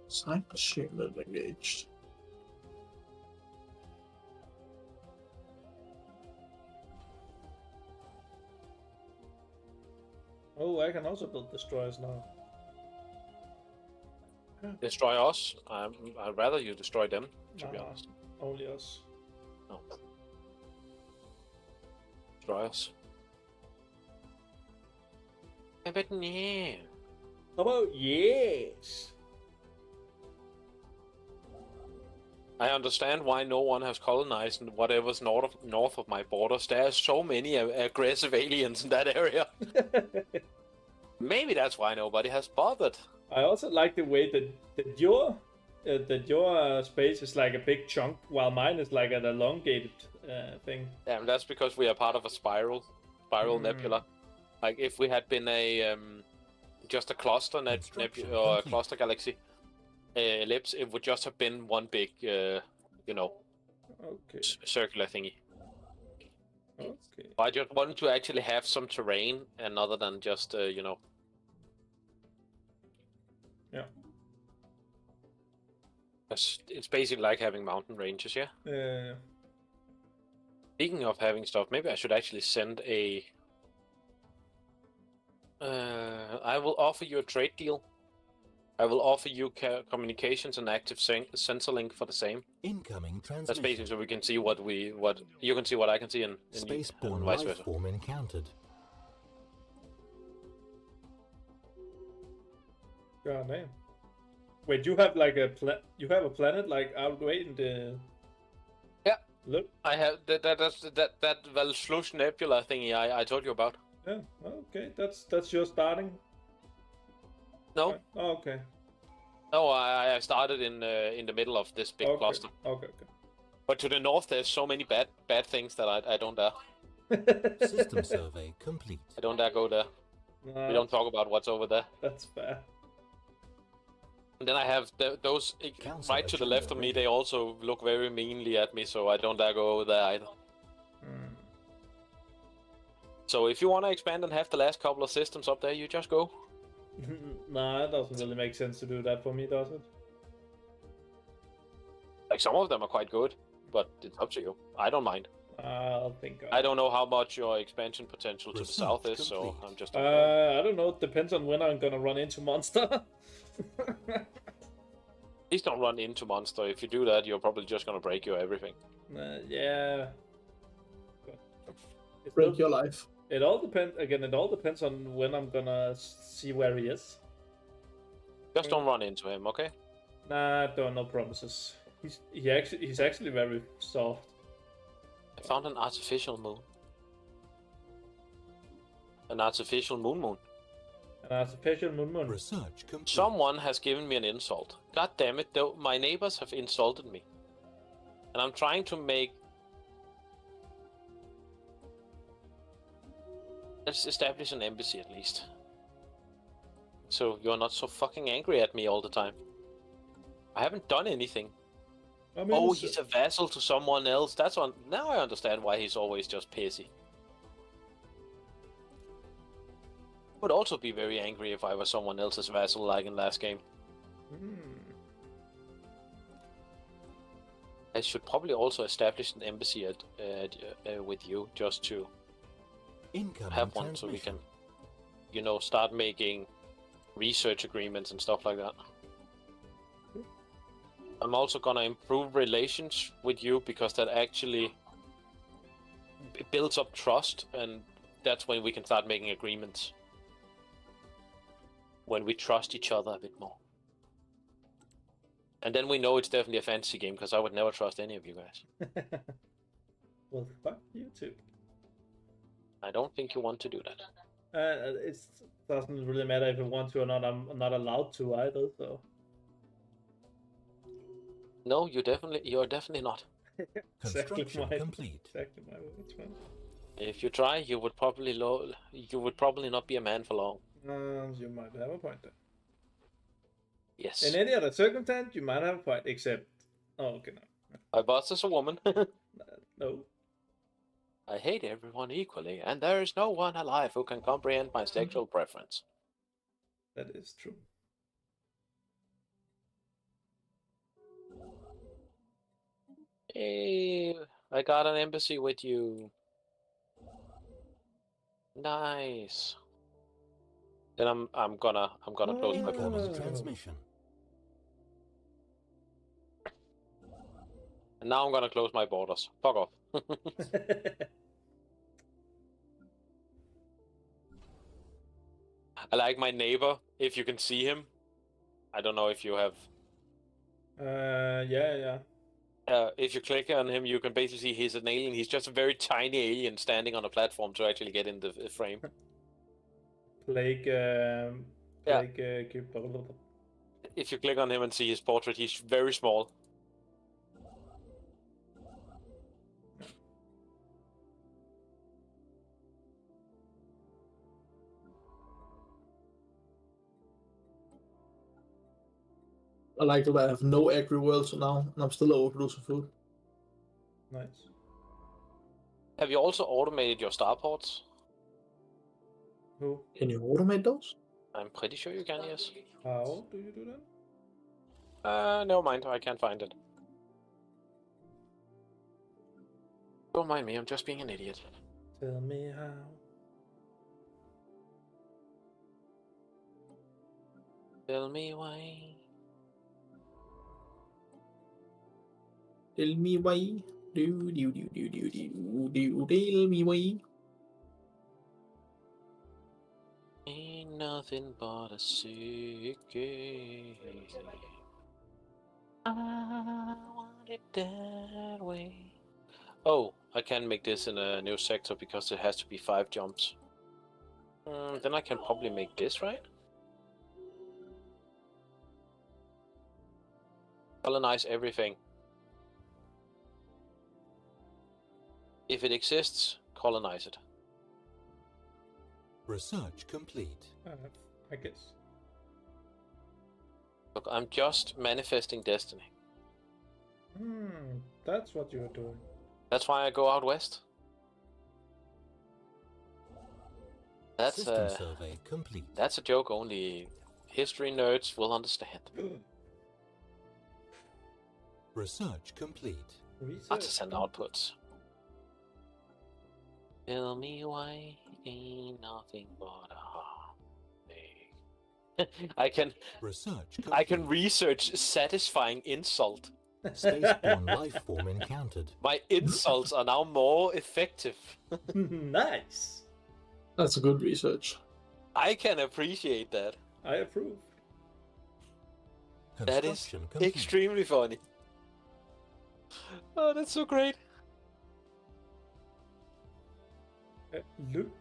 Science ship engaged. Oh, I can also build destroyers now. Destroy us? I'd rather you destroy them, to be Nah, honest. only us. No. Destroy us. But no. How about yes? I understand why no one has colonized whatever's north of my borders. There are so many aggressive aliens in that area. Maybe that's why nobody has bothered. I also like the way that your space is like a big chunk, while mine is like an elongated thing. Yeah, that's because we are part of a spiral nebula. Like if we had been a just a cluster nebula or a cluster galaxy ellipse, it would just have been one big, Okay. circular thingy. Okay. I just wanted to actually have some terrain, and other than just Yeah. It's basically like having mountain ranges, yeah. Speaking of having stuff, maybe I should actually send a. I will offer you a trade deal. I will offer you communications and active sensor link for the same. Incoming transmission. That's basically so we can see what you can see, what I can see, and Spaceborne vice life versa. form encountered. God damn. Wait, you have like a planet like out way in the. Yeah. Look. I have that Valslush Nebula thingy I told you about. Yeah. Okay, that's your starting. No, Oh, okay. no, I started in the middle of this big cluster. Okay. But to the north, there's so many bad things that I don't dare. System survey complete. I don't dare go there. Nah, We don't talk about what's over there. That's fair. And then I have those Council right to the left of me. agenda They also look very meanly at me, so I don't dare go over there either. So if you want to expand and have the last couple of systems up there, you just go. Nah, it doesn't really make sense to do that for me, does it? Like some of them are quite good, but it's up to you. I don't mind. I'll think. I don't know how much your expansion potential to the Research south is, so complete. I'm just. I don't know. It depends on when I'm gonna run into monster. Please don't run into monster. If you do that, you're probably just gonna break your everything. Yeah. Break your life. It all depends. Again, it all depends on when I'm gonna see where he is. Just don't run into him, okay? Nah, no promises. He's actually very soft. I found an artificial moon. An artificial moon. An artificial moon. Research complete. Someone has given me an insult. God damn it, though, my neighbors have insulted me. And I'm trying to make... Let's establish an embassy at least. So you're not so fucking angry at me all the time. I haven't done anything. I mean, Oh, he's a vassal to someone else. That's on. Now I understand why he's always just pissy. Would also be very angry if I was someone else's vassal, like in last game. I should probably also establish an embassy with you, just to have one, so we can, you know, start making research agreements and stuff like that. I'm also gonna improve relations with you, because that actually builds up trust, and that's when we can start making agreements. When we trust each other a bit more. And then we know it's definitely a fantasy game, because I would never trust any of you guys. Well, fuck you too. I don't think you want to do that. It doesn't really matter if I want to or not. I'm not allowed to either, so... No, you're definitely not. Construction complete. Exactly my words, man. If you try, you would probably not be a man for long. You might have a point there. Yes. In any other circumstance, you might have a point, except... Oh, okay, no. My boss is a woman. No. I hate everyone equally, and there is no one alive who can comprehend my sexual preference. That is true. Hey, I got an embassy with you. Nice. Then I'm gonna close my borders. Transmission. And now I'm gonna close my borders. Fuck off. I like my neighbor, if you can see him. I don't know if you have... yeah. If you click on him, you can basically see he's an alien. He's just a very tiny alien standing on a platform to actually get in the frame. Plague, If you click on him and see his portrait, he's very small. I like that I have no agri worlds now, and I'm still overproducing food. Nice. Have you also automated your starports? Who? Can you automate those? I'm pretty sure you can, yes. How do you do that? Never mind, I can't find it. Don't mind me, I'm just being an idiot. Tell me how. Tell me why. Tell me why. Do. Tell me why. Ain't nothing but a sick game. I want it that way. Oh, I can make this in a new sector because it has to be 5 jumps. Then I can probably make this, right? Colonize everything. If it exists, colonize it. Research complete. I guess. Look, I'm just manifesting destiny. That's what you're doing. That's why I go out west. That's System survey complete. That's a joke only history nerds will understand. Research complete. Artisan outputs. Tell me why ain't nothing but a heartache. I can Research research satisfying insult. Spaceborne life form encountered. My insults are now more effective. Nice. That's a good research. I can appreciate that. I approve. That is Construction complete. extremely funny. Oh, that's so great. Loot.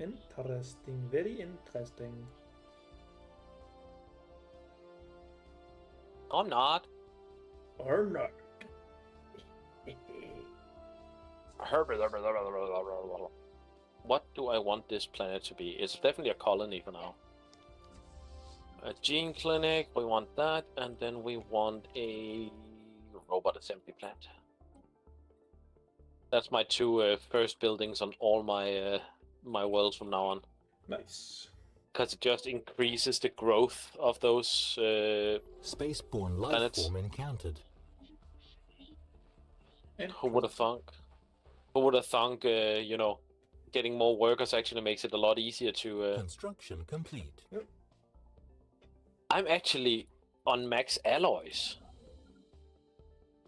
Interesting, very interesting. I'm not. Or not. What do I want this planet to be? It's definitely a colony for now. A gene clinic, we want that, and then we want a robot assembly plant. That's my two first buildings on all my my worlds from now on. Nice. Because it just increases the growth of those Spaceborne life planets. form encountered. Who would have thunk? Who would have thunk, you know, getting more workers actually makes it a lot easier to... Construction complete. I'm actually on max alloys.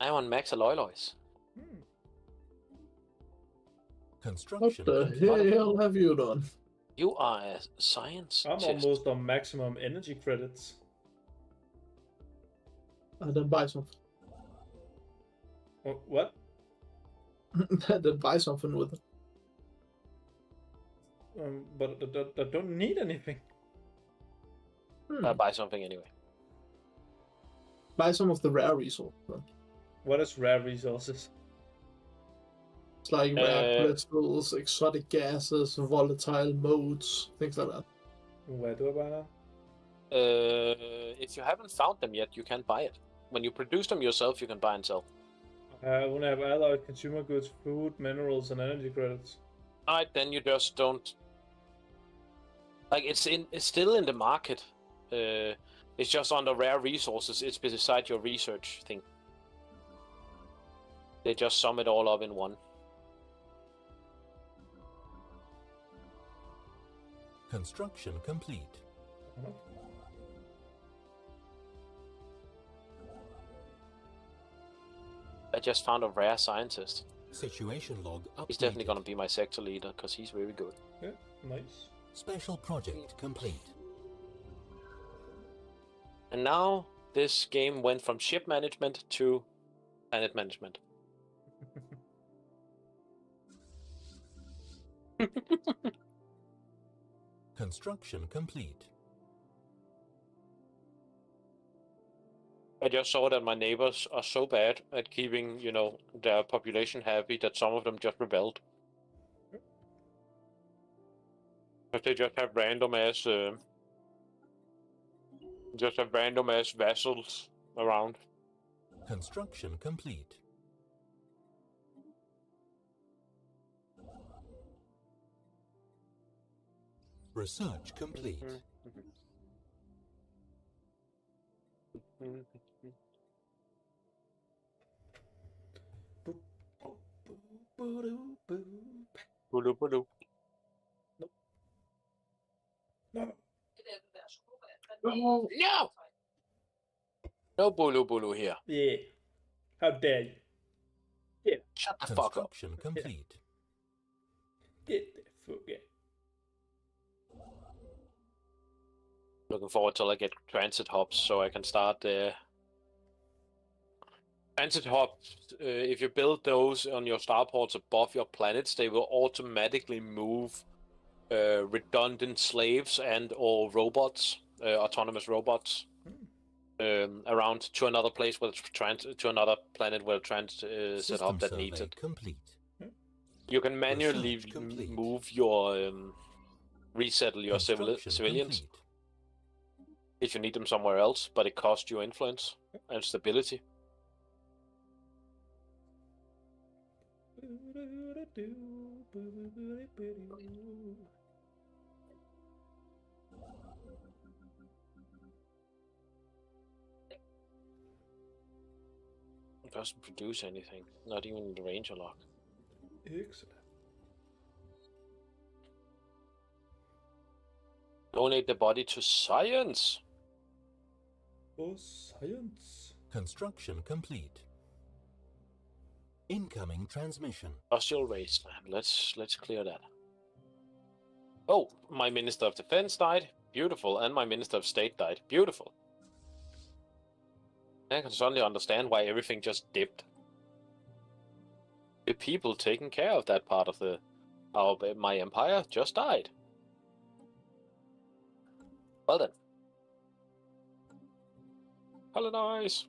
I'm on max alloys. What Construction the complete. hell have you done? You are a science I'm almost on maximum energy credits. Then buy something. Oh, what? Then buy something with it. But I don't need anything. I'll buy something anyway. Buy some of the rare resources. What is rare resources? It's like rare crystals, exotic gases, volatile modes, things like that. Where do I buy that? If you haven't found them yet, you can't buy it. When you produce them yourself, you can buy and sell. I only have alloyed consumer goods, food, minerals, and energy credits. Alright, then you just don't... Like, it's still in the market. It's just under rare resources. It's beside your research thing. They just sum it all up in one. Construction complete. I just found a rare scientist. Situation log updated. He's definitely gonna be my sector leader, because he's very good. Yeah, nice. Special project complete. And now, this game went from ship management to planet management. Construction complete. I just saw that my neighbors are so bad at keeping, you know, their population happy that some of them just rebelled. But they just have random ass vessels around. Construction complete. Research complete. Bulu bulu. No. Oh, No! No bulu bulu here. Yeah. How dare you? Yeah. Shut the fuck up. Construction complete. Get the fuck out. Looking forward till I get transit hubs so I can start transit hubs. If you build those on your starports above your planets, they will automatically move redundant slaves and or robots, autonomous robots, around to another place where to another planet where set up that needs it. Complete. You can manually Research complete. move your resettle your Construction civilians complete. if you need them somewhere else, but it costs you influence and stability. It doesn't produce anything, not even the ranger lock. Excellent. Donate the body to science. Oh, science. Construction complete. Incoming transmission. Industrial wasteland. Let's clear that. Oh, my Minister of Defense died. Beautiful. And my Minister of State died. Beautiful. I can suddenly understand why everything just dipped. The people taking care of that part of my empire just died. Well then. Colonize.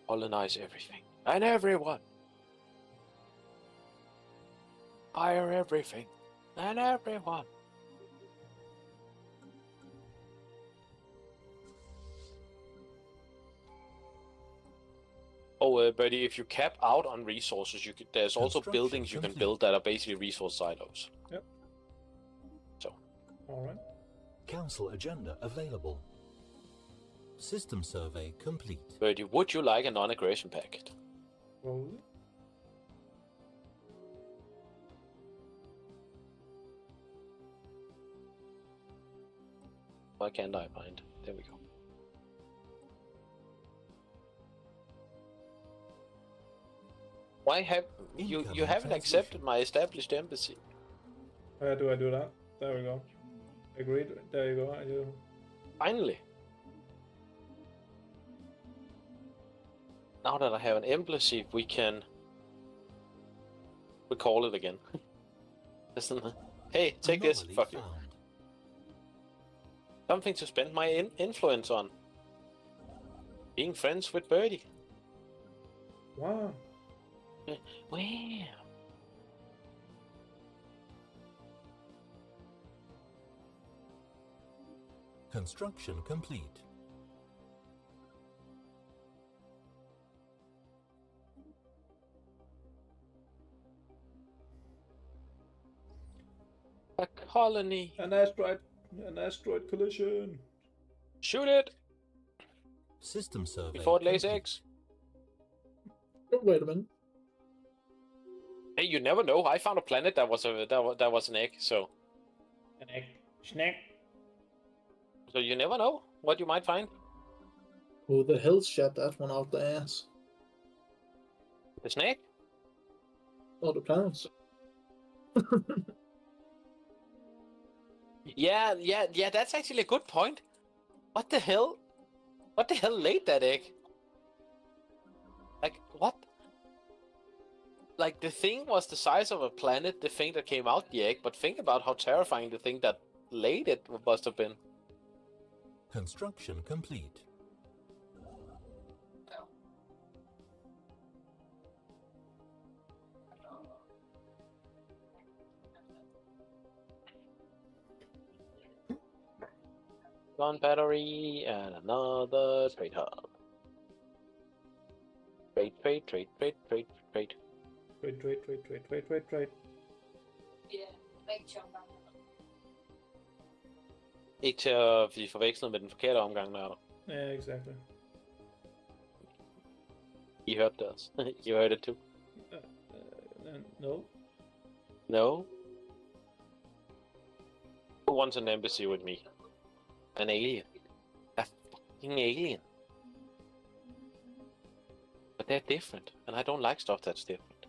Colonize everything and everyone. Fire everything and everyone. Oh, Birdie, if you cap out on resources, there's also buildings you can build that are basically resource silos. Yep. So. All right. Council agenda available. System survey complete. Birdie, would you like a non-aggression packet? Probably. Why can't I find? There we go. Why have you haven't accepted my established embassy? How do I do that? There we go. Agreed. There you go. I do. Finally. Now that I have an embassy, we can recall it again. Listen, hey, take this. Anomaly Fuck you. found. Something to spend my influence on. Being friends with Birdie. Wow. Wow. Construction complete. A colony. An asteroid collision. Shoot it System survey before it lays complete. eggs. Wait a minute. Hey, you never know. I found a planet that was an egg, so An egg. Snack. you never know what you might find. Who the hell shot that one out the ass? The snake? Oh, the planets. Yeah. That's actually a good point. What the hell? What the hell laid that egg? Like what? Like the thing was the size of a planet. The thing that came out the egg. But think about how terrifying the thing that laid it must have been. Construction complete. One battery and another trade hub. Trade. Trade. Ikke til at blive forvekslet med den forkerte omgang, der. Yeah, exactly. I hørte det også. You heard it too. No. No? Who wants an embassy with me? An alien. A fucking alien. But they're different, and I don't like stuff that's different.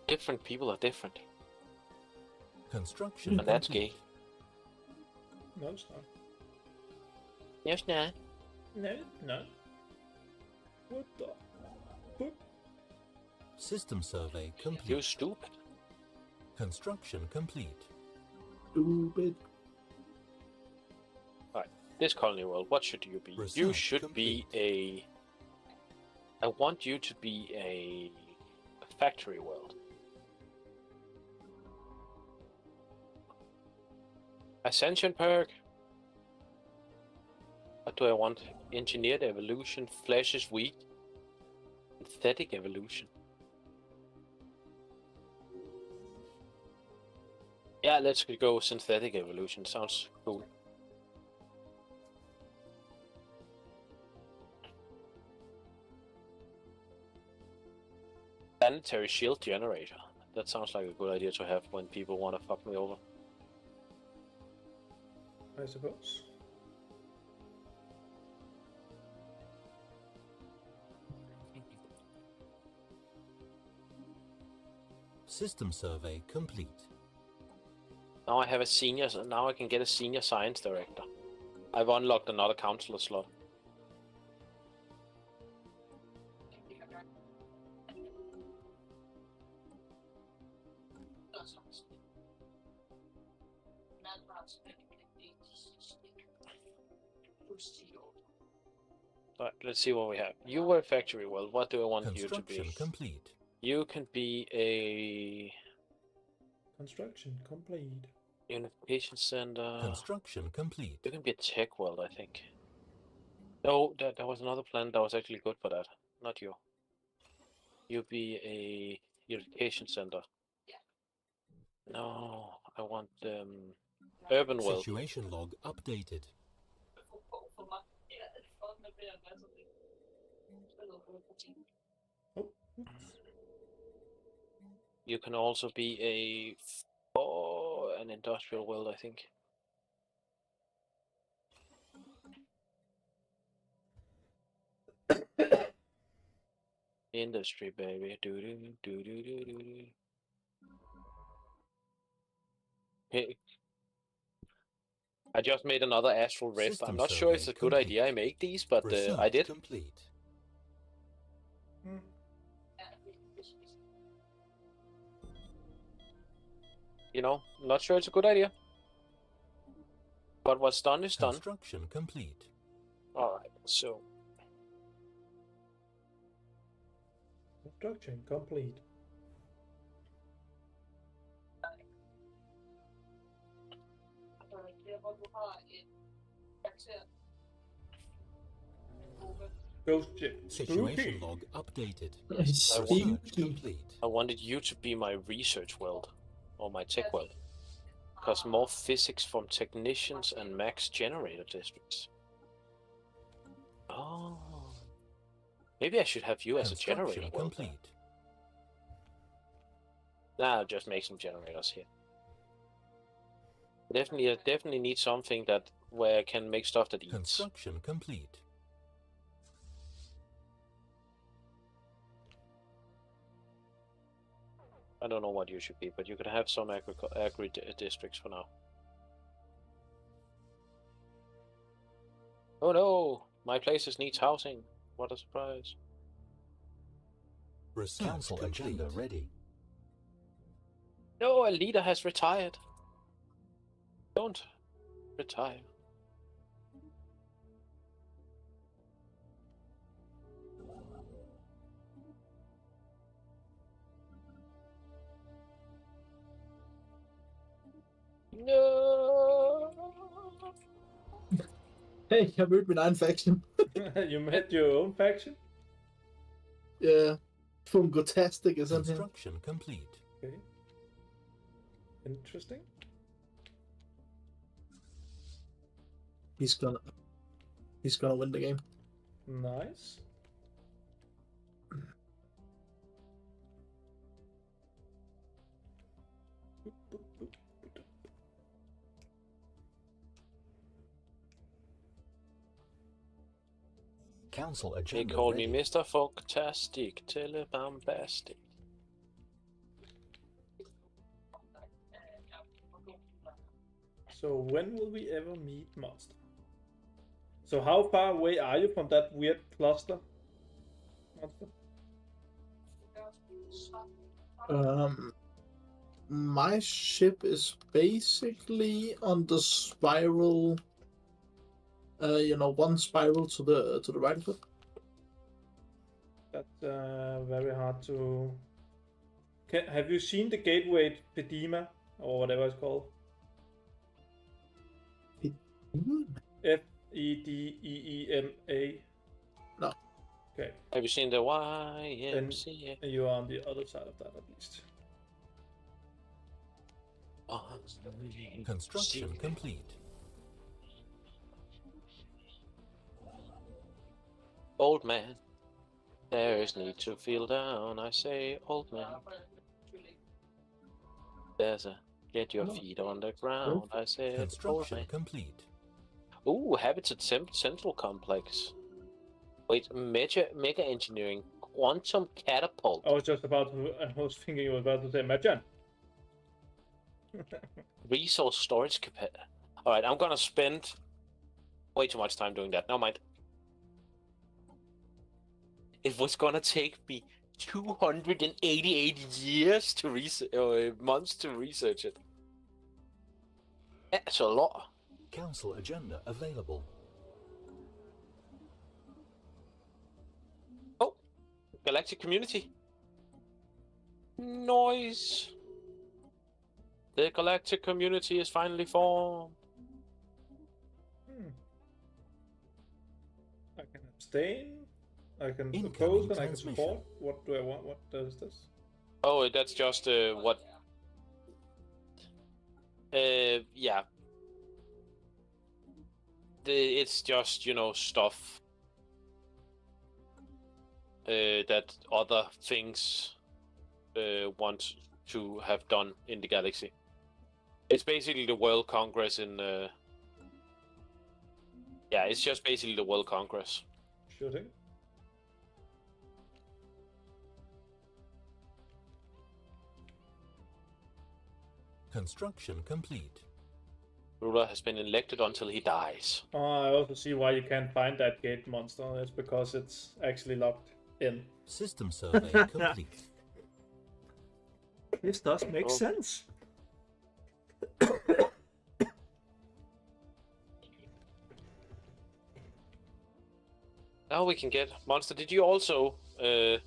Different people are different, Construction and that's complete. gay. No, it's not. Yes, nah. No. What the? What? System survey complete. You stupid. Construction complete. Stupid. Alright, this colony world, what should you be? You Research should complete. be a... I want you to be a factory world. Ascension perk. What do I want? Engineered evolution. Flesh is weak. Synthetic evolution. Yeah, let's go synthetic evolution. Sounds cool. Planetary shield generator. That sounds like a good idea to have when people want to fuck me over. I suppose. System survey complete. Now I have a senior, now I can get a senior science director. I've unlocked another counselor slot. Alright, let's see what we have. You were factory world. What do I want you to be? Construction complete. You can be a Construction complete. unification center. Construction complete. You can be a tech world, I think. No, there was another planet that was actually good for that. Not you. You be a unification center. No, I want urban world. Situation log updated. Oh. You can also be an industrial world, I think. Industry, baby. Do do do do do do. Hey, I just made another astral rift. System I'm not sure it's a survey good complete. idea I make these, but Research I did. complete. You know, not sure it's a good idea. But what's done is done. Construction complete. Alright, so Construction complete. Ghost ship. Situation Spooky. log updated. Spooky. Research complete. I wanted you to be my research world. Or my tech world. Because more physics from technicians and max generator districts. Oh. Maybe I should have you as a generator Construction world. complete. Nah, I'll just make some generators here. I definitely need something that where I can make stuff that eats. Construction complete. I don't know what you should be, but you could have some agri districts for now. Oh no! My places needs housing. What a surprise. Research Council complete. agenda ready. No, a leader has retired. Don't retire. No. Hey, jeg mødte min egen faction. You met your own faction? Yeah. Fungotastic is in here. Construction complete. Okay. Interesting. He's gonna win the game. Nice. Council They agenda call ready. me Mr. Fantastic, Telebombastic. So when will we ever meet Monster? So how far away are you from that weird cluster, Monster? My ship is basically on the spiral. One spiral to the right of it. That's very hard to. Have you seen the gateway Pedima or whatever it's called? F-E-D-E-E-M-A. No. Okay. Have you seen the YMCA? Then you are on the other side of that at least. Construction complete. Old man, there is need to feel down. I say, old man. There's a get your feet on the ground. I say, old Construction man. complete. Ooh, Habitat Central Complex. Wait, mega engineering, quantum catapult. I was thinking you were about to say Majan. Resource storage capacity. Alright, I'm gonna spend way too much time doing that. Never mind. It was gonna take me 288 years to months to research it. That's a lot. Council agenda available. Oh, galactic community. Noise. The galactic community is finally formed. I can abstain. I can Incoming oppose and I can transmission. support. What do I want? What does this? Oh, that's just what. Yeah. It's just, you know, stuff that other things want to have done in the galaxy. It's basically the World Congress in. Yeah, it's just basically the World Congress. Shooting. Construction complete. Ruler has been elected until he dies. I also see why you can't find that gate monster. It's because it's actually locked in. System survey complete. This does make sense. Now we can get monster. Did you also? Yep.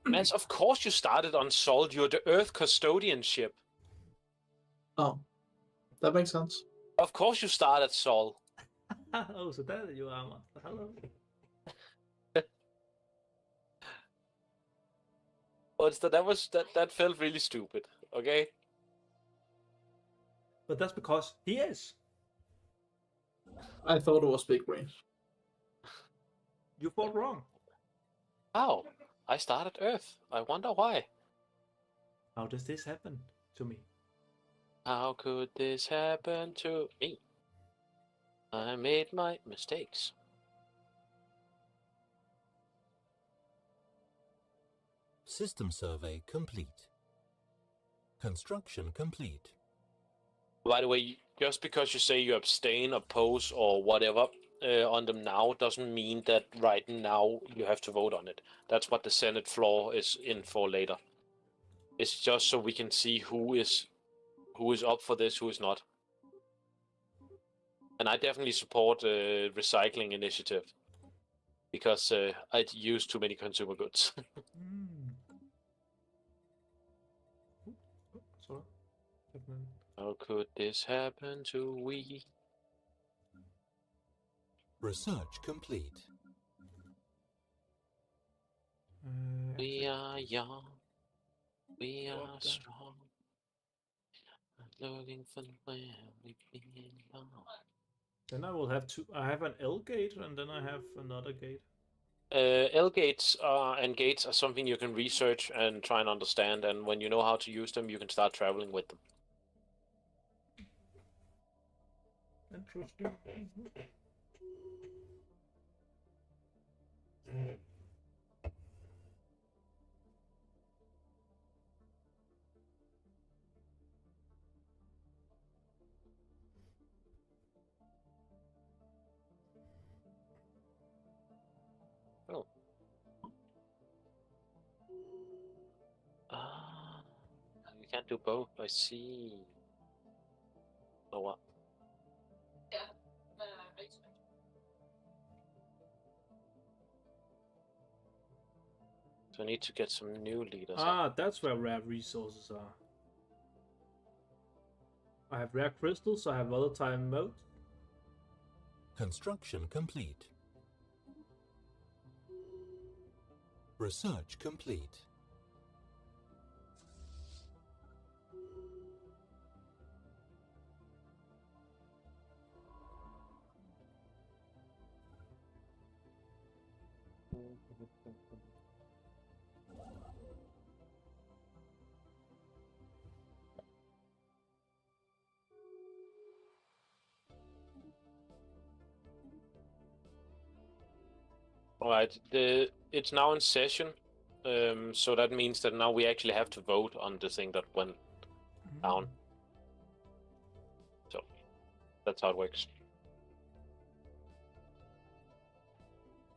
Mans, of course you started on Sol. You're the Earth custodian ship. Oh, that makes sense. Of course you start at Sol. Oh, so there you are, monster. Hello. That felt really stupid. Okay. But that's because he is. I thought it was Big Brain. You thought wrong. How? I started Earth. I wonder why. How does this happen to me? How could this happen to me? I made my mistakes. System survey complete. Construction complete. By the way, just because you say you abstain, oppose, or whatever on them now doesn't mean that right now you have to vote on it. That's what the Senate floor is in for later. It's just so we can see who is up for this, who is not. And I definitely support recycling initiative because I use too many consumer goods. Sorry. How could this happen to we? Research complete. We are young. We are strong. Looking for where we belong. Then I will have two. I have an L gate and then I have another gate. L gates and gates are something you can research and try and understand, and when you know how to use them, you can start traveling with them. Interesting. Oh. You can't do both. I see. Oh what? So I need to get some new leaders. Ah, that's where rare resources are. I have rare crystals, I have volatile mode. Construction complete. Research complete. Alright, it's now in session, so that means that now we actually have to vote on the thing that went down. So, that's how it works.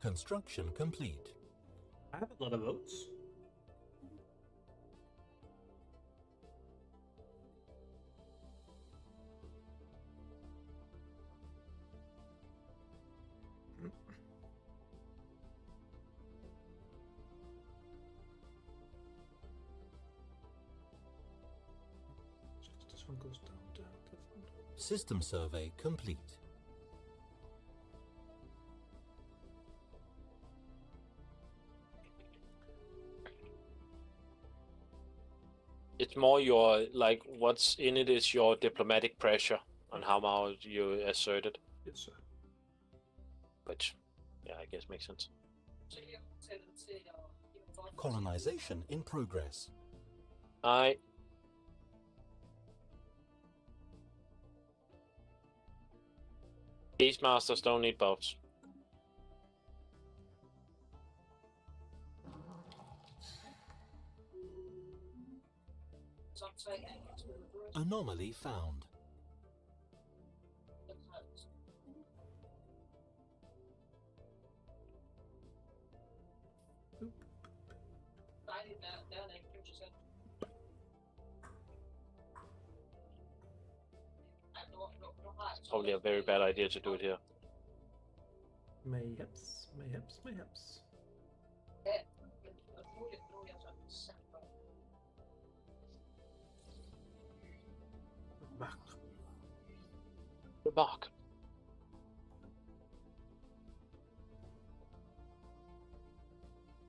Construction complete. I have a lot of votes. This one goes down, down, down. System survey complete. It's more your, like, what's in it is your diplomatic pressure on how much you assert it. Yes, sir. Which, yeah, I guess makes sense. Colonization in progress. Aye. Beastmasters don't need buffs. Anomaly found. It's probably a very bad idea to do it here. Mayhaps, mayhaps, mayhaps. Back. Remark.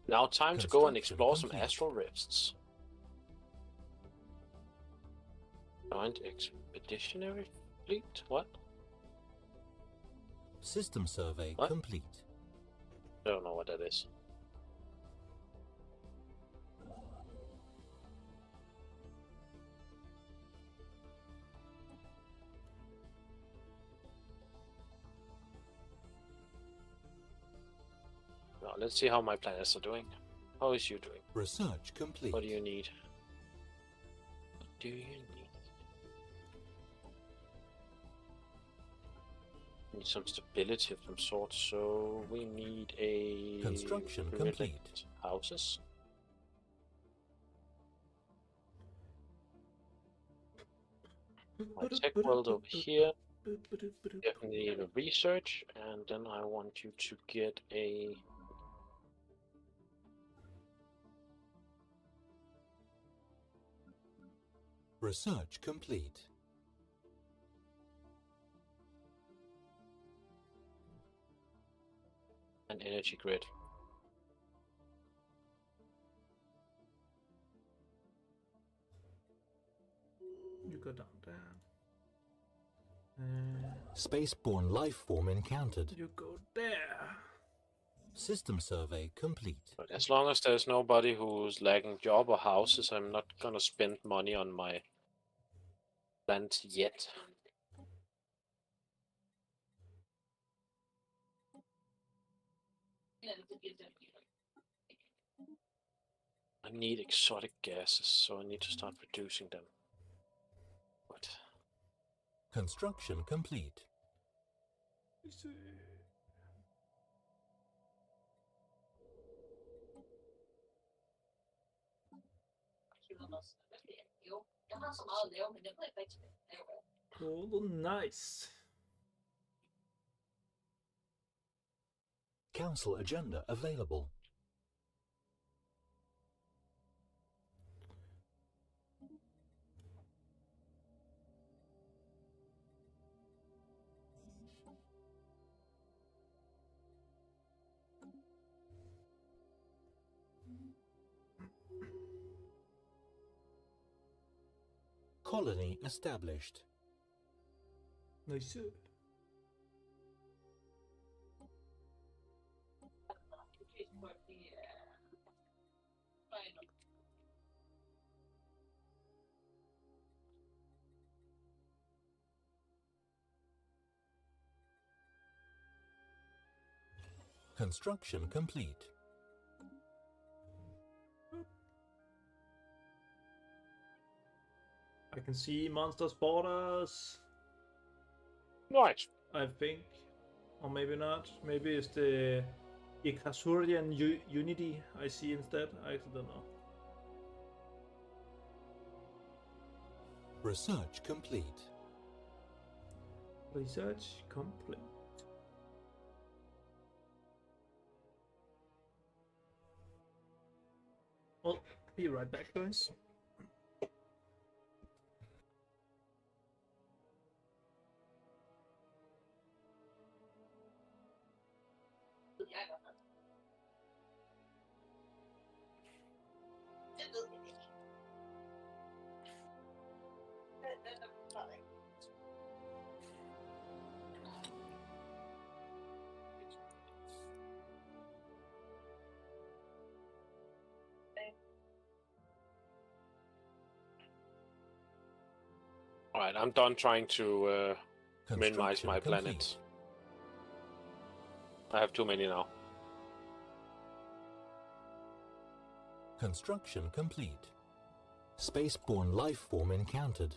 Now time to go and explore some astral rifts. Joint expeditionary fleet? What? System survey What? complete. I don't know what that is. Now let's see how my planets are doing. How is you doing? Research complete. What do you need? What do you need? Need some stability of some sort, so we need a Construction relic complete. houses. My tech world over here. Definitely need a research, and then I want you to get a Research complete. an energy grid. You go down there. Spaceborne life form encountered. You go there. System survey complete. But as long as there's nobody who's lacking job or houses, I'm not gonna spend money on my land yet. I need exotic gases, so I need to start producing them. What? Construction complete. Oh, nice. Council agenda available. Colony established. Nice. Construction complete. I can see monsters borders. Right. I think, or maybe not. Maybe it's the Ikasurian Unity I see instead. I actually don't know. Research complete. Research complete. Well, be right back, guys. Alright, I'm done trying to minimize my complete. planets. I have too many now. Construction complete. Spaceborne life form encountered.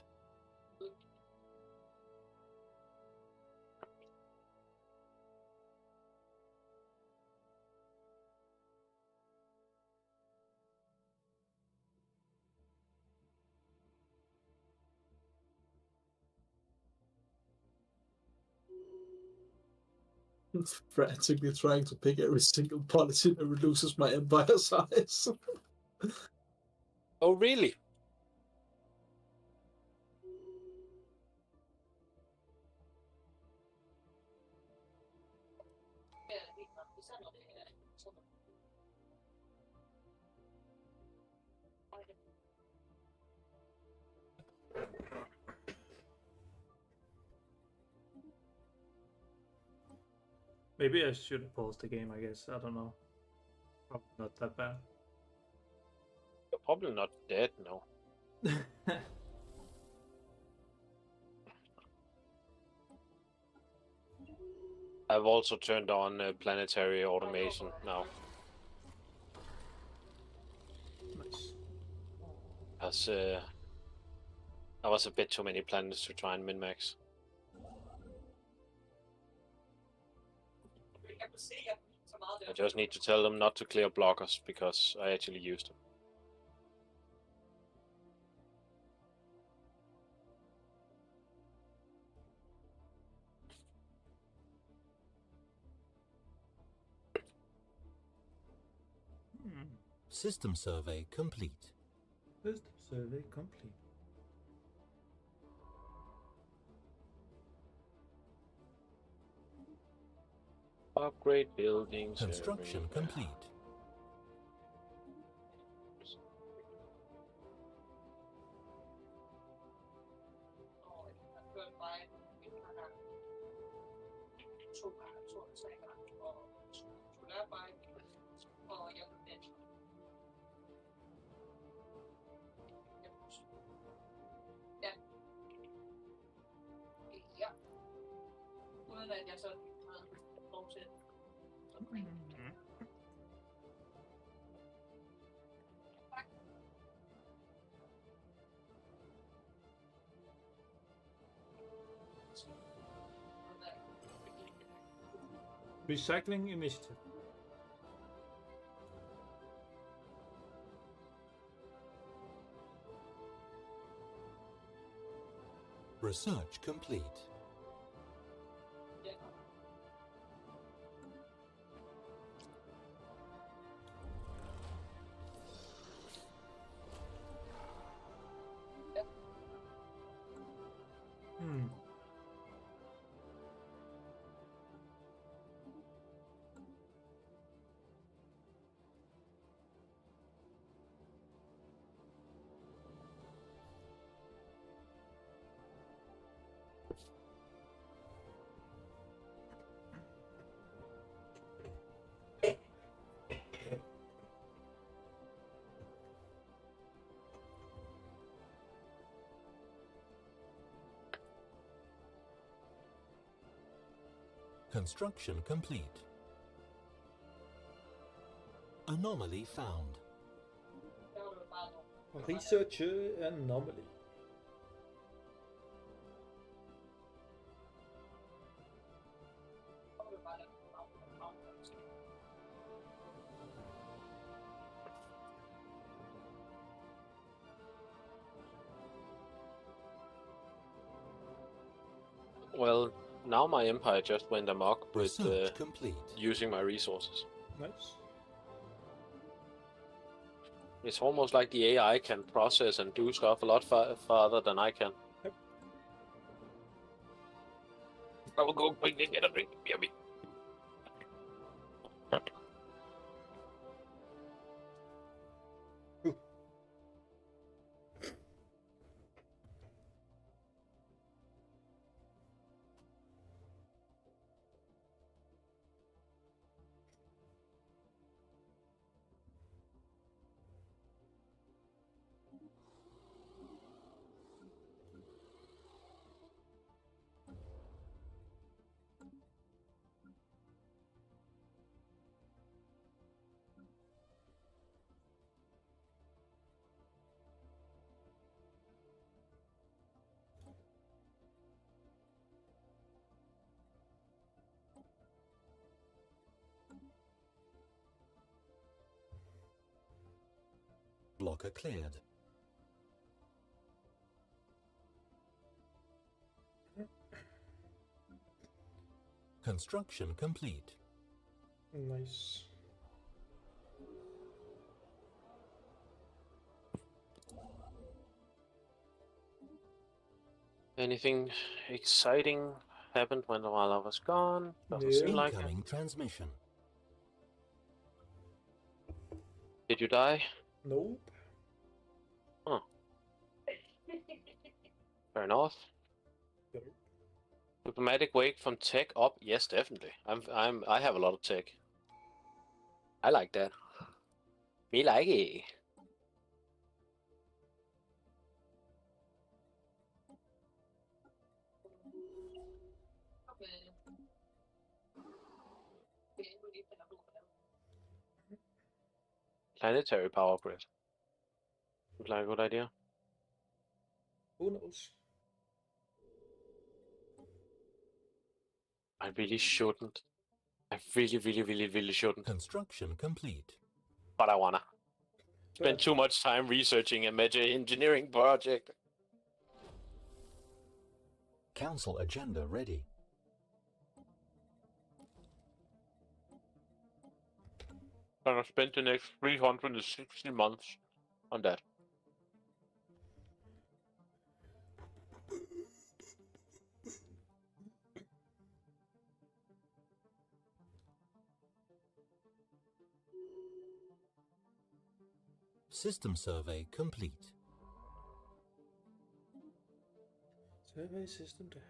Frantically trying to pick every single policy that reduces my empire size. Oh, really? Maybe I should pause the game, I guess. I don't know. Probably not that bad. You're probably not dead, no. I've also turned on planetary automation now. Nice. Because that was a bit too many planets to try and min-max. I just need to tell them not to clear blockers, because I actually used them. System survey complete. System survey complete. Upgrade buildings. Construction complete. Recycling initiative. Research complete. Construction complete. Anomaly found. Research anomaly. Well, now my empire just went amok with Research complete. using my resources. Nice. It's almost like the AI can process and do stuff a lot farther than I can. Yep. I will go quickly get a drink. Yummy. Blocker cleared. Construction complete. Nice. Anything exciting happened while I was gone? Doesn't Yeah. seem like it. Incoming transmission. Did you die? Nope. Huh. Fair enough. Yep. Diplomatic weight from tech up? Yes, definitely. I have a lot of tech. I like that. Me like it. Planetary power grid. Looks like a good idea. Who knows? I really shouldn't. I really shouldn't. Construction complete. But I wanna. Spend too much time researching a major engineering project. Council agenda ready. Gonna spend the next 360 months on that. System survey complete. Survey system der.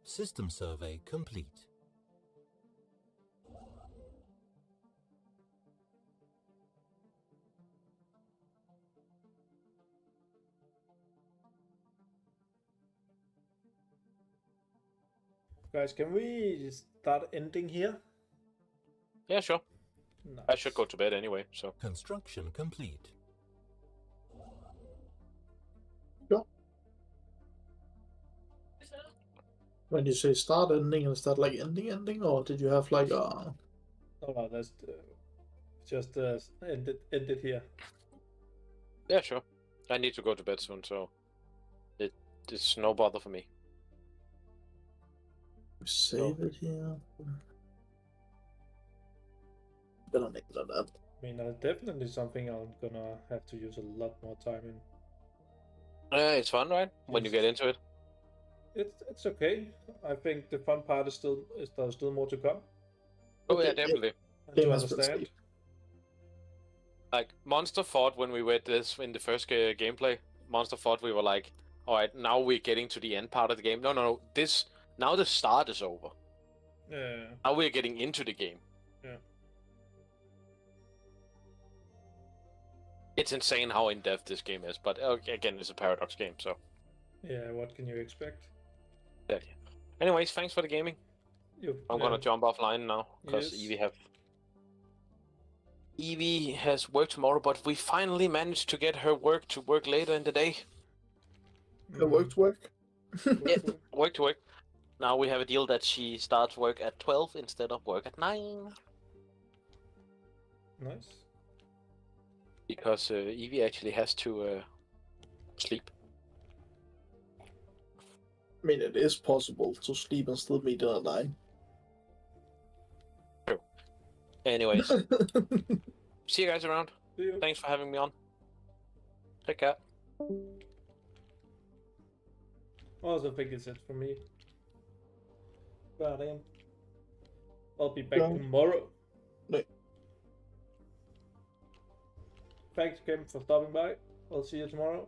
System survey complete. Guys, can we start ending here? Yeah, sure. Nice. I should go to bed anyway, so. Construction complete. Sure. When you say start ending, is that like ending, or did you have like a... No, that's just end it here. Yeah, sure. I need to go to bed soon, so it's no bother for me. Save it here. Better make it on that. I mean, definitely something I'm gonna have to use a lot more time in. It's fun, right? When you get into it. It's okay. I think the fun part is there's still more to come. Oh yeah, Okay, definitely. And to Game has been understand. saved. Like Monster fought when we went this in the first gameplay. Monster fought, we were like, all right, now we're getting to the end part of the game. No. Now the start is over. Yeah. Now we're getting into the game. Yeah. It's insane how in-depth this game is, but again, it's a Paradox game, so... Yeah, what can you expect? Exactly. Anyways, thanks for the gaming. I'm gonna jump offline now, because Evie has work tomorrow, but we finally managed to get her work to work later in the day. Work to work? Yeah, work to work. Now we have a deal that she starts work at 12 instead of work at 9. Nice. Because Evie actually has to sleep. I mean, it is possible to sleep and still meet at 9. True. Anyways. See you guys around. See you. Thanks for having me on. Take care. I also think it's it for me. But I'll be back tomorrow. No. Thanks, Kim, for stopping by. I'll see you tomorrow.